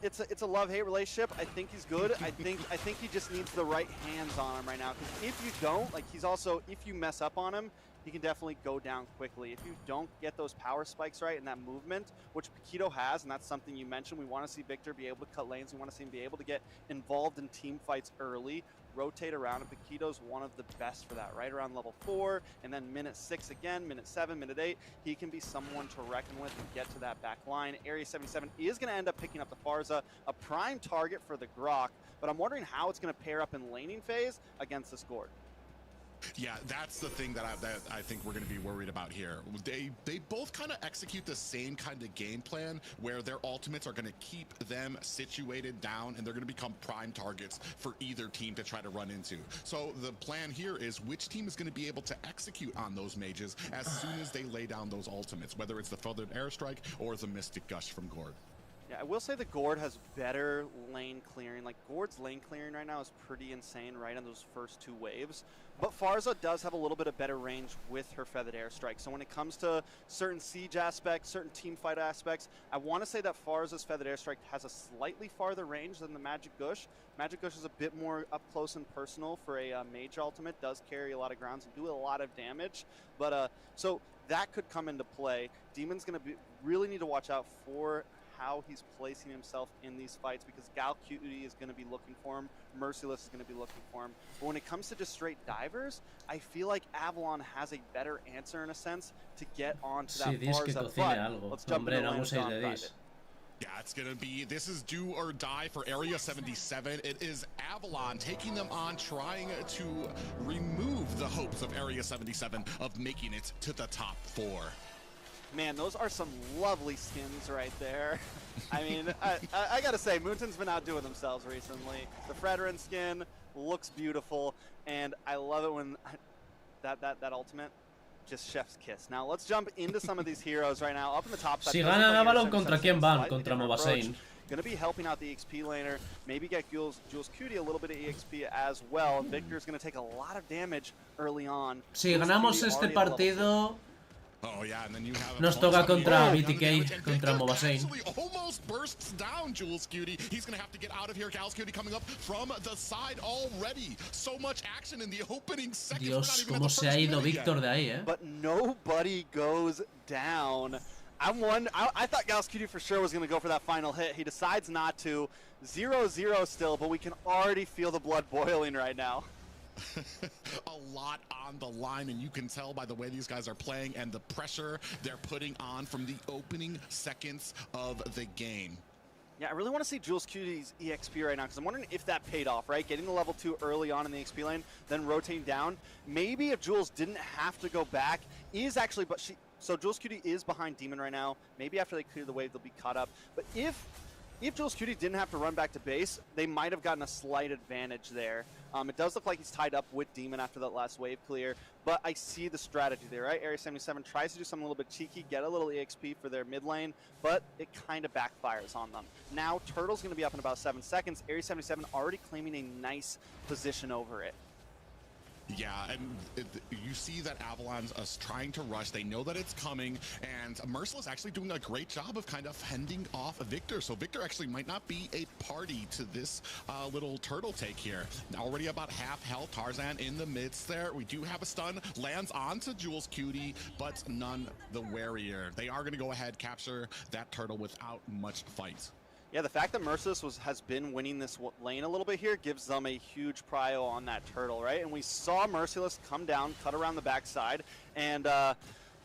it's a love-hate relationship. I think he's good. I think he just needs the right hands on him right now. Because if you don't, like he's also, if you mess up on him, he can definitely go down quickly. If you don't get those power spikes right and that movement, which Paquito has, and that's something you mentioned, we want to see Victor be able to cut lanes. We want to see him be able to get involved in team fights early, rotate around, and Paquito's one of the best for that, right around level 4, and then minute 6 again, minute 7, minute 8. He can be someone to reckon with and get to that back line. Area77 is going to end up picking up the Farza, a prime target for the Grok, but I'm wondering how it's going to pair up in laning phase against this Gord. Yeah, that's the thing that I think we're going to be worried about here. They both kind of execute the same kind of game plan where their ultimates are going to keep them situated down and they're going to become prime targets for either team to try to run into. So the plan here is which team is going to be able to execute on those mages as soon as they lay down those ultimates, whether it's the Feathered Airstrike or the Mystic Gush from Gord. Yeah, I will say the Gord has better lane clearing. Like, Gord's lane clearing right now is pretty insane right on those first 2 waves. But Farza does have a little bit of better range with her Feathered Airstrike. So when it comes to certain siege aspects, certain team fight aspects, I want to say that Farza's Feathered Airstrike has a slightly farther range than the Magic Gush. Magic Gush is a bit more up close and personal for a mage ultimate, does carry a lot of grounds and do a lot of damage. But so that could come into play. Demon's going to really need to watch out for how he's placing himself in these fights, because Gal Cutie is going to be looking for him, Merciless is going to be looking for him. But when it comes to just straight divers, I feel like Avalon has a better answer in a sense to get onto that Farza. But let's jump into the lane of Dawn Private. Yeah, it's going to be, this is do or die for Area77. It is Avalon taking them on, trying to remove the hopes of Area77 of making it to the top 4. Man, those are some lovely skins right there. I mean, I gotta say, Moonton's been outdoing themselves recently. The Fredrin skin looks beautiful, and I love it when that ultimate, just chef's kiss. Now let's jump into some of these heroes right now. Up in the top side. Si ganan Avalon, ¿contra quién van? Contra Movasane. Going to be helping out the EXP laner, maybe get Jules Cutie a little bit of EXP as well. Victor's going to take a lot of damage early on. Si ganamos este partido, oh, yeah, and then you have nos toca contra BTK, contra Movasane. Almost bursts down Jules Cutie. He's going to have to get out of here. Gals Cutie coming up from the side already. So much action in the opening seconds. Dios, cómo se ha ido Victor de ahí, But nobody goes down. I thought Gals Cutie for sure was going to go for that final hit. He decides not to. 0-0 still, but we can already feel the blood boiling right now. A lot on the line, and you can tell by the way these guys are playing and the pressure they're putting on from the opening seconds of the game. Yeah, I really want to see Jules Cutie's EXP right now, because I'm wondering if that paid off, right? Getting the level 2 early on in the XP lane, then rotating down. Maybe if Jules didn't have to go back, so Jules Cutie is behind Demon right now. Maybe after they clear the wave, they'll be caught up. But if if Jules Cutie didn't have to run back to base, they might have gotten a slight advantage there. It does look like he's tied up with Demon after that last wave clear, but I see the strategy there, right? A77 tries to do something a little bit cheeky, get a little EXP for their mid lane, but it kind of backfires on them. Now, Turtle's going to be up in about 7 seconds. A77 already claiming a nice position over it. Yeah, and you see that Avalon's trying to rush. They know that it's coming, and Merciless actually doing a great job of kind of fending off Victor. So Victor actually might not be a party to this little turtle take here. Already about half health. Tarzan in the midst there. We do have a stun. Lands onto Jules Cutie, but none the warier. They are going to go ahead, capture that turtle without much fight. Yeah, the fact that Merciless has been winning this lane a little bit here gives them a huge prio on that turtle, right? And we saw Merciless come down, cut around the backside, and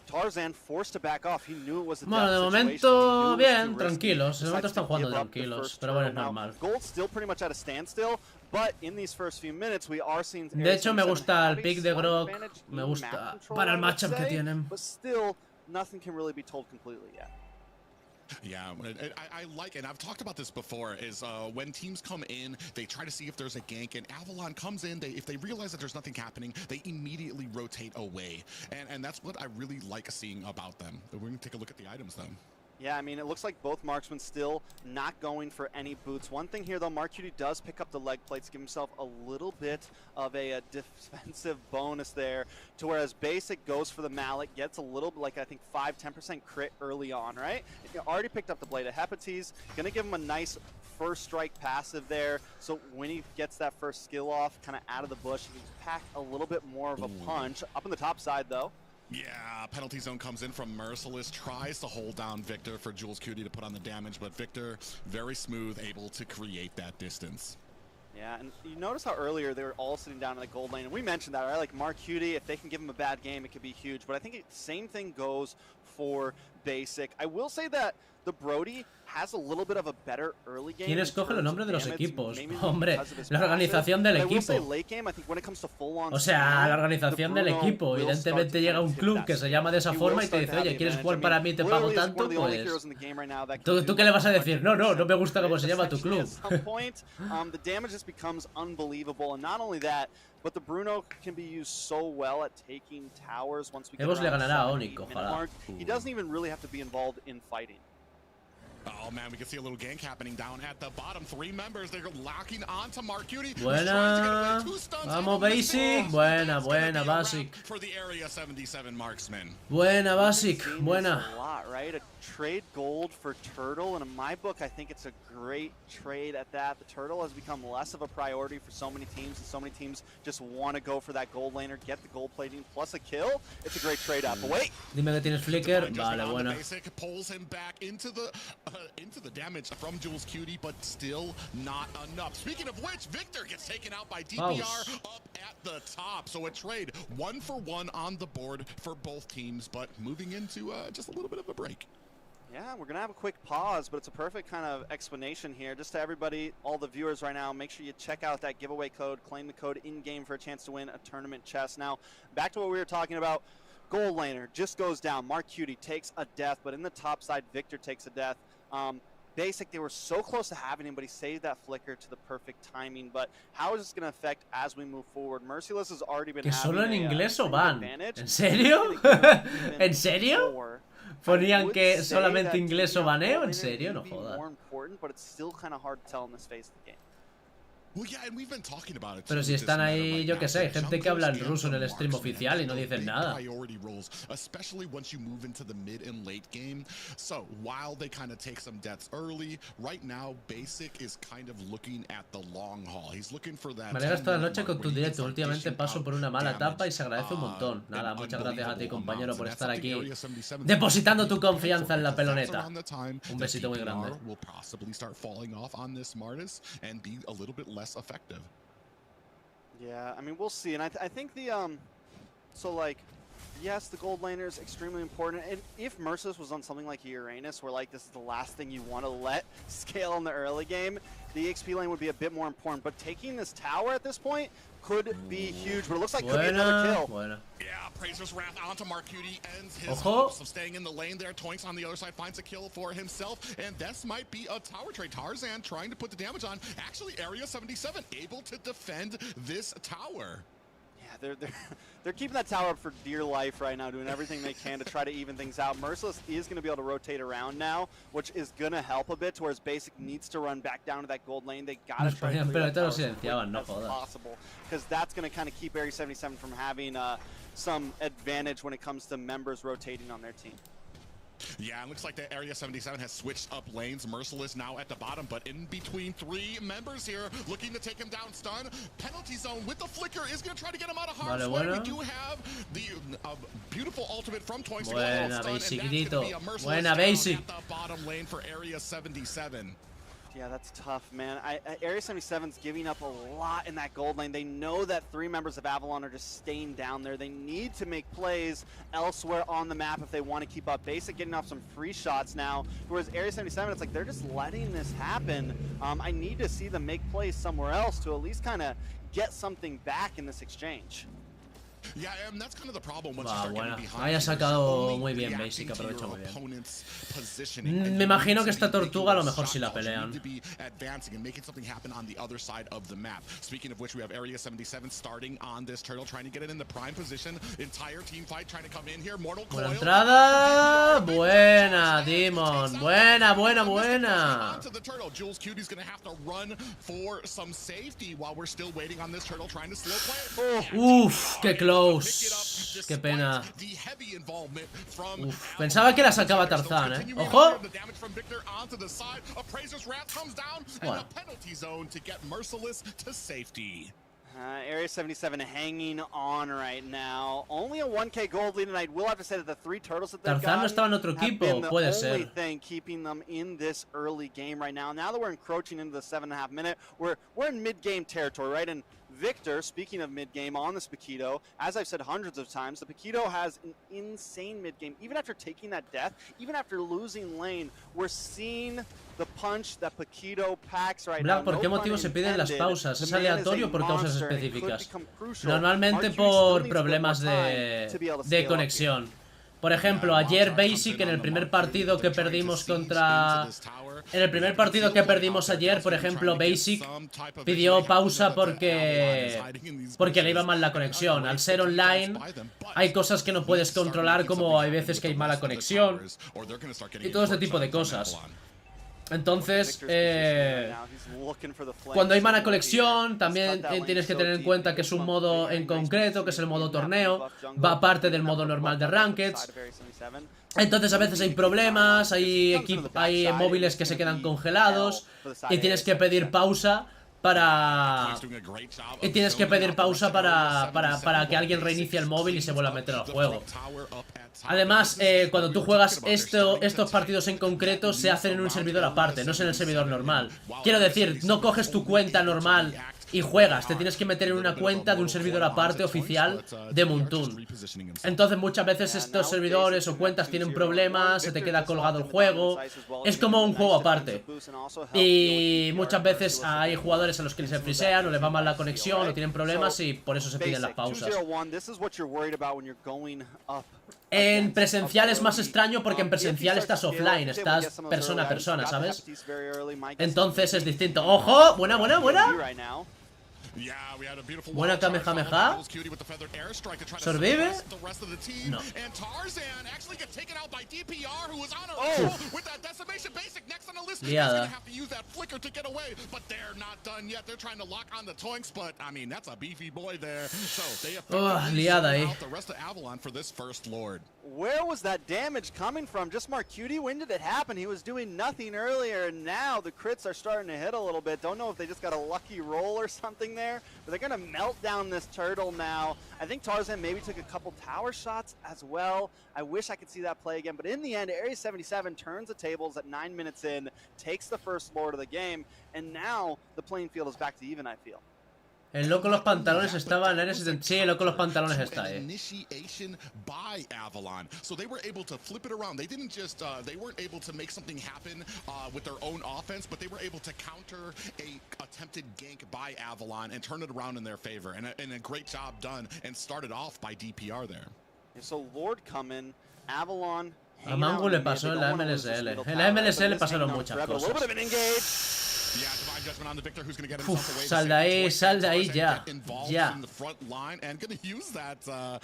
Tarzan forced to back off. He knew it was a Bueno, de momento bien, tranquilos. De momento están jugando tranquilos, pero bueno, es normal. Gold's still pretty much at a standstill, but in these first few minutes we are seeing. De hecho, me gusta el pick de Grok. Me gusta para el matchup que tienen. But still, nothing can really be told completely yet. Yeah, I like it. I've talked about this before, is when teams come in, they try to see if there's a gank, and Avalon comes in, if they realize that there's nothing happening, they immediately rotate away. And that's what I really like seeing about them. We're going to take a look at the items, though. Yeah, I mean, it looks like both marksmen still not going for any boots. One thing here, though, Mark Cutie does pick up the leg plates, give himself a little bit of a defensive bonus there, to whereas Basic goes for the mallet, gets a little, like, I think 5-10% crit early on, right? He already picked up the Blade of Hepates, gonna give him a nice first strike passive there, so when he gets that first skill off, kind of out of the bush, he can pack a little bit more of a punch. Up on the top side, though. Yeah, penalty zone comes in from Merciless, tries to hold down Victor for Jules Cutie to put on the damage, but Victor, very smooth, able to create that distance. Yeah, and you notice how earlier they were all sitting down in the gold lane, and we mentioned that, right? Like Mark Cutie, if they can give him a bad game, it could be huge, but I think the same thing goes for Basic. I will say that the Brody has a little bit of a better early game. ¿Quién escoge los nombres de los equipos? Hombre, la organización del equipo. O sea, la organización del equipo. Evidentemente llega un club que se llama de esa forma y te dice, oye, ¿quieres jugar para mí? Te pago tanto, pues... ¿Tú qué le vas a decir? No, no me gusta cómo se llama tu club. But the Bruno can be used so well at taking towers once we get Evos le ganará a Onic, ojalá. He doesn't even really have to be involved in fighting. Oh man, we can see a little gank happening down at the bottom. 3 members, they're locking onto Mark Cutie. Buena. Vamos, Basic. Buena, Basic. For the Area 77 marksman. Buena, Basic. Buena. A lot, right? A trade gold for Turtle, and in my book, I think it's a great trade at that. The Turtle has become less of a priority for so many teams, and so many teams just want to go for that gold laner, get the gold plating plus a kill. It's a great trade up. But wait. Dime que tienes flicker. Vale, buena. Basic pulls him back into the damage from Jules Cutie, but still not enough. Speaking of which, Victor gets taken out by DPR up at the top. So a trade 1-for-1 on the board for both teams, but moving into just a little bit of a break. Yeah, we're going to have a quick pause, but it's a perfect kind of explanation here. Just to everybody, all the viewers right now, make sure you check out that giveaway code, claim the code in-game for a chance to win a tournament chest. Now, back to what we were talking about. Gold laner just goes down. Mark Cutie takes a death, but in the top side, Victor takes a death. Basic, they were so close to having him, but he saved that flicker to the perfect timing. But how is this going to affect as we move forward? Merciless has already been ¿Que solo en inglés o van? advantage. ¿En serio? ¿En serio? ¿Ponían que solamente inglés o baneo? ¿En serio? No jodas. Pero si están ahí, yo que sé, hay gente que habla en ruso en el stream oficial y no dicen nada. Especially once you move into the mid and late game. So while they kind of take some deaths early, right now Basic is kind of looking at the long haul. He's looking for that. Me alegras toda la noche con tu directo. Últimamente paso por una mala etapa y se agradece un montón. Nada, muchas gracias a ti, compañero, por estar aquí depositando tu confianza en la peloneta. Un besito muy grande. Less effective. Yeah, I mean, we'll see. And I think the so like, yes, the gold laner is extremely important. And if Merciless was on something like Uranus, where like this is the last thing you want to let scale in the early game, the EXP lane would be a bit more important. But taking this tower at this point could be huge. But it looks like could be another kill. Buena. Yeah, Prazer's Wrath onto Marcuti ends his Ojo. hopes of staying in the lane there. Toinks on the other side finds a kill for himself, and this might be a tower trade. Tarzan trying to put the damage on. Actually, Area 77 able to defend this tower. Yeah, they're keeping that tower up for dear life right now, doing everything they can to try to even things out. Merciless is going to be able to rotate around now, which is going to help a bit, to where his Basic needs to run back down to that gold lane. They got to try to clear that tower as quick as possible, because that's going to kind of keep Area 77 from having some advantage when it comes to members rotating on their team. Yeah, it looks like the Area 77 has switched up lanes. Merciless now at the bottom, but in between 3 members here, looking to take him down stun. Penalty zone with the flicker is going to try to get him out of harm's way. We do have the beautiful ultimate from Toinks to go out stun, and that's going to be a Merciless down at the bottom lane for Area 77. Yeah, that's tough, man. Area 77's giving up a lot in that gold lane. They know that 3 members of Avalon are just staying down there. They need to make plays elsewhere on the map if they want to keep up. Basic getting off some free shots now, whereas Area 77, it's like they're just letting this happen. I need to see them make plays somewhere else to at least kind of get something back in this exchange. Yeah, and that's kind of the problem. Bueno, haya sacado muy bien Basic, aprovecha muy bien. Me imagino que esta tortuga a lo mejor si la pelean. Buena entrada, buena Demon, buena, buena, buena. Uf, qué close. Qué pena. Uf, pensaba que la sacaba Tarzán, ¡Ojo! Bueno. Area 77 hanging on right now. Only a 1K gold lead, and I will have to say that the 3 turtles that they've Tarzán no estaba en otro have equipo, been the puede only ser. thing keeping them in this early game right now. Now that we're encroaching into the 7.5 minute, we're in mid-game territory, right? And Victor, speaking of mid-game on this Paquito, as I've said hundreds of times, the Paquito has an insane mid-game. Even after taking that death, even after losing lane, we're seeing the punch that Paquito packs right now. ¿Por qué motivo se piden las pausas? ¿Es aleatorio o por causas específicas? Normalmente por problemas de conexión. Por ejemplo, ayer Basic en el primer partido que perdimos contra... En el primer partido que perdimos ayer, por ejemplo, Basic pidió pausa porque le iba mal la conexión. Al ser online, hay cosas que no puedes controlar, como hay veces que hay mala conexión y todo este tipo de cosas. Entonces, cuando hay mala conexión, también tienes que tener en cuenta que es un modo en concreto, que es el modo torneo, va aparte del modo normal de Rankeds. Entonces a veces hay problemas, hay móviles que se quedan congelados y tienes que pedir pausa para que alguien reinicie el móvil y se vuelva a meter al juego. Además, cuando tú juegas estos partidos en concreto, se hacen en un servidor aparte, no es en el servidor normal. Quiero decir, no coges tu cuenta normal y juegas, te tienes que meter en una cuenta de un servidor aparte oficial de Moontoon. Entonces muchas veces estos servidores o cuentas tienen problemas, se te queda colgado el juego, es como un juego aparte. Y muchas veces hay jugadores a los que les frisean o les va mal la conexión o tienen problemas y por eso se piden las pausas. En presencial es más extraño porque en presencial estás offline, estás persona a persona, ¿sabes? Entonces es distinto. ¡Ojo! ¡Buena, buena, buena! Buena Kamehameha. ¿Sobrevive? No. Liada. Oh, liada ahí. Where was that damage coming from? Just Marcuti? When did it happen? He was doing nothing earlier, and now the crits are starting to hit a little bit. Don't know if they just got a lucky roll or something there, but they're going to melt down this turtle now. I think Tarzan maybe took a couple tower shots as well. I wish I could see that play again, but in the end, Area 77 turns the tables at 9 minutes in, takes the first lord of the game, and now the playing field is back to even, I feel. El loco los pantalones estaba en A77. Sí, el loco los pantalones está ahí. Initiation by Avalon, so they were able to flip it around. They didn't just they weren't able to make something happen with their own offense, but they were able to counter a attempted gank by Avalon and turn it around in their favor. And a great job done, and started off by DPR there. So Lord coming, Avalon. A Mango le pasó en la MLSL. En la MLSL pasaron muchas cosas. Yeah, divine judgment on the Victor, who's going to get himself away. Sal de ahí ya. Ya. In the front line and going to use that to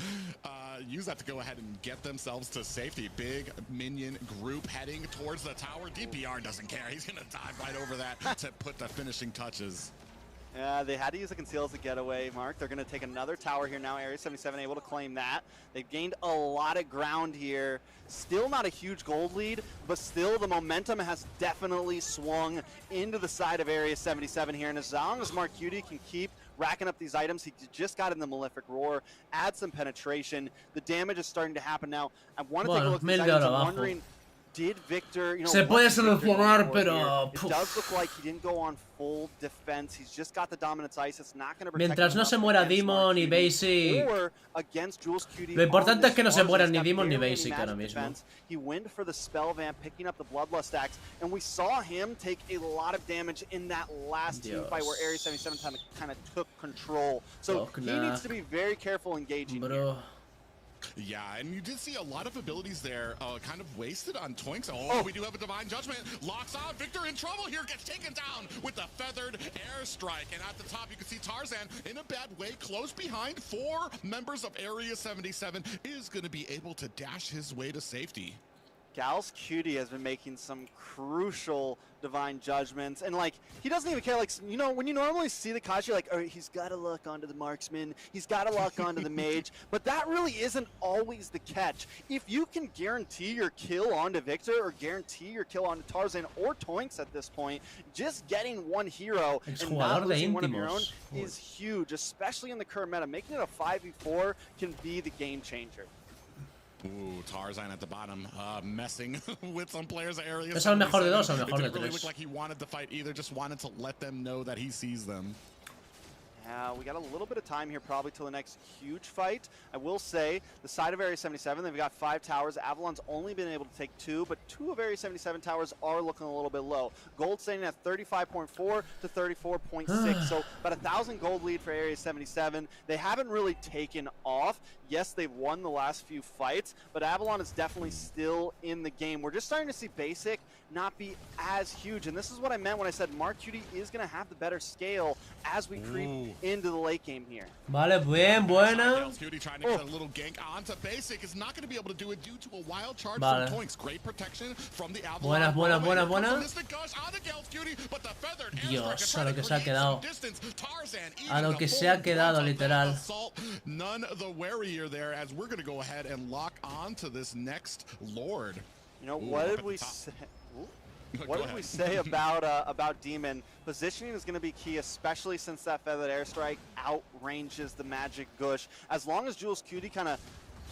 go ahead and get themselves to safety. Big minion group heading towards the tower. DPR doesn't care. He's going to dive right over that to put the finishing touches. Yeah, they had to use the conceal as a getaway, Mark. They're going to take another tower here now. A77 able to claim that. They've gained a lot of ground here. Still not a huge gold lead, but still the momentum has definitely swung into the side of A77 here. And as long as Mark Cutie can keep racking up these items, he just got in the Malefic Roar, add some penetration. The damage is starting to happen now. I want to take a look at these items. I'm wondering, did Victor, se puede solucionar, pero it does look like he didn't go on full defense. He's just got the dominance ice. It's not going to protect mientras no se muera Demon y Basic. Lo importante es que no se mueran ni Demon ni Basic ahora mismo. He went for the spell vamp, picking up the bloodlust axe, and we saw him take a lot of damage in that last team fight where A77 kind of took control. So he needs to be very careful engaging here. Yeah, and you did see a lot of abilities there kind of wasted on Twinks. Oh, we do have a Divine Judgment. Locks on. Victor in trouble here. Gets taken down with the feathered airstrike. And at the top, you can see Tarzan in a bad way. Close behind. 4 members of Area 77 is going to be able to dash his way to safety. Gal's Cutie has been making some crucial divine judgments, and like he doesn't even care. Like, you know, when you normally see the Kashi, like, oh, he's got to lock onto the marksman, he's got to lock onto the mage, but that really isn't always the catch. If you can guarantee your kill onto Victor or guarantee your kill onto Tarzan or Toinks at this point, just getting one hero and not losing one of your own is huge, especially in the current meta. Making it a 5v4 can be the game changer. Ooh, Tarzan at the bottom, messing with some players' areas. Es el mejor de dos, el mejor de It didn't really tres. look like he wanted to fight either, just wanted to let them know that he sees them. Yeah, we got a little bit of time here probably till the next huge fight. I will say, the side of Area 77, they've got 5 towers. Avalon's only been able to take 2, but 2 of Area 77 towers are looking a little bit low. Gold standing at 35.4 to 34.6, so about 1,000 gold lead for Area 77. They haven't really taken off. Yes, they've won the last few fights, but Avalon is definitely still in the game. We're just starting to see Basic not be as huge, and this is what I meant when I said Mark Cutie is going to have the better scale as we creep into the late game here. Vale, bien, buena. Cutie trying to get a little gank onto Basic is not going to be able to do it due to a wild charge from Toinks. Great protection from the Avalon. Buena. Dios, a lo que se ha quedado. A lo que se ha quedado, literal. None the warier there, as we're going to go ahead and lock on to this next Lord. You know, what did we say? What did we say about Demon? Positioning is going to be key, especially since that feathered airstrike outranges the magic gush. As long as Jules Cutie kind of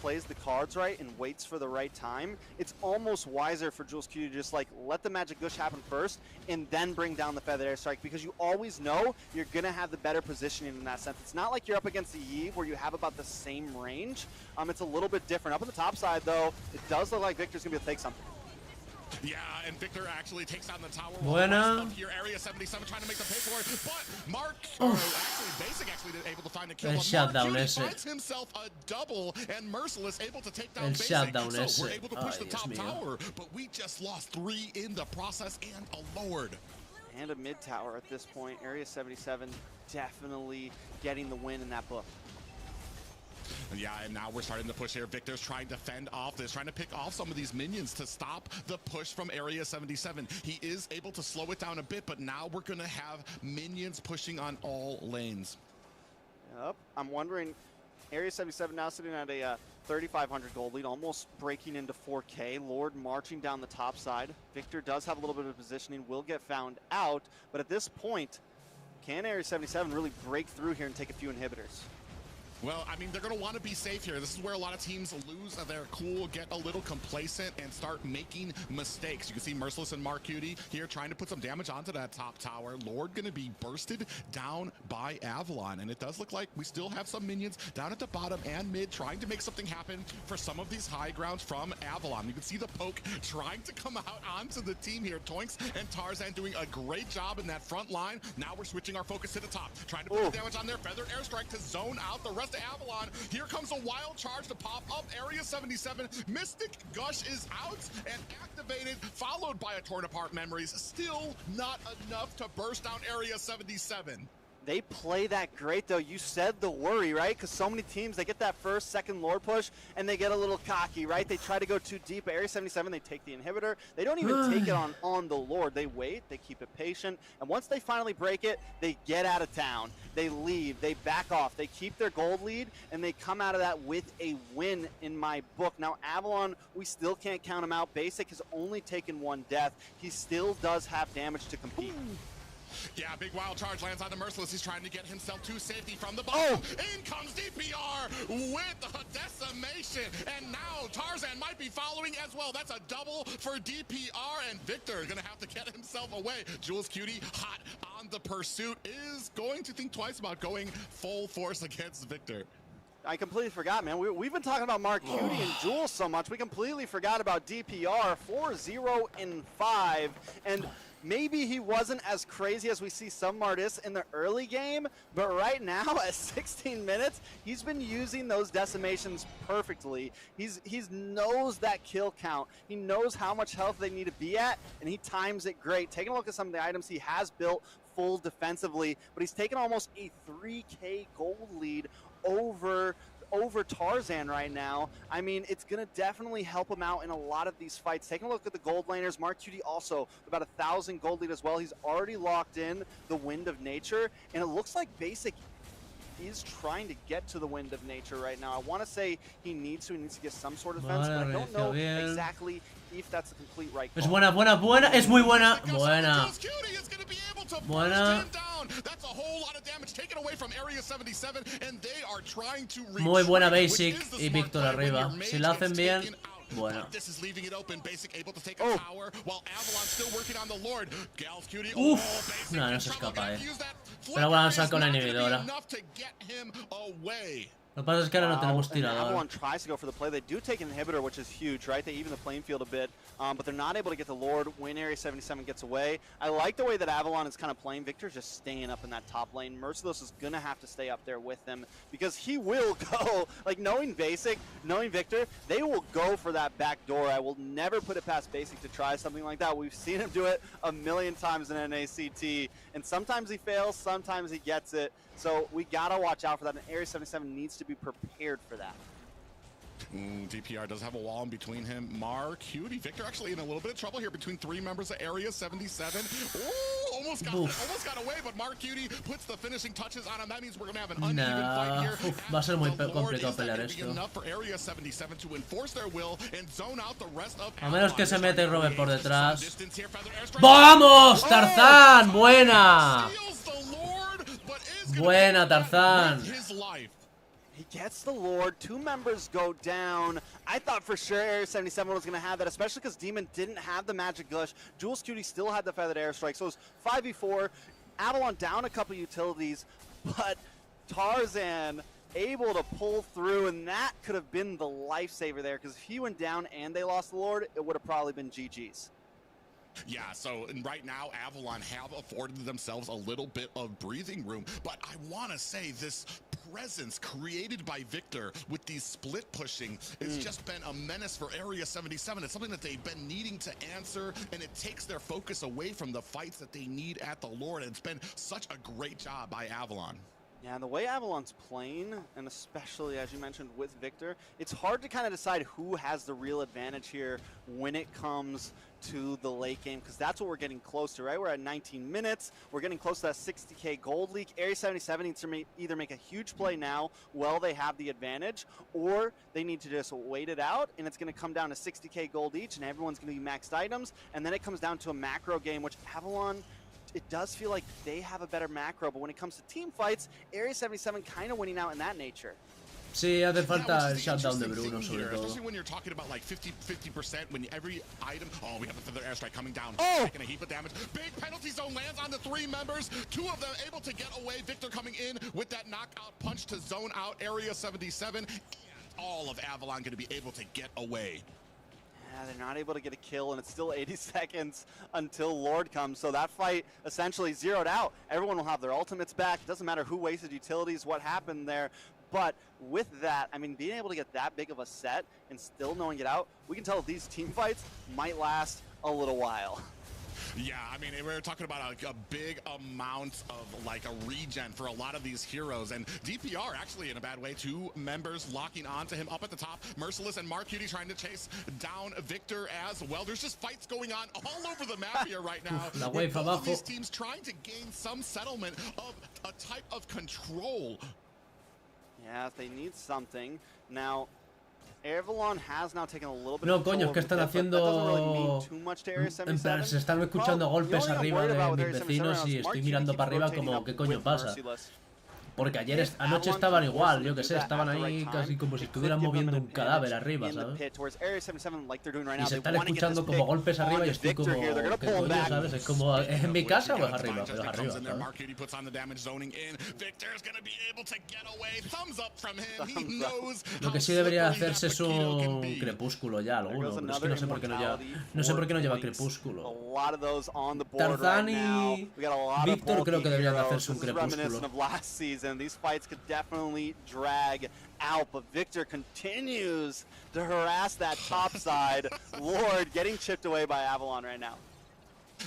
plays the cards right and waits for the right time, it's almost wiser for Jules Cutie to just like let the magic gush happen first and then bring down the feathered airstrike, because you always know you're going to have the better positioning in that sense. It's not like you're up against the Eve where you have about the same range. It's a little bit different. Up on the top side though, it does look like Victor's going to be able to take something. Yeah, and Victor actually takes down the tower. Buena. Here, Area 77 trying to make them pay for it, but Mark, actually, Basic actually able to find a kill. El shutdown ese. Finds himself a double, and Merciless able to take down El Basic. shutdown So ese. we're able to push the Dios top mío. tower, but we just lost 3 in the process and a Lord. And a mid tower at this point. Area 77 definitely getting the win in that book. Yeah, and now we're starting to push here. Victor's trying to fend off this, trying to pick off some of these minions to stop the push from Area 77. He is able to slow it down a bit, but now we're going to have minions pushing on all lanes. Yep. I'm wondering, Area 77 now sitting at a 3,500 gold lead, almost breaking into 4K. Lord marching down the top side. Victor does have a little bit of positioning, will get found out, but at this point, can Area 77 really break through here and take a few inhibitors? Well, I mean, they're going to want to be safe here. This is where a lot of teams lose their cool, get a little complacent, and start making mistakes. You can see Merciless and Marcuti here trying to put some damage onto that top tower. Lord going to be bursted down by Avalon, and it does look like we still have some minions down at the bottom and mid trying to make something happen for some of these high grounds from Avalon. You can see the poke trying to come out onto the team here. Toinks and Tarzan doing a great job in that front line. Now we're switching our focus to the top, trying to put the damage on their feathered airstrike to zone out the rest of Avalon. Here comes a wild charge to pop up Area 77. Mystic Gush is out and activated, followed by a torn apart Memories. Still not enough to burst down Area 77. They play that great, though. You said the worry, right? Because so many teams, they get that first, second Lord push, and they get a little cocky, right? They try to go too deep. Area 77, they take the inhibitor. They don't even take it on the Lord. They wait, they keep it patient, and once they finally break it, they get out of town. They leave, they back off, they keep their gold lead, and they come out of that with a win in my book. Now, Avalon, we still can't count him out. Basic has only taken 1 death. He still does have damage to compete. Yeah, big wild charge lands on the Merciless. He's trying to get himself to safety from the bottom. In comes DPR with a decimation. And now Tarzan might be following as well. That's a double for DPR. And Victor going to have to get himself away. Jules Cutie, hot on the pursuit, is going to think twice about going full force against Victor. I completely forgot, man. We've been talking about Mark Cutie and Jules so much. We completely forgot about DPR. 4-0-5. And maybe he wasn't as crazy as we see some artists in the early game, but right now at 16 minutes, he's been using those decimations perfectly. He's knows that kill count. He knows how much health they need to be at, and he times it great. Taking a look at some of the items he has built full defensively, but he's taken almost a 3K gold lead over Tarzan right now. I mean, it's going to definitely help him out in a lot of these fights. Taking a look at the gold laners, Mark Cutie also about 1,000 gold lead as well. He's already locked in the Wind of Nature, and it looks like Basic is trying to get to the Wind of Nature right now. I want to say he needs to get some sort of defense, but I don't know exactly if that's the complete right call. Es buena, es muy buena. Buena. Buena. That's a whole lot of damage taken away from Area 77, and they are trying to Muy buena Basic y Victor arriba. Si la hacen bien, bueno. This is leaving it open. Basic able to take a tower while Avalon still working on the Lord. Gals Cutie. Uf, no se escapa, Pero bueno, saca una inhibidora. Lo que pasa es que ahora no tenemos tirador. Avalon tries to go for the play. They do take an inhibitor, which is huge, right? They even the playing field a bit, but they're not able to get the Lord when Area 77 gets away. I like the way that Avalon is kind of playing. Victor's just staying up in that top lane. Merciless is going to have to stay up there with them because he will go. Like, knowing Basic, knowing Victor, they will go for that back door. I will never put it past Basic to try something like that. We've seen him do it a million times in NACT, and sometimes he fails, sometimes he gets it. So we gotta watch out for that, and Area 77 needs to be prepared for that. DPR does have a wall in between him. Cutie, Victor actually in a little bit of trouble here between 3 members of Area 77. Ooh, almost got away, but Cutie puts the finishing touches on him. That means we're gonna have an uneven fight here. Va a ser muy complicado pelear esto. Enough for Area 77 to enforce their will and zone out the rest of A menos que se mete Robert por detrás. ¡Vamos, Tarzan! ¡Buena! Buena, Tarzan. He gets the Lord. 2 members go down. I thought for sure Area 77 was going to have that, especially because Demon didn't have the Magic Gush. Jules Cutie still had the Feathered Airstrike, so it was 5v4. Avalon down a couple utilities, but Tarzan able to pull through, and that could have been the lifesaver there, because if he went down and they lost the Lord, it would have probably been GG's. Yeah, so right now Avalon have afforded themselves a little bit of breathing room, but I want to say this presence created by Victor with these split pushing has just been a menace for Area 77. It's something that they've been needing to answer, and it takes their focus away from the fights that they need at the Lord, and it's been such a great job by Avalon. Yeah, and the way Avalon's playing, and especially as you mentioned with Victor, it's hard to kind of decide who has the real advantage here when it comes to the late game, because that's what we're getting close to, right? We're at 19 minutes. We're getting close to that 60K gold leak. Area 77 needs to either make a huge play now while they have the advantage, or they need to just wait it out, and it's going to come down to 60K gold each, and everyone's going to be maxed items, and then it comes down to a macro game, which Avalon, it does feel like they have a better macro, but when it comes to team fights, Area 77 kind of winning out in that nature. Sí, hace Yeah, falta el which is the shutdown de interesting Bruno, thing sobre here, todo. especially when you're talking about like 50% when every item. Oh, we have a feather airstrike coming down. Oh! Taking a heap of damage. Big penalty zone lands on the 3 members. 2 of them able to get away. Victor coming in with that knockout punch to zone out Area 77. And all of Avalon going to be able to get away. Yeah, they're not able to get a kill, and it's still 80 seconds until Lord comes. So that fight essentially zeroed out. Everyone will have their ultimates back. It doesn't matter who wasted utilities, what happened there. But with that, I mean, being able to get that big of a set and still knowing it out, we can tell these team fights might last a little while. Yeah, I mean, we're talking about a big amount of like a regen for a lot of these heroes, and DPR actually in a bad way. 2 members locking onto him up at the top. Merciless and Mark Cutie trying to chase down Victor as well. There's just fights going on all over the map here right now. La with wave both of abajo. these teams trying to gain some settlement of a type of control. Yeah, if they need something. Now, Avalon has now taken a little bit No, of control coño, es que over están the pit, but that doesn't really mean haciendo... too much to Area En plan, 77. se están escuchando Well, golpes the only thing I'm arriba worried about de with mis Area 77 vecinos y is Mark estoy Cutie mirando keeps para arriba rotating como, up ¿qué coño with pasa? Merciless. Porque ayer, If anoche Avalon estaban can force igual, them yo to que do sé, that estaban at the ahí right casi time, como si it could estuvieran give them moviendo an un cadáver advantage arriba, in the ¿sabes? pit, towards Area 77 like they're doing right Y now. se They están want to get escuchando this como pick golpes arriba y onto estoy Victor como, here. They're gonna ¿qué pull him coño, back. sabes? Es como, ¿es en mi casa o es arriba? Pero es arriba, Comes in there, ¿sabes? Mark Cutie puts on the damage, zoning in. Victor's gonna be able to get away. Thumbs up from him. He Thumbs up. knows Lo que how sí debería slippery hacerse that es Paquito can un be. crepúsculo ya, There alguno, goes pero es que another no sé por qué no lleva, immortality, no sé por qué no lleva 4 points. crepúsculo. A lot of those on the board Tarzán right now. y We got a lot Víctor of creo que bulky deberían de heroes. hacerse un This is reminiscent crepúsculo. of last season. These fights could definitely drag out, but Victor continues to harass that top side. Lord getting chipped away by Avalon right now.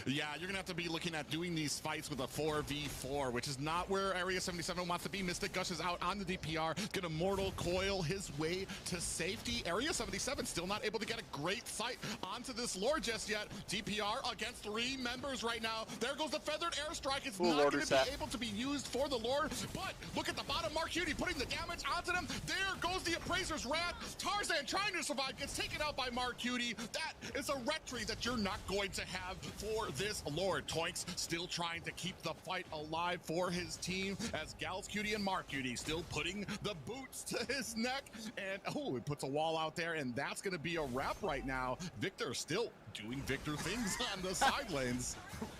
Yeah, you're gonna have to be looking at doing these fights with a 4v4, which is not where Area 77 wants to be. Mystic gushes out on the DPR, gonna Mortal Coil his way to safety. Area 77 still not able to get a great sight onto this Lord just yet. DPR against 3 members right now. There goes the feathered airstrike. It's not Lord gonna reset. be able to be used for the Lord, but look at the bottom. Mark Cutie putting the damage onto them. There goes the Appraiser's Wrath. Tarzan trying to survive, gets taken out by Mark Cutie. That is a retry that you're not going to have for this Lord. Toinks still trying to keep the fight alive for his team as Gals Cutie and Mark Cutie still putting the boots to his neck. And oh, it puts a wall out there, and that's going to be a wrap right now. Victor still doing Victor things on the side lanes.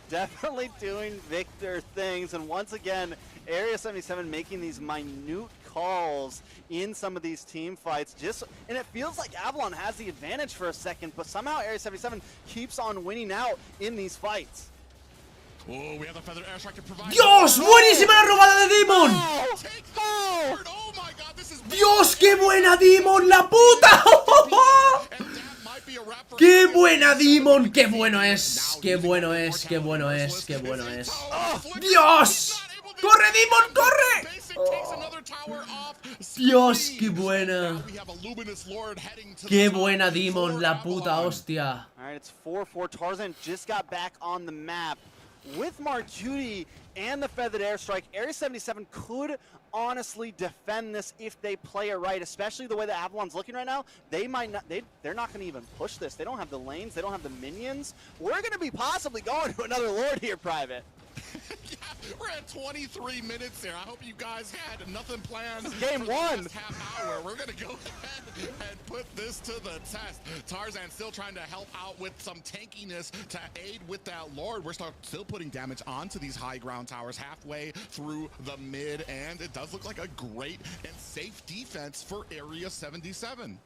Definitely doing Victor things, and once again, Area 77 making these minute calls in some of these team fights. And it feels like Avalon has the advantage for a second, but somehow Area 77 keeps on winning out in these fights. Oh, we have the feather airstrike to provide. ¡Dios! ¡Buenísima la robada de Demon! Take the forward. Oh my God, this is ¡Dios, qué buena Demon, la puta! And that might be a wrap for ¡Qué buena Demon! ¡Qué bueno es! ¡Qué bueno es! ¡Qué bueno es! ¡Qué bueno es! ¡Dios! ¡Corre, Demon, corre! Dios, qué buena. ¡Qué buena Demon, la puta hostia! All right, it's 4-4. Tarzan just got back on the map with Mark Cutie and the feathered airstrike. Area 77 could honestly defend this if they play it right, especially the way that Avalon's looking right now. They might not. They're not going to even push this. They don't have the lanes. They don't have the minions. We're going to be possibly going to another Lord here, Private. Yeah, we're at 23 minutes here. I hope you guys had nothing planned. Game for the one. last half hour. We're gonna go ahead and put this to the test. Tarzan still trying to help out with some tankiness to aid with that Lord. We're still putting damage onto these high ground towers halfway through the mid, and it does look like a great and safe defense for Area 77.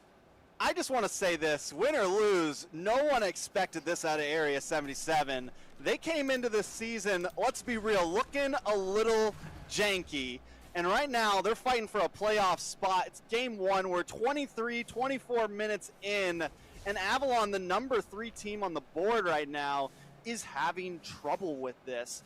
I just want to say this, win or lose, no one expected this out of Area 77. They came into this season, let's be real, looking a little janky. And right now, they're fighting for a playoff spot. It's game one. We're 24 minutes in. And Avalon, the number 3 team on the board right now, is having trouble with this.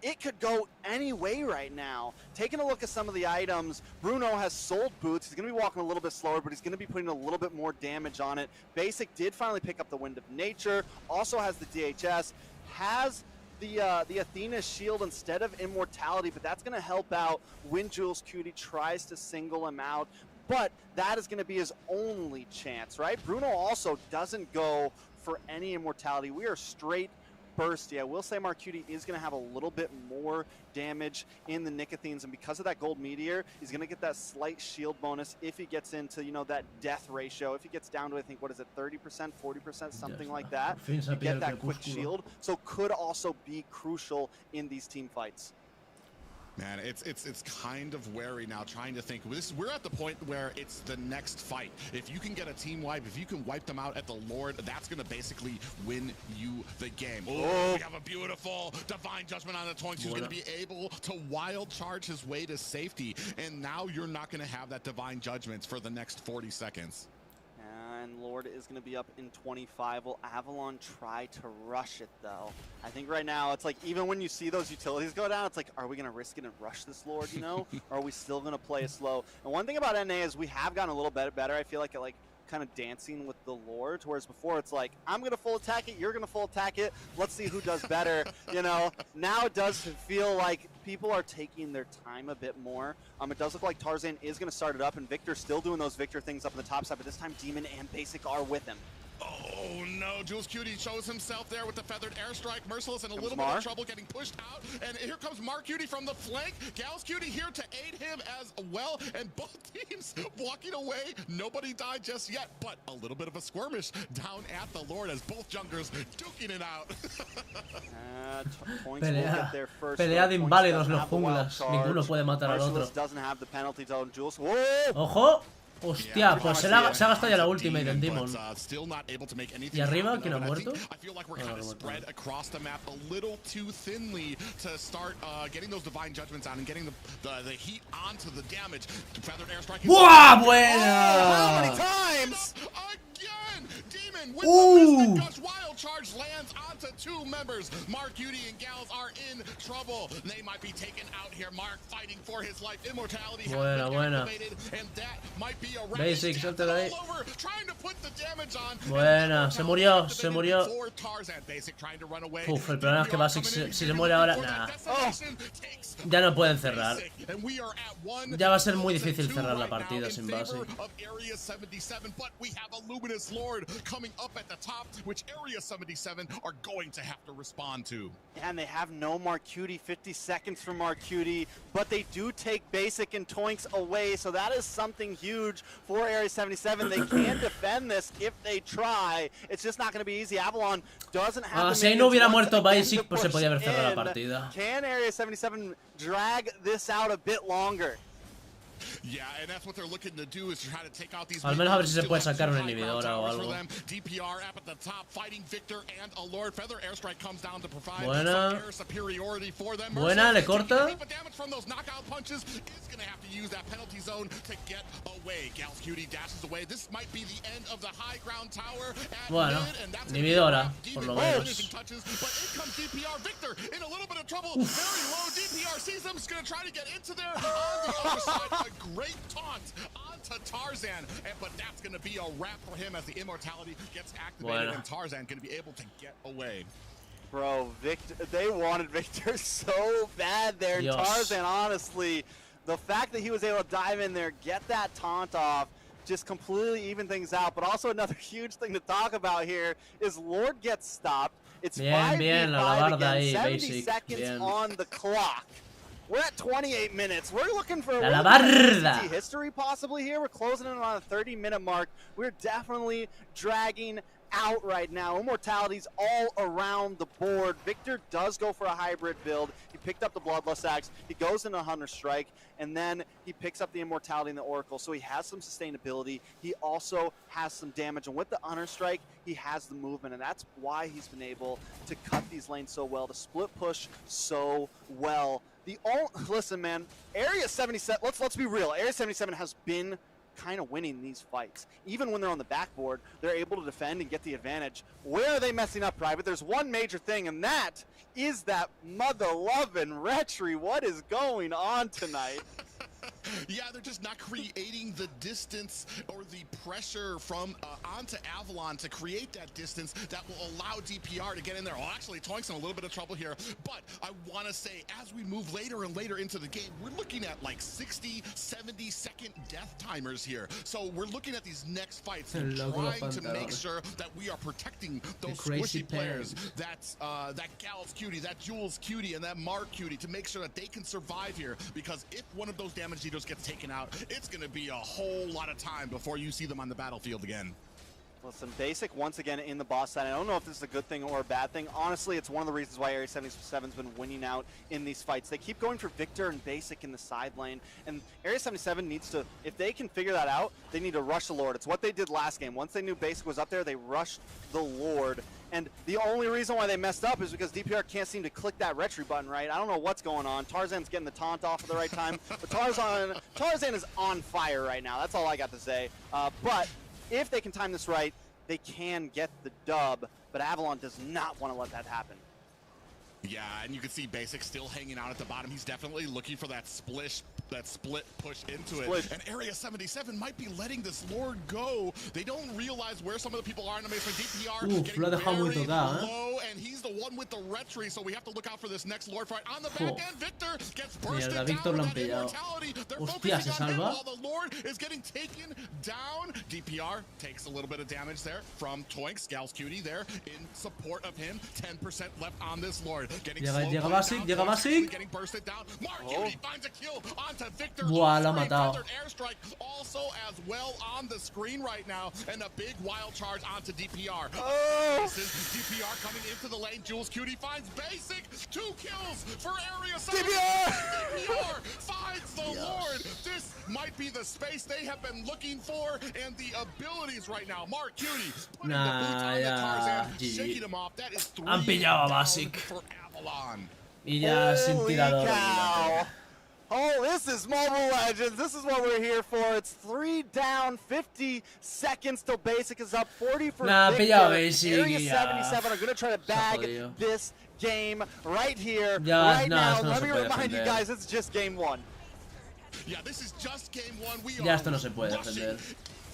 It could go any way right now. Taking a look at some of the items, Bruno has sold boots. He's going to be walking a little bit slower, but he's going to be putting a little bit more damage on it. Basic did finally pick up the Wind of Nature, also has the DHS, has the Athena shield instead of Immortality, but that's going to help out when Jules Cutie tries to single him out. But that is going to be his only chance, right? Bruno also doesn't go for any Immortality. We are straight bursty. I will say Marcuti is going to have a little bit more damage in the Nicothines, and because of that gold meteor, he's going to get that slight shield bonus if he gets into, you know, that death ratio. If he gets down to, I think, what is it, 30%, 40%, something like that, you get that quick shield. So could also be crucial in these team fights. Man, it's kind of wary now, trying to think. We're at the point where it's the next fight. If you can get a team wipe, if you can wipe them out at the Lord, that's going to basically win you the game. Oh, we have a beautiful Divine Judgment on the Toinks, who's going to be able to wild charge his way to safety. And now you're not going to have that Divine Judgment for the next 40 seconds. And Lord is going to be up in 25. Will Avalon try to rush it, though? I think right now, it's like, even when you see those utilities go down, it's like, are we going to risk it and rush this Lord, you know? Or are we still going to play it slow? And one thing about NA is we have gotten a little bit better, I feel like, at, like, kind of dancing with the Lord, whereas before it's like, I'm going to full attack it, you're going to full attack it, let's see who does better, you know? Now it does feel like people are taking their time a bit more. It does look like Tarzan is going to start it up, and Victor's still doing those Victor things up on the top side, but this time Demon and Basic are with him. Oh no, Jules Cutie shows himself there with the feathered airstrike. Merciless in a little bit of trouble getting pushed out. And here comes Mark Cutie from the flank. Gals Cutie here to aid him as well. And both teams walking away. Nobody died just yet, but a little bit of a skirmish down at the Lord as both junglers duking it out. Pelea de inválidos los junglas. Ninguno puede matar al otro. ¡Ojo! Hostia, pues se ha gastado ya la ultimate en Demon. ¿Y arriba quién ha muerto? ¡Buah! ¡Buena! Demon with the Mystic Gush wild charge lands onto two members. Mark Cutie and Gals are in trouble. They might be taken out here. Mark fighting for his life. Immortality has been activated, and that might be a Basic, salte de ahí. Trying to put the damage on. Buena, se murió, se murió. Uf, el problema es que Basic si se muere ahora, nah. Ya no pueden cerrar. Ya va a ser muy difícil cerrar la partida sin Basic. Lord coming up at the top, which Area 77 are going to have to respond to. And they have no Marcuti, 50 seconds from Marcuti, but they do take Basic and Toinks away, so that is something huge for Area 77. They can defend this if they try. It's just not going to be easy. Avalon doesn't have si ahí no hubiera muerto Basic, pues se podía haber cerrado la partida. Can Area 77 drag this out a bit longer? Yeah, and that's what they're looking to do is try to take out these. Al menos a ver si se puede sacar una inhibidora o algo. DPR up at the top fighting Victor and a Lord. Feather airstrike comes down to provide buena. air superiority for them. Buena, le corta. Damage from those knockout punches is going to have to use that penalty zone to get away. Gals Cutie dashes away. This might be the end of the high ground tower. Bueno, inhibidora, por lo menos. But in comes DPR. Victor in a little bit of trouble. Very low. DPR sees them. Is going to try to get into there on the other side. A great taunt onto Tarzan, but that's going to be a wrap for him as the immortality gets activated and Tarzan going to be able to get away. Bro, Victor, they wanted Victor so bad there. And Tarzan, honestly, the fact that he was able to dive in there, get that taunt off, just completely even things out. But also another huge thing to talk about here is Lord gets stopped. It's 5v5 again, 70 seconds on the clock. We're at 28 minutes. We're looking for a history possibly here. We're closing in on a 30-minute mark. We're definitely dragging out right now. Immortality's all around the board. Victor does go for a hybrid build. He picked up the Bloodlust Axe. He goes into Hunter Strike, and then he picks up the Immortality and the Oracle. So he has some sustainability. He also has some damage. And with the Hunter Strike, he has the movement. And that's why he's been able to cut these lanes so well, to split push so well. Listen, man, Area 77, let's be real. Area 77 has been kind of winning these fights. Even when they're on the backboard, they're able to defend and get the advantage. Where are they messing up, Private? There's one major thing, and that is that mother-loving Retry. What is going on tonight? Yeah, they're just not creating the distance or the pressure from onto Avalon to create that distance that will allow DPR to get in there. Well, actually, Toink's in a little bit of trouble here, but I want to say as we move later and later into the game, we're looking at like 60, 70-second death timers here. So we're looking at these next fights and trying to make sure that we are protecting those squishy players. That's that Gal's Cutie, that Jules Cutie, and that Mark Cutie to make sure that they can survive here, because if one of those damage dealers gets taken out, it's going to be a whole lot of time before you see them on the battlefield again. Listen, Basic once again in the boss side. I don't know if this is a good thing or a bad thing. Honestly, it's one of the reasons why A77's been winning out in these fights. They keep going for Victor and Basic in the side lane, and A77 needs to, if they can figure that out, they need to rush the Lord. It's what they did last game. Once they knew Basic was up there, they rushed the Lord. And the only reason why they messed up is because DPR can't seem to click that retry button right. I don't know what's going on. Tarzan's getting the taunt off at the right time. But Tarzan is on fire right now. That's all I got to say. But if they can time this right, they can get the dub. But Avalon does not want to let that happen. Yeah, and you can see Basic still hanging out at the bottom. He's definitely looking for that split push into it. And A77 might be letting this Lord go. They don't realize where some of the people are in the main. DPR getting very low, and he's the one with the retry, so we have to look out for this next Lord fight. On the back end, Victor gets bursted down with that immortality. They're focusing on him while the Lord is getting taken down. DPR takes a little bit of damage there from Toink. Gal's Cutie there in support of him. 10% left on this Lord. Llega Basic. Getting bursted down. Mark Cutie finds a kill onto Victor. Buah, lo ha matado. Airstrike also as well on the screen right now, and a big wild charge onto DPR. DPR coming into the lane. Jules Cutie finds Basic. 2 kills for Area 7. DPR finds the Lord. This might be the space they have been looking for, and the abilities right now. Mark Cutie putting the boots on the Tarzan, shaking him off. That is 3 Han pillado a Basic. for Avalon. Y ya sin tirador. Oh, this is Mobile Legends. This is what we're here for. It's 3 down, 50 seconds till Basic is up 40 for Victor. Area 77 are going to try to bag this game right here, right now. Let me remind you guys, it's just game 1. Yeah, this is just game 1. We Ya are esto no se puede defender.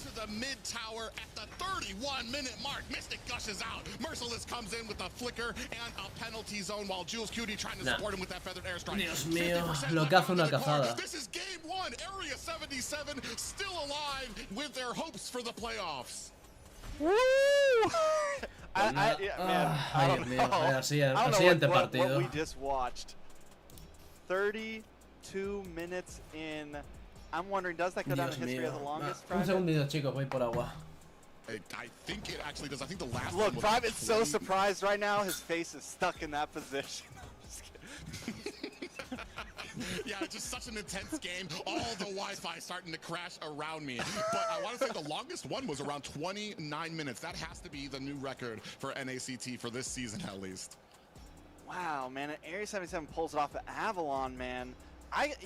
to the mid tower at the 31-minute mark. Mystic gushes out. Merciless comes in with a flicker and a penalty zone, while Jules Cutie trying to support him with that feathered airstrike. Dios mío, lo que hace una cazada. This is game 1. Area 77 still alive with their hopes for the playoffs. Woo! I don't know. I don't know what we just watched. 32 minutes in. I'm wondering, does that go down in history as the longest? Un segundito, chicos, voy por agua. I think it actually does. I think the last Look, one was Private's so surprised right now. His face is stuck in that position. Yeah, it's just such an intense game. All the Wi-Fi starting to crash around me. But I want to say the longest one was around 29 minutes. That has to be the new record for NACT for this season, at least. Wow, man. Area 77 pulls it off at Avalon, man.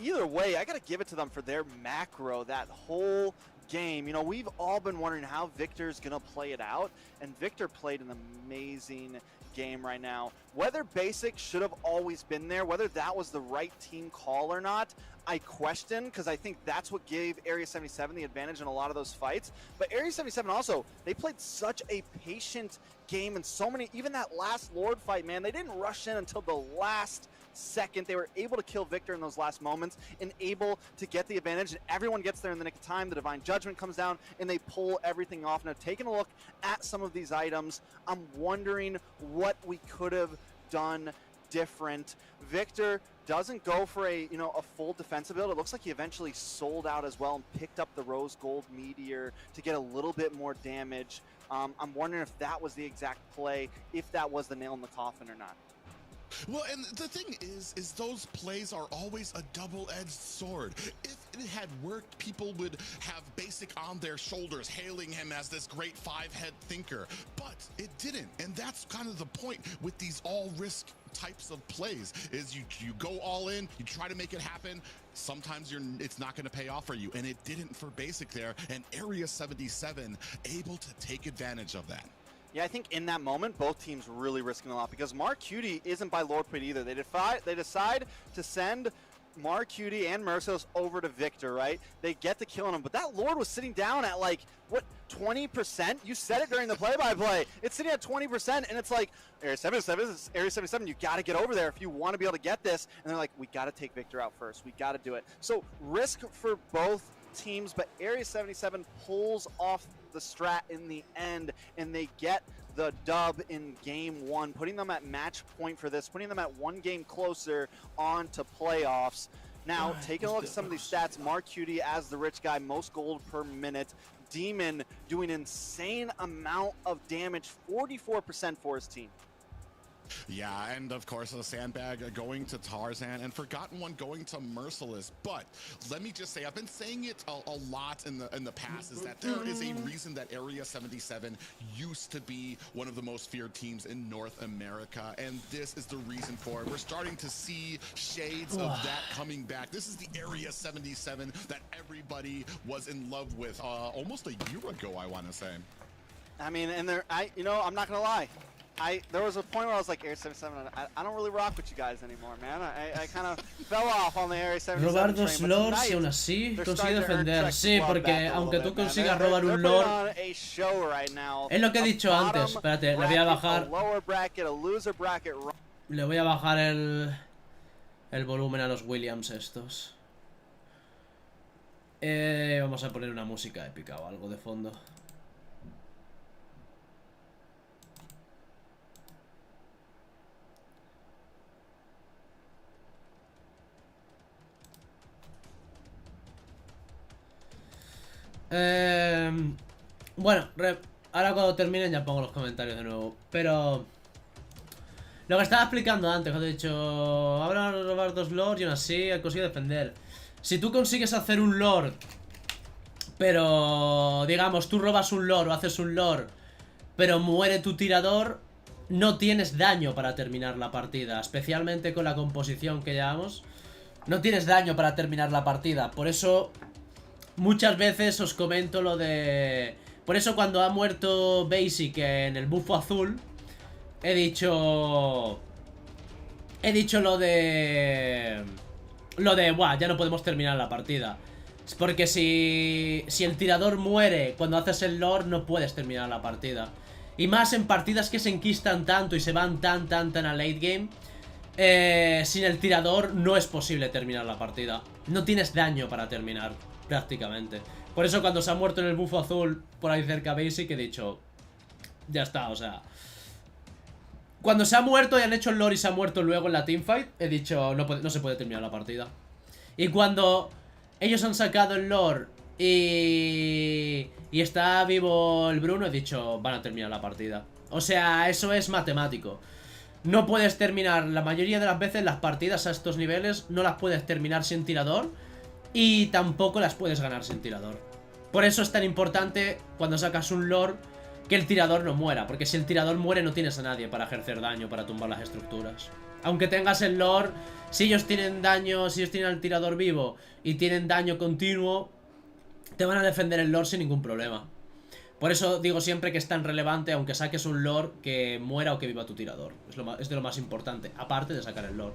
Either way, I got to give it to them for their macro that whole game. You know, we've all been wondering how Victor's going to play it out, and Victor played an amazing game right now. Whether Basic should have always been there, whether that was the right team call or not, I question, because I think that's what gave Area 77 the advantage in a lot of those fights. But Area 77 also, they played such a patient game, and so many, even that last Lord fight, man, they didn't rush in until the last second. They were able to kill Victor in those last moments and able to get the advantage, and everyone gets there in the nick of time. The Divine Judgment comes down and they pull everything off. Now, taking a look at some of these items, I'm wondering what we could have done different. Victor doesn't go for a full defensive build. It looks like he eventually sold out as well and picked up the Rose Gold Meteor to get a little bit more damage. I'm wondering if that was the exact play, if that was the nail in the coffin or not. Well, and the thing is those plays are always a double-edged sword. If it had worked, people would have Basic on their shoulders, hailing him as this great 5-head thinker. But it didn't, and that's kind of the point with these all-risk types of plays, is you go all in, you try to make it happen. Sometimes it's not going to pay off for you, and it didn't for Basic there, and Area 77 able to take advantage of that. Yeah, I think in that moment, both teams really risking a lot, because Mark Cutie isn't by Lord Pit either. They decide to send Marcutie and Merciless over to Victor, right? They get to killing him, but that Lord was sitting down at like, what, 20%? You said it during the play-by-play. It's sitting at 20%, and it's like, Area 77, you got to get over there if you want to be able to get this. And they're like, we got to take Victor out first. We got to do it. So risk for both teams, but Area 77 pulls off the strat in the end, and they get the dub in game 1, putting them at match point for this, putting them at 1 game closer on to playoffs. Now, taking a look at some of these stats, Marcutie as the rich guy, most gold per minute. Demon doing insane amount of damage, 44% for his team. Yeah, and of course the Sandbag going to Tarzan and Forgotten One going to Merciless. But let me just say, I've been saying it a lot in the past, is that there is a reason that Area 77 used to be one of the most feared teams in North America, and this is the reason for it. We're starting to see shades of that coming back. This is the Area 77 that everybody was in love with almost a year ago, I want to say. I mean, and I'm not gonna lie. There was a point where I was like, Area 77, I don't really rock with you guys anymore, man. I kind of fell off on the Area 77 Robar 2 lords y aún así consigue defender. Sí, porque aunque tú consigas robar un lord, es lo que he dicho antes. Espérate, le voy a bajar. Le voy a bajar el volumen a los Williams estos. Vamos a poner una música épica o algo de fondo. Bueno, ahora cuando terminen ya pongo los comentarios de nuevo. Pero lo que estaba explicando antes, cuando he dicho ahora robar 2 lords y aún así consigue defender. Si tú consigues hacer un lord, pero digamos tú robas un lord o haces un lord, pero muere tu tirador, no tienes daño para terminar la partida. Especialmente con la composición que llevamos, no tienes daño para terminar la partida. Por eso muchas veces os comento lo de... Por eso cuando ha muerto Basic en el bufo azul, he dicho lo de... buah, ya no podemos terminar la partida. Es porque si el tirador muere cuando haces el lord, no puedes terminar la partida. Y más en partidas que se enquistan tanto y se van tan a late game, sin el tirador no es posible terminar la partida. No tienes daño para terminar, prácticamente. Por eso cuando se ha muerto en el bufo azul, por ahí cerca Basic, he dicho, ya está, o sea... Cuando se ha muerto y han hecho el lore y se ha muerto luego en la teamfight, he dicho, no se puede terminar la partida. Y cuando ellos han sacado el lore y está vivo el Bruno, he dicho, van a terminar la partida. O sea, eso es matemático. No puedes terminar, la mayoría de las veces las partidas a estos niveles no las puedes terminar sin tirador, y tampoco las puedes ganar sin tirador. Por eso es tan importante cuando sacas un lore que el tirador no muera, porque si el tirador muere no tienes a nadie para ejercer daño, para tumbar las estructuras. Aunque tengas el lore, si ellos tienen daño, si ellos tienen al tirador vivo y tienen daño continuo, te van a defender el lore sin ningún problema. Por eso digo siempre que es tan relevante, aunque saques un lore, que muera o que viva tu tirador. Es de lo más importante, aparte de sacar el lore.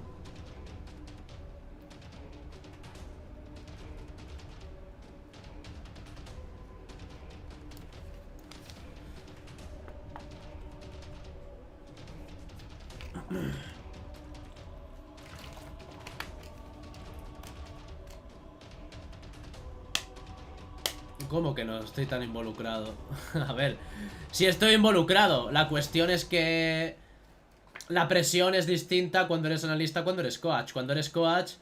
¿Cómo que no estoy tan involucrado? A ver, si estoy involucrado. La cuestión es que la presión es distinta cuando eres analista, cuando eres coach. Cuando eres coach,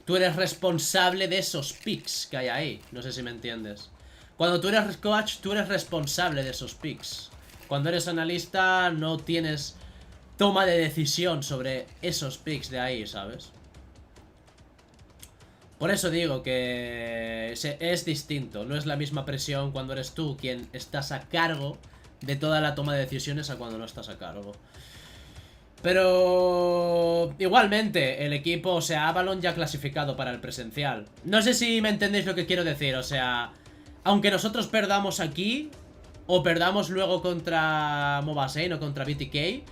tú eres responsable de esos picks que hay ahí. No sé si me entiendes. Cuando tú eres coach, tú eres responsable de esos picks. Cuando eres analista, no tienes toma de decisión sobre esos picks de ahí, ¿sabes? Por eso digo que es distinto. No es la misma presión cuando eres tú quien estás a cargo de toda la toma de decisiones a cuando no estás a cargo. Pero igualmente, el equipo, o sea, Avalon ya ha clasificado para el presencial. No sé si me entendéis lo que quiero decir, o sea, aunque nosotros perdamos aquí o perdamos luego contra Mobasane o contra BTK,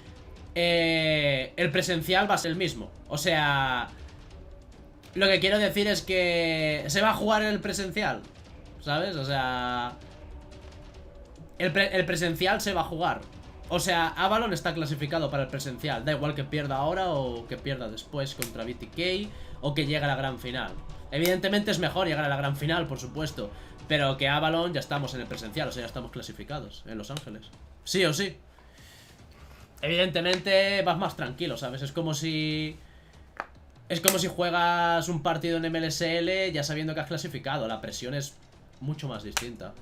el presencial va a ser el mismo. O sea, Lo que quiero decir es que se va a jugar en el presencial, ¿sabes? O sea, el presencial se va a jugar. O sea, Avalon está clasificado para el presencial. Da igual que pierda ahora o que pierda después contra BTK o que llegue a la gran final. Evidentemente es mejor llegar a la gran final, por supuesto. Pero que Avalon ya estamos en el presencial, o sea, ya estamos clasificados en Los Ángeles. Sí o sí. Evidentemente vas más tranquilo, ¿sabes? Es como si juegas un partido en MLSL ya sabiendo que has clasificado. La presión es mucho más distinta.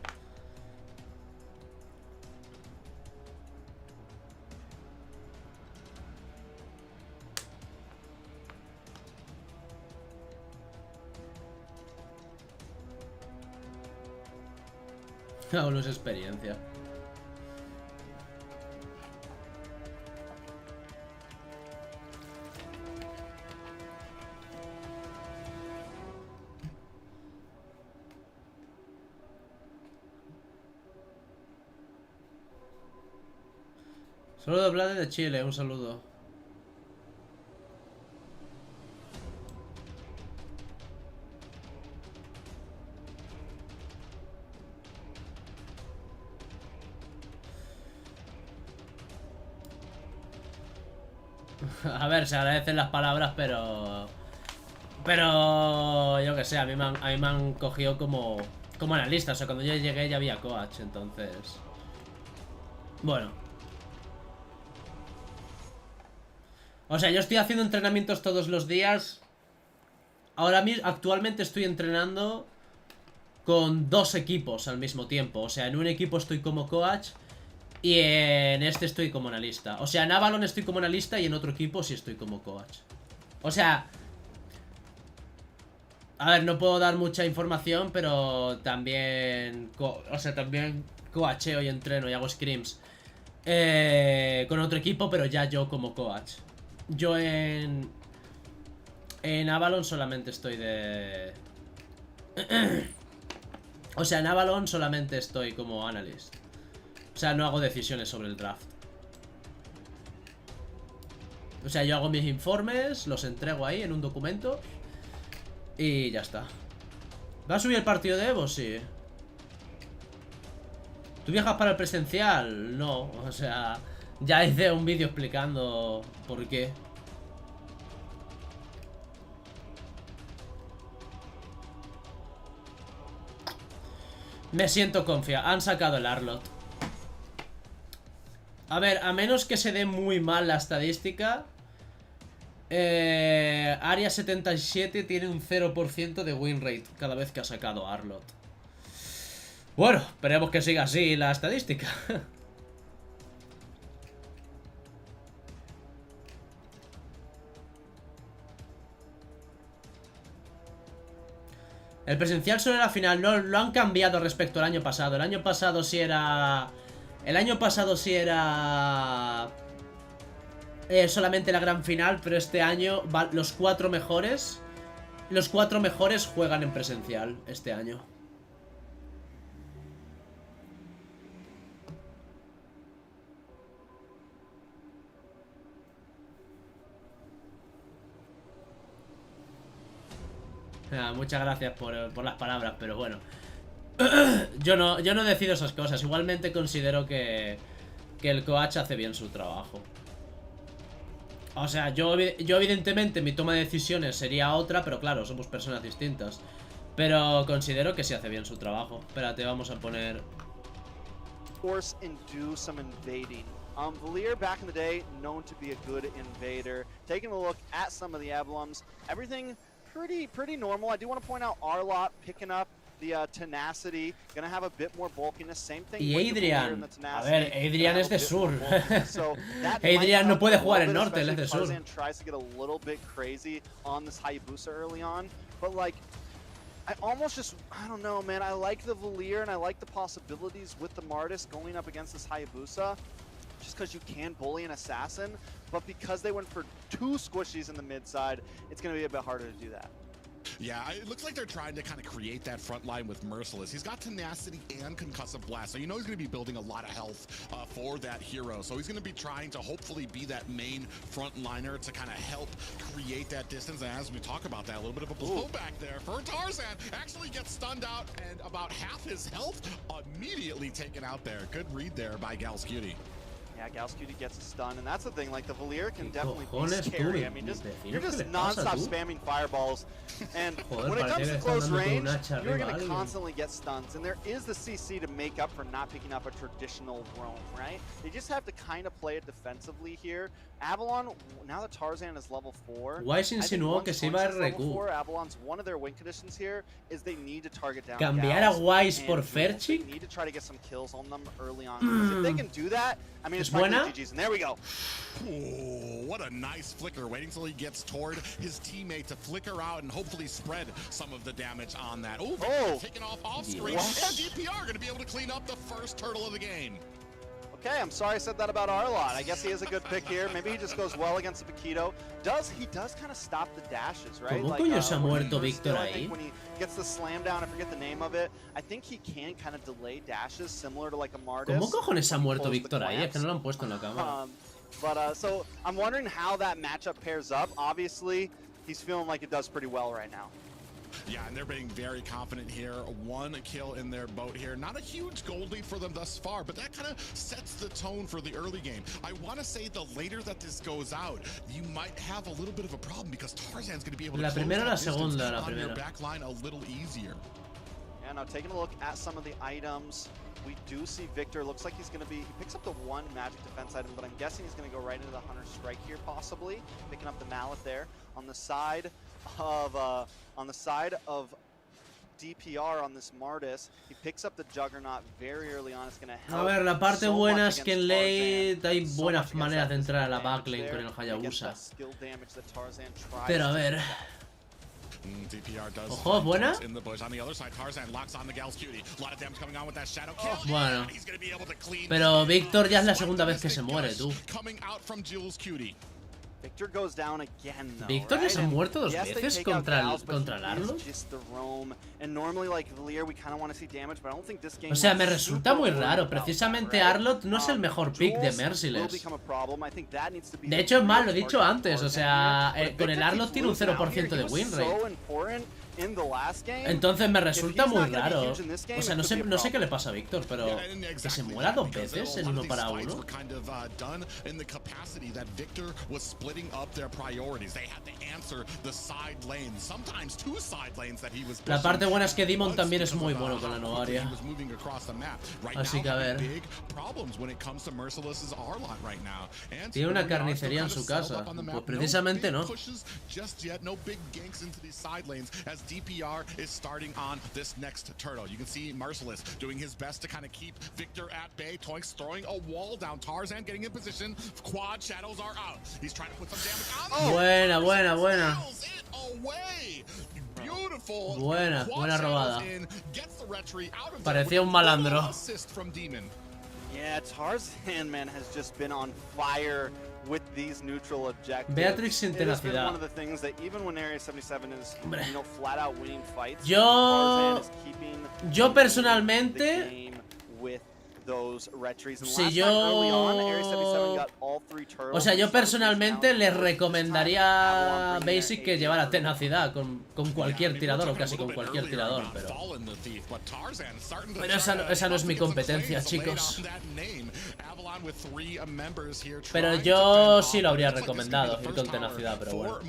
Aún es experiencia. Saludo Vlade de Chile, un saludo. A ver, se agradecen las palabras, pero yo que sé, a mí me han cogido como analista. O sea, cuando yo llegué ya había coach, entonces... Bueno. O sea, yo estoy haciendo entrenamientos todos los días. Ahora mismo, actualmente estoy entrenando con 2 equipos al mismo tiempo. O sea, en un equipo estoy como coach y en este estoy como analista. O sea, en Avalon estoy como analista y en otro equipo sí estoy como coach. O sea... A ver, no puedo dar mucha información, pero también... O sea, también coacheo y entreno y hago scrims con otro equipo, pero ya yo como coach. Yo en Avalon solamente estoy de... O sea, en Avalon solamente estoy como analyst. O sea, no hago decisiones sobre el draft. O sea, yo hago mis informes, los entrego ahí en un documento y ya está. ¿Va a subir el partido de Evo? Sí. ¿Tú viajas para el presencial? No, o sea... Ya hice un vídeo explicando por qué. Me siento confiado. Han sacado el Arlot. A ver, a menos que se dé muy mal la estadística... A77 tiene un 0% de win rate cada vez que ha sacado Arlot. Bueno, esperemos que siga así la estadística. El presencial solo era final, no lo han cambiado respecto al año pasado. El año pasado sí era... solamente la gran final, pero este año los 4 mejores... Los 4 mejores juegan en presencial este año. Muchas gracias por las palabras, pero bueno. Yo no decido esas cosas. Igualmente considero que el coach hace bien su trabajo. O sea, yo evidentemente mi toma de decisiones sería otra, pero claro, somos personas distintas. Pero considero que sí hace bien su trabajo. Espérate, vamos a poner... Force and do some invading. Valier back in the day, known to be a good invader. Taking a look at some of the Avalons, everything pretty normal. I do want to point out Arlot picking up the tenacity, gonna have a bit more bulkiness. Same thing. Y Adrian, a ver, Adrian es de sur. Adrian no puede jugar en norte, él es de sur. Tries to get a little bit crazy on this Hayabusa early on, but like I almost just, I don't know, man. I like the Valier and I like the possibilities with the Martis going up against this Hayabusa, just because you can bully an assassin, but because they went for 2 squishies in the mid side, it's going to be a bit harder to do that. Yeah, it looks like they're trying to kind of create that front line with Merciless. He's got tenacity and concussive blast, so you know he's going to be building a lot of health for that hero. So he's going to be trying to hopefully be that main frontliner to kind of help create that distance. And as we talk about that, a little bit of a blowback there for Tarzan. Actually gets stunned out, and about half his health immediately taken out there. Good read there by Galscutie. Yeah, Galscutie gets a stun, and that's the thing. Like, the Valier can definitely be cojones, scary. tú, I mean, imbécil, you're just ¿qué le pasa, non-stop tú? spamming fireballs, and Joder, when it parecía comes que to le close estaban dando con range, un hacha you're arriba going a to alguien. constantly get stuns, and there is the CC to make up for not picking up a traditional roam, right? They just have to kind of play it defensively here. Avalon, now that Tarzan is level 4, Wise insinuó que se iba a RQ. Avalon's one of their win conditions here is they need to target down Cambiar Gals a Wise and por Jules. They Ferchik. need to try to get some kills on them early on. Because if they can do that, I mean, it's ¿Es buena? practically GG's, and there we go. Ooh, what a nice flicker. Waiting till he gets toward his teammate to flicker out and hopefully spread some of the damage on that. Ooh, taking off screen. And DPR going to be able to clean up the first turtle of the game. Okay, I'm sorry I said that about Arlot. I guess he is a good pick here. Maybe he just goes well against the Paquito. He does kind of stop the dashes, right? ¿Cómo coño se ha when he muerto first Víctor I think ahí? when he gets the slam down, I forget the name of it. I think he can kind of delay dashes similar to like a Martis. ¿Cómo cojones se ha when he muerto pulls the Víctor ahí? Es que no lo han clamps. puesto en la cámara. So I'm wondering how that matchup pairs up. Obviously, he's feeling like it does pretty well right now. Yeah, and they're being very confident here. One kill in their boat here. Not a huge gold lead for them thus far, but that kind of sets the tone for the early game. I want to say the later that this goes out, you might have a little bit of a problem because Tarzan's going to be able to La close primera o la that distance segunda, la on your primera. back line a little easier. Yeah, now taking a look at some of the items, we do see Victor. Looks like he's going to be, he picks up the one magic defense item, but I'm guessing he's going to go right into the Hunter Strike here, possibly. Picking up the Mallet there. On the side of DPR on this Martis, he picks up the Juggernaut very early on. It's going to help. A ver, la parte so buena much es que en against late Tarzan, hay so buenas much against maneras de that entrar a la physical backlane damage con el there, against Hayabusa. that skill damage that Tarzan tries Pero a to ver. do. DPR does Ojo, buena. in the bush. On the other side, Tarzan locks on the Galscutie. A lot of damage coming on with that shadow kill. Bueno. And he's going to be able to clean. Pero Víctor ya es la segunda vez que se muere, tú. Coming out from Jules Cutie. Victor goes down again, though, Víctor ya right? se ha And muerto dos yes, they veces take out contra Gals, but el he is Arlo. just the roam. And normally, like Valier, we kind of want to see damage, but I don't think this game O sea, was me resulta super muy worried raro. about Precisamente that, right? Arlot no es el mejor pick de Jules will Merciless. become a problem. I think that needs to be De the hecho, es más, lo he real dicho target antes. for O sea, Tarzan here. con el But Arlot Victor tiene un keeps losing out 0% here. de He win was rate. so important in the last game. Entonces me resulta If he's muy not gonna be raro. huge in this game, O sea, it no could sé, be a no sé qué problem. le pasa a Víctor, pero Yeah, and que se exactly muera that, dos because veces a en lot uno of these para fights uno. were kind of done in the capacity that Victor was splitting up their priorities. They had to answer the side lanes, sometimes two side lanes that he was La parte pushing. buena es que Demon Once también es because muy of, bueno con la how nueva quickly área. he was moving across the map. Right Así now, que a having ver. big problems when it comes to Merciless's Arlot right now. And Tiene una here we are, carnicería en still su kind of settled casa. up on the Pues map. precisamente big no. pushes just yet, no big ganks into these side lanes as DPR is starting on this next turtle. You can see Merciless doing his best to kind of keep Victor at bay. Toinks throwing a wall down. Tarzan getting in position. Quad shadows are out. He's trying to put some damage on. Buena, buena, buena. Steals it away. Beautiful. Buena, Quad buena shadows robada. in, gets the retreat out of Parecía there un with a malandro. little assist from Demon. Yeah, Tarzan, man, has just been on fire with these neutral objectives. Beatrix sin It has been tenacidad. one of the things that even when Area 77 is, Hombre. you know, flat out winning fights, Yo Tarzan is keeping personalmente, the game with those retries. And si last yo- time early on, Area 77 got all three turtles. o sea, yo and started personalmente down. les Avalon recomendaría bringing their Basic que AD llevara turtle. tenacidad con cualquier tirador o casi con cualquier tirador, pero esa no es mi competencia, chicos. Pero yo sí lo habría recomendado ir con tenacidad, pero bueno.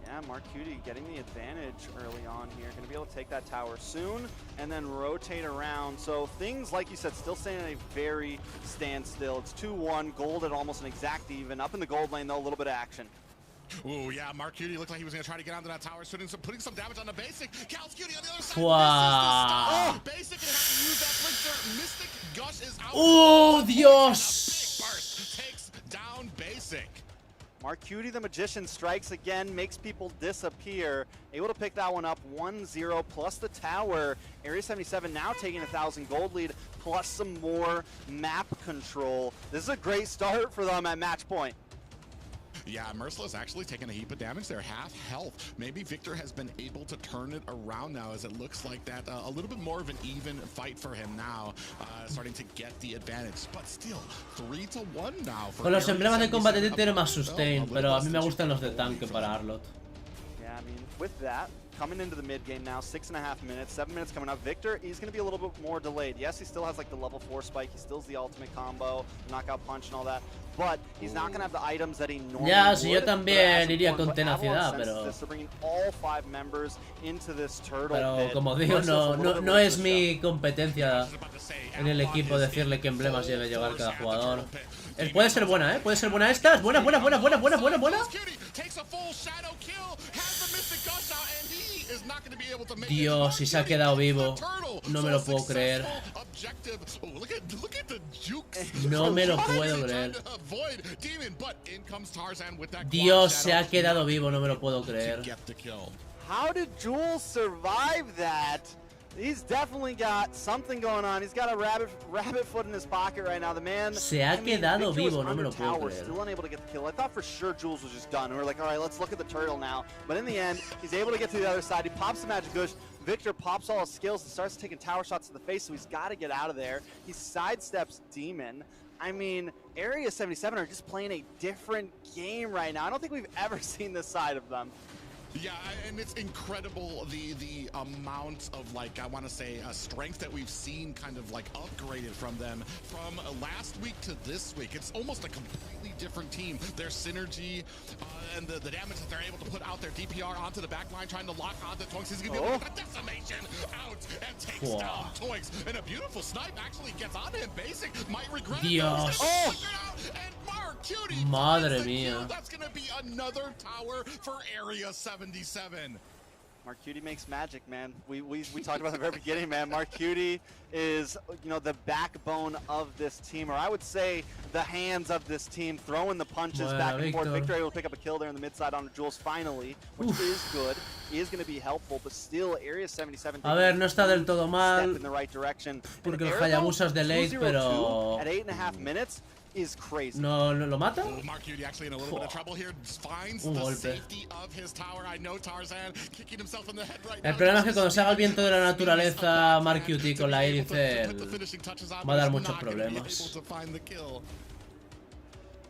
Yeah, Mark Cutie getting the advantage early on here. Going to be able to take that tower soon and then rotate around. So things, like you said, still staying at a very standstill. It's 2-1, gold at almost an exact even. Up in the gold lane, though, a little bit of action. Oh yeah, Mark Cutie looked like he was going to try to get onto that tower, putting some damage on the Basic. Cal's Cutie on the other side. Wow. Basic going to have to use that blitzer. Mystic Gush is out. ¡Oh, Dios! Big burst takes down Basic. Mark Cutie, the Magician, strikes again, makes people disappear. Able to pick that one up, 1-0 plus the tower. Area 77 now taking 1,000 gold lead, plus some more map control. This is a great start for them at match point. Yeah, Merciless actually taking a heap of damage there, half health. Maybe Victor has been able to turn it around now, as it looks like that a little bit more of an even fight for him now, starting to get the advantage. But still, 3-1 now. Con los emblemas de combate tiene más sustain, pero a mí me gustan los de tanque para Arlott. Yeah, I mean, with that, coming into the mid game now, 6.5 minutes, 7 minutes coming up. Victor, he's going to be a little bit more delayed. Yes, he still has like the level 4 spike, he still has the ultimate combo, knockout punch and all that, but he's not going to have the items that he normally Ya, si yo would. también iría con tenacidad, Pero como digo, no es mi competencia en el equipo decirle qué emblemas debe llevar cada jugador. Puede ser buena, puede ser buena esta. Es buena. Dios, si se ha quedado vivo. No me lo puedo creer. No me lo puedo creer. Dios, se ha quedado vivo, no me lo puedo creer. How did Jules survive that? He's definitely got something going on. He's got a rabbit foot in his pocket right now. The man se ha quedado vivo, no me lo puedo creer. Still unable to get the kill. I thought for sure Jules was just done. We were like, all right, let's look at the turtle now. But in the end, he's able to get to the other side. He pops the magic gush. Victor pops all his skills and starts taking tower shots to the face, so he's got to get out of there. He sidesteps Demon. I mean, Area 77 are just playing a different game right now. I don't think we've ever seen this side of them. Yeah, and it's incredible the amount of, like, I want to say strength that we've seen kind of like upgraded from them from last week to this week. It's almost a completely different team. Their synergy and the damage that they're able to put out their DPR onto the back line, trying to lock onto Toinks. He's going to be able to put a decimation out and takes down Toinks. And a beautiful snipe actually gets on him. Basic might regret it. And Mark Cutie, madre mía. That's going to be another tower for Area 77. Mark Cutie makes magic, man. We talked about it at the very beginning, man. Mark Cutie is, you know, the backbone of this team, or I would say the hands of this team, throwing the punches back and forth. Victor able to pick up a kill there in the mid side on Jules finally, which is good. He is going to be helpful, but still Area 77 a ver, no está del todo mal, in the right direction. Porque el Hayabusa es de late, pero at 8.5 minutes is crazy. No lo mata. Mark Cutie actually in a little bit of trouble here. Finds the safety of his tower. I know Tarzan kicking himself in the head right now. El problema es que cuando se haga el viento de la naturaleza, Mark Cutie con la Irisel va a dar muchos problemas.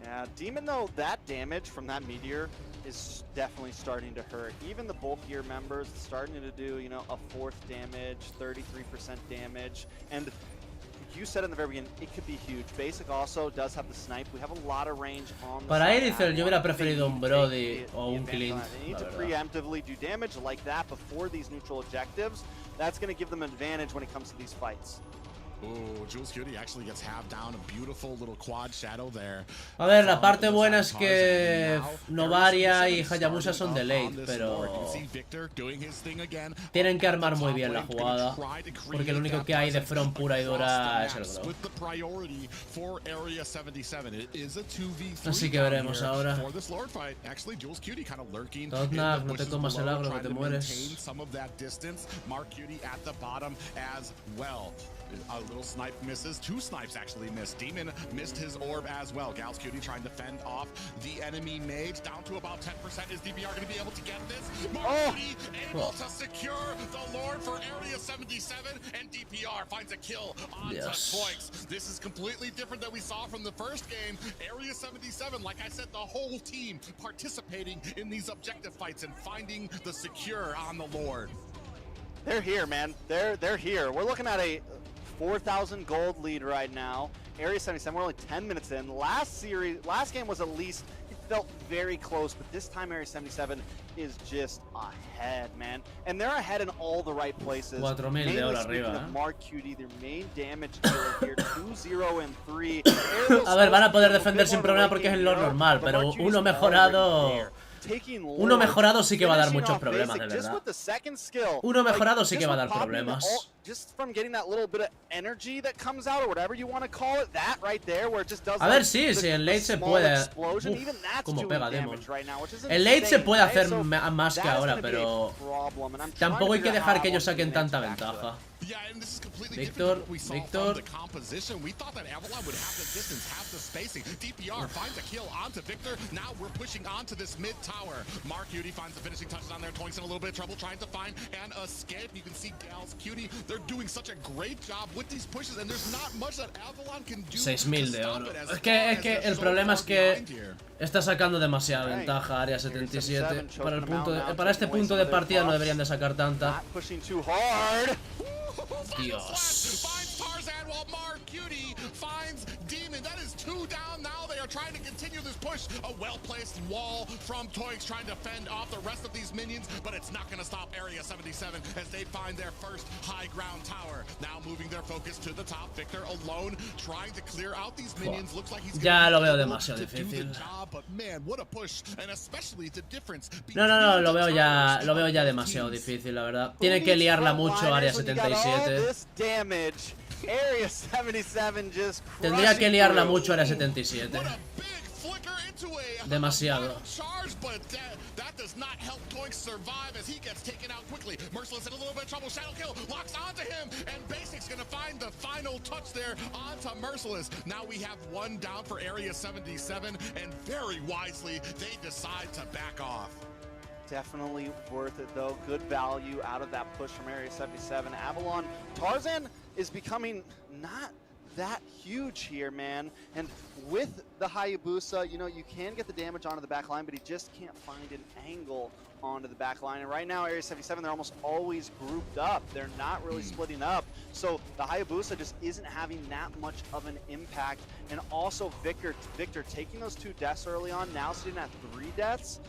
Yeah, Demon though, that damage from that meteor is definitely starting to hurt. Even the bulkier members starting to do, you know, a 4th damage, 33% damage, and you said in the very beginning, it could be huge. Basic also does have the snipe. We have a lot of range on the Para Irisel yo hubiera preferido un Brody o un Clint. They need to preemptively do damage like that before these neutral objectives. That's going to give them an advantage when it comes to these fights. Oh, Jules Cutie actually gets halved down. A beautiful little quad shadow there. A ver, la parte buena es que Novaria y Hayabusa son de late, pero tienen que armar muy bien la jugada, porque lo único que hay de front pura y dura es el Grow. Así que veremos ahora. Nact, no te comas el agro, que te mueres. A little snipe misses. 2 snipes actually missed. Demon missed his orb as well. Gals Cutie trying to fend off the enemy mage. Down to about 10%. Is DPR going to be able to get this? Cutie able to secure the Lord for Area 77. And DPR finds a kill on Toinks. This is completely different than we saw from the first game. Area 77, like I said, the whole team participating in these objective fights and finding the secure on the Lord. They're here, man. They're here. We're looking at a 4,000 gold lead right now. Area 77, we're only 10 minutes in. Last game was at least, it felt very close, but this time Area 77 is just ahead, man. And they're ahead in all the right places. 4,000 de oro arriba, Mark Cutie, their main damage dealer here, 2-0 and 3. A ver, van a poder defender sin problema porque es lo normal, pero uno mejorado taking Uno Lords, mejorado sí que va a dar finishing muchos off problemas, Basic de just verdad. with the second skill. Uno mejorado sí Just que va a from dar popping problemas. just from getting that little bit of energy that comes out, or whatever you want to call it, that right there, where it just does A ver, like, sí, the, sí, en the late se small puede. explosion, Uf, even that's como doing pega Demon. damage right now, which is En late se insane, puede right? hacer So más que that is ahora, gonna be a pero problem, and I'm trying to tampoco hay que figure out dejar how que ellos Avalon's saquen gonna tanta manage back to ventaja. Yeah, and this is completely Victor, different than what we saw Victor. from the composition. We thought that Avalon would have the distance, have the spacing. DPR finds a kill onto Victor. Now we're pushing onto this mid tower. Mark Cutie finds the finishing touches on there. Toinks in a little bit of trouble trying to find an escape. You can see Gals, Cutie, they're doing such a great job with these pushes, and there's not much that Avalon can do. 6.000 de oro. Es que el problema es que está sacando demasiada ventaja Área 77. Para este punto de partida no deberían de sacar tanta. Not pushing too hard. Dios. Finds Tarzan while Mark Cutie finds Demon. That is 2 down now. They are trying to continue this push. A well-placed wall from Toinks trying to fend off the rest of these minions, but it's not going to stop Area 77 as they find their first high ground tower. Now moving their focus to the top. Victor alone trying to clear out these minions. Looks like he's Ya lo veo able demasiado to do the difícil. job, but man, what a push, and especially the difference No, lo veo ya, between lo veo ya the demasiado teams. difícil, la verdad. Tiene que liarla mucho Área When you got all 77. this damage, Area 77 just Tendría que liarla crushing mucho Área through. 77. What a big flicker into a Demasiado. charge, but that does not help Toinks survive as he gets taken out quickly. Merciless in a little bit of trouble. Shadow kill locks onto him, and Basic's gonna find the final touch there onto Merciless. Now we have 1 down for Area 77, and very wisely they decide to back off. Definitely worth it though. Good value out of that push from Area 77. Avalon, Tarzan is becoming not that huge here, man. And with the Hayabusa, you know, you can get the damage onto the back line, but he just can't find an angle onto the back line. And right now, Area 77, they're almost always grouped up. They're not really splitting up. So the Hayabusa just isn't having that much of an impact. And also Victor taking those 2 deaths early on, now sitting at 3 deaths.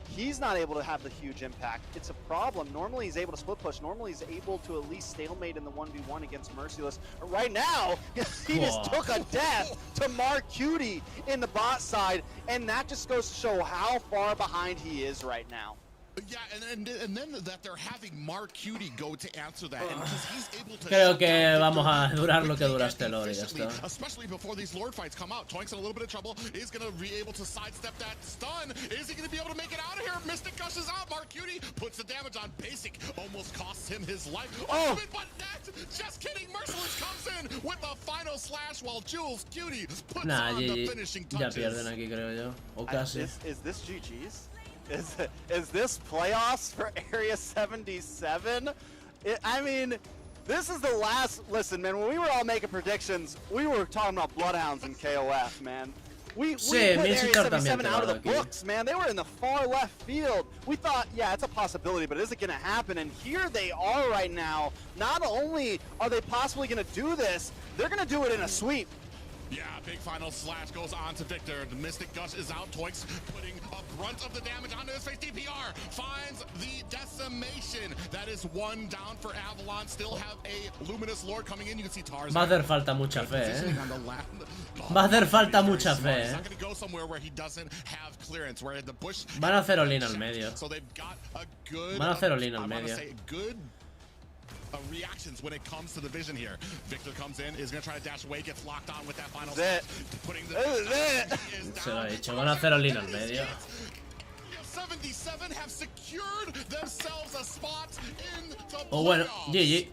He's not able to have the huge impact. It's a problem. Normally he's able to split push. Normally he's able to at least stalemate in the 1v1 against Merciless. Right now, he just took a death to Mark Cutie in the bot side, and that just goes to show how far behind he is right now. Yeah, and then that they're having Mark Cutie go to answer that, and because he's able to. Creo que vamos a durar lo que dura este lore y ya está. Especially before these Lord fights come out. Toinks in a little bit of trouble. Is going to be able to sidestep that stun. Is he going to be able to make it out of here? Mystic gushes out. Mark Cutie puts the damage on Basic. Almost costs him his life. Oh, but that, just kidding. Merciless comes in with the final slash while Jules Cutie puts on the finishing touches. Ya pierden aquí, creo yo. O casi. Is this GG's? Is this playoffs for Area 77? I mean, this is the last. Listen, man, when we were all making predictions, we were talking about Bloodhounds and KOF, man. We put Area 77 out of the books, man. They were in the far left field. We thought, yeah, it's a possibility, but is it going to happen? And here they are right now. Not only are they possibly going to do this, they're going to do it in a sweep. Yeah, big final slash goes on to Victor. The Mystic Gush is out. Toinks putting a brunt of the damage onto his face. DPR finds the decimation. That is 1 down for Avalon. Still have a Luminous Lord coming in. You can see Tarzan. Va a hacer falta mucha fe, eh. Va a hacer falta mucha fe, eh. He's not going to go somewhere where he doesn't have clearance, where the bush. Van a hacer olín al medio. So they've got a good. Van a hacer olín al medio. Good reactions when it comes to the vision here. Victor comes in, is going to try to dash away, gets locked on with that final That. putting the Se lo he dicho, van a hacer olín al medio. 77 have secured themselves a spot in the O bueno, playoffs. GG.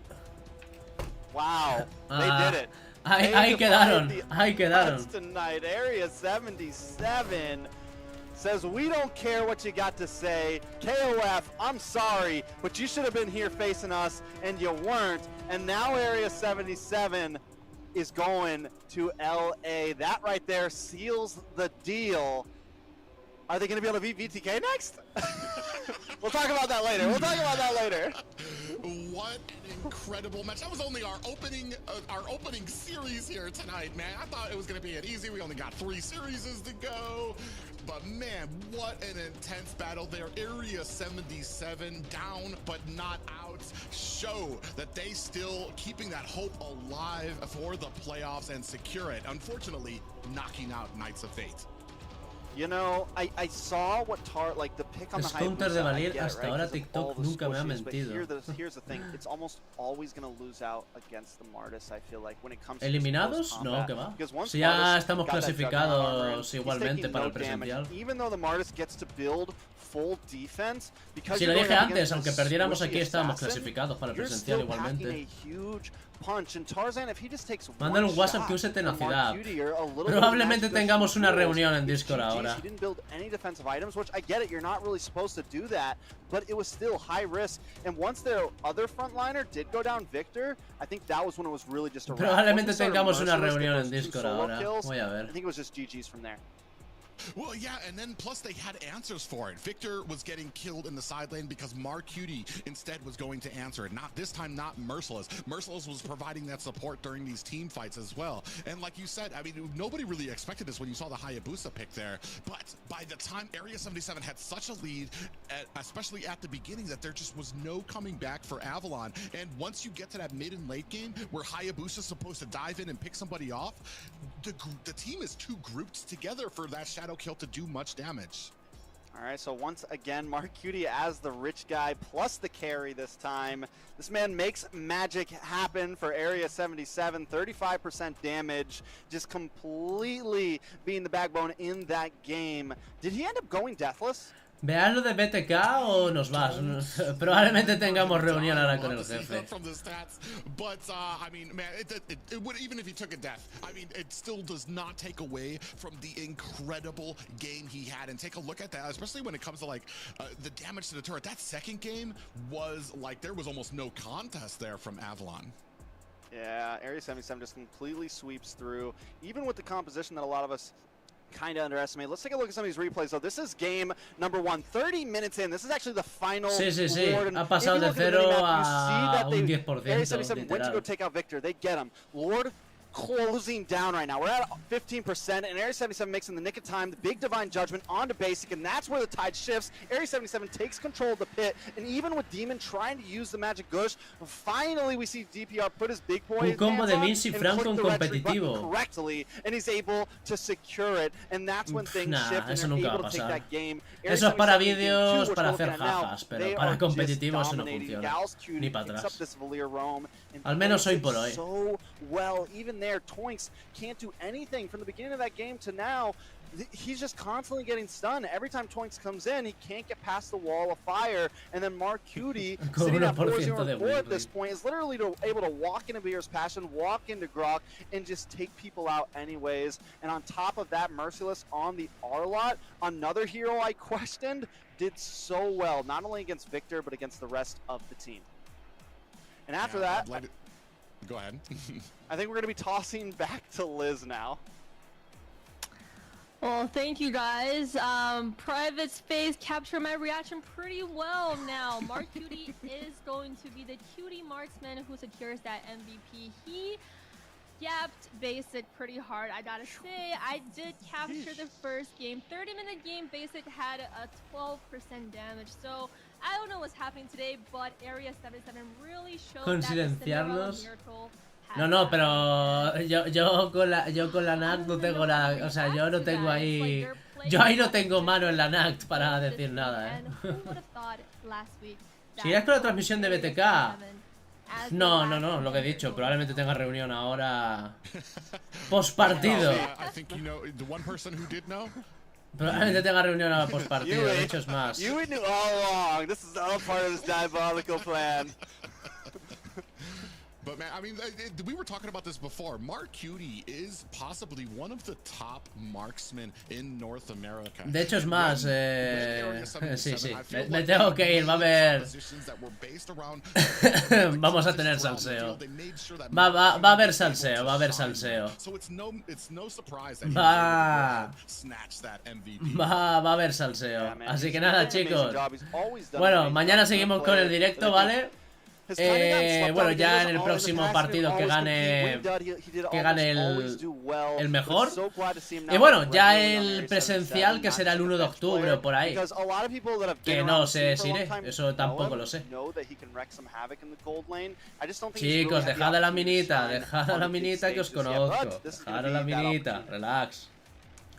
Wow, they did it. Ahí quedaron, ahí quedaron. Tonight, Area 77 says, we don't care what you got to say. KOF, I'm sorry, but you should have been here facing us, and you weren't. And now Area 77 is going to LA. That right there seals the deal. Are they going to be able to beat VTK next? We'll talk about that later. We'll talk about that later. What an incredible match. That was only our opening series here tonight, man. I thought it was going to be an easy. We only got 3 series to go. But man, what an intense battle there. Area 77 down but not out. Show that they still keeping that hope alive for the playoffs and secure it. Unfortunately, knocking out Knights of Fate. You know, I saw what like the pick on the high Counter de boost, I Valir, get it, hasta right, ahora 'cause of TikTok all the nunca me ha squishes, but mentido. here's the thing, it's almost always going to lose out against the Martis, I feel like, when it comes to ¿Eliminados? close No, combat. que va. Because once Si ya Martis estamos got that Juggernaut armor in, clasificados he's igualmente taking para no el presencial. damage. Even though the Martis gets to build full defense, because Si you're lo going dije up antes, against aunque a perdiéramos squishy aquí estábamos assassin, clasificados para el you're presencial still packing igualmente. a huge punch, and Tarzan, if he just takes Mándale one un WhatsApp shot que use from Mark tenacidad. Cutie or a little bit of Probablemente magic tengamos dust una from reunión en Jules, Discord it's GG's. ahora. He didn't build any defensive items, which I get it, you're not really supposed to do that, but it was still high risk. And once the other frontliner did go down, Victor, I think that was when it was really just a wrap. Probablemente Once we started tengamos una Merciless, reunión those en two Discord solo ahora. kills, Voy a ver. I think it was just GG's from there. Well, yeah, and then plus they had answers for it. Victor was getting killed in the side lane because Marcuti instead was going to answer it. Not this time, not Merciless. Merciless was providing that support during these team fights as well. And like you said, I mean, nobody really expected this when you saw the Hayabusa pick there. But by the time Area 77 had such a lead, especially at the beginning, that there just was no coming back for Avalon. And once you get to that mid and late game where Hayabusa's supposed to dive in and pick somebody off, the team is too grouped together for that shadow kill to do much damage. All right, so once again, Mark Cutie as the rich guy plus the carry this time. This man makes magic happen for Area 77, 35% damage, just completely being the backbone in that game. Did he end up going deathless? ¿Veas lo de BTK o nos vas? Probablemente tengamos reunión ahora con el jefe. From the stats, but I mean, man, it would, even if he took a death, I mean, it still does not take away from the incredible game he had. And take a look at that, especially when it comes to like the damage to the turret. That second game was like there was almost no contest there from Avalon. Yeah, Area 77 just completely sweeps through, even with the composition that a lot of us kind of underestimate. Let's take a look at some of these replays. So this is game number 1, 30 minutes in. This is actually the final Sí. Lord. And Ha pasado de if you look at the 0 minimap, you see a that un they, 10%, Area 77 went to go literal. take out Victor. They get him. Lord closing down right now. We're at 15%, and Area 77 makes in the nick of time the big Divine Judgment onto basic, and that's where the tide shifts. Area 77 takes control of the pit, and even with Demon trying to use the magic gush, finally we see DPR put his big boy Un combo hands de on Vince y and Franco click en the red tree button competitivo. correctly, and he's able to secure it, and that's when things Nah, shift and eso they're nunca able va a to take pasar. that game. Eso es para 77 in game two, vídeos, which para we're looking hacer at now, jajas, pero they para are just competitivo eso no dominating. funciona. Gals Cutie Ni para picks atrás. up this Valir roam and Al menos plays hoy por it hoy. so well. Even there, Toinks can't do anything from the beginning of that game to now. He's just constantly getting stunned. Every time Toinks comes in, he can't get past the wall of fire. And then Mark Cutie, sitting at 4-0-4 at this point, is literally able to walk into Beer's Passion, walk into Grok, and just take people out anyways. And on top of that, Merciless on the R-Lot, another hero I questioned, did so well, not only against Victor, but against the rest of the team. And after that, Go ahead. I think we're going to be tossing back to Liz now. Well, thank you guys. Private Space captured my reaction pretty well now. Mark Cutie is going to be the Cutie marksman who secures that MVP. He gapped Basic pretty hard, I gotta say. I did capture the first game. 30-minute game, Basic had a 12% damage. So I don't know what's happening today, but Area 77 really showed that the Cinderella Coincidenciarnos. miracle. No, pero yo con la Nact no tengo nada, o sea, yo no tengo ahí, yo ahí no tengo mano en la Nact para decir nada, Si es con la transmisión de BTK, no, lo que he dicho, probablemente tenga reunión ahora post partido. Probablemente tenga reunión ahora post partido, de hecho es más. You knew all along. This is all part of this diabolical plan. But man, I mean, we were talking about this before. Mark Cutie is possibly one of the top marksmen in North America. De hecho es más, sí, me tengo que ir, va a haber... Vamos a tener salseo. Va a haber salseo, Va a haber salseo. Así que nada, chicos. Bueno, mañana seguimos con el directo, ¿vale? Bueno, ya en el próximo partido que gane el mejor. Y bueno, ya el presencial que será el 1 de octubre o por ahí. Que no sé si iré, eso tampoco lo sé. Chicos, dejad a la minita que os conozco. Dejad a la minita, relax.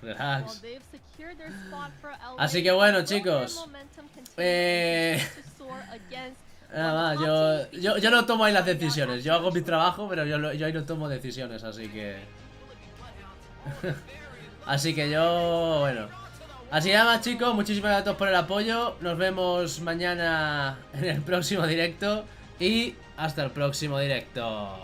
Well, Relax. they've secured their spot for LA, Así que bueno, but will their chicos, momentum continue eh, to soar against nada más, one of the top teams yo no tomo ahí las right now, decisiones. Yo hago mi Action. trabajo, pero yo ahí no tomo decisiones, así que... Así que yo, bueno. Así nada más, chicos, muchísimas gracias por el apoyo. Nos vemos mañana en el próximo directo. Y hasta el próximo directo.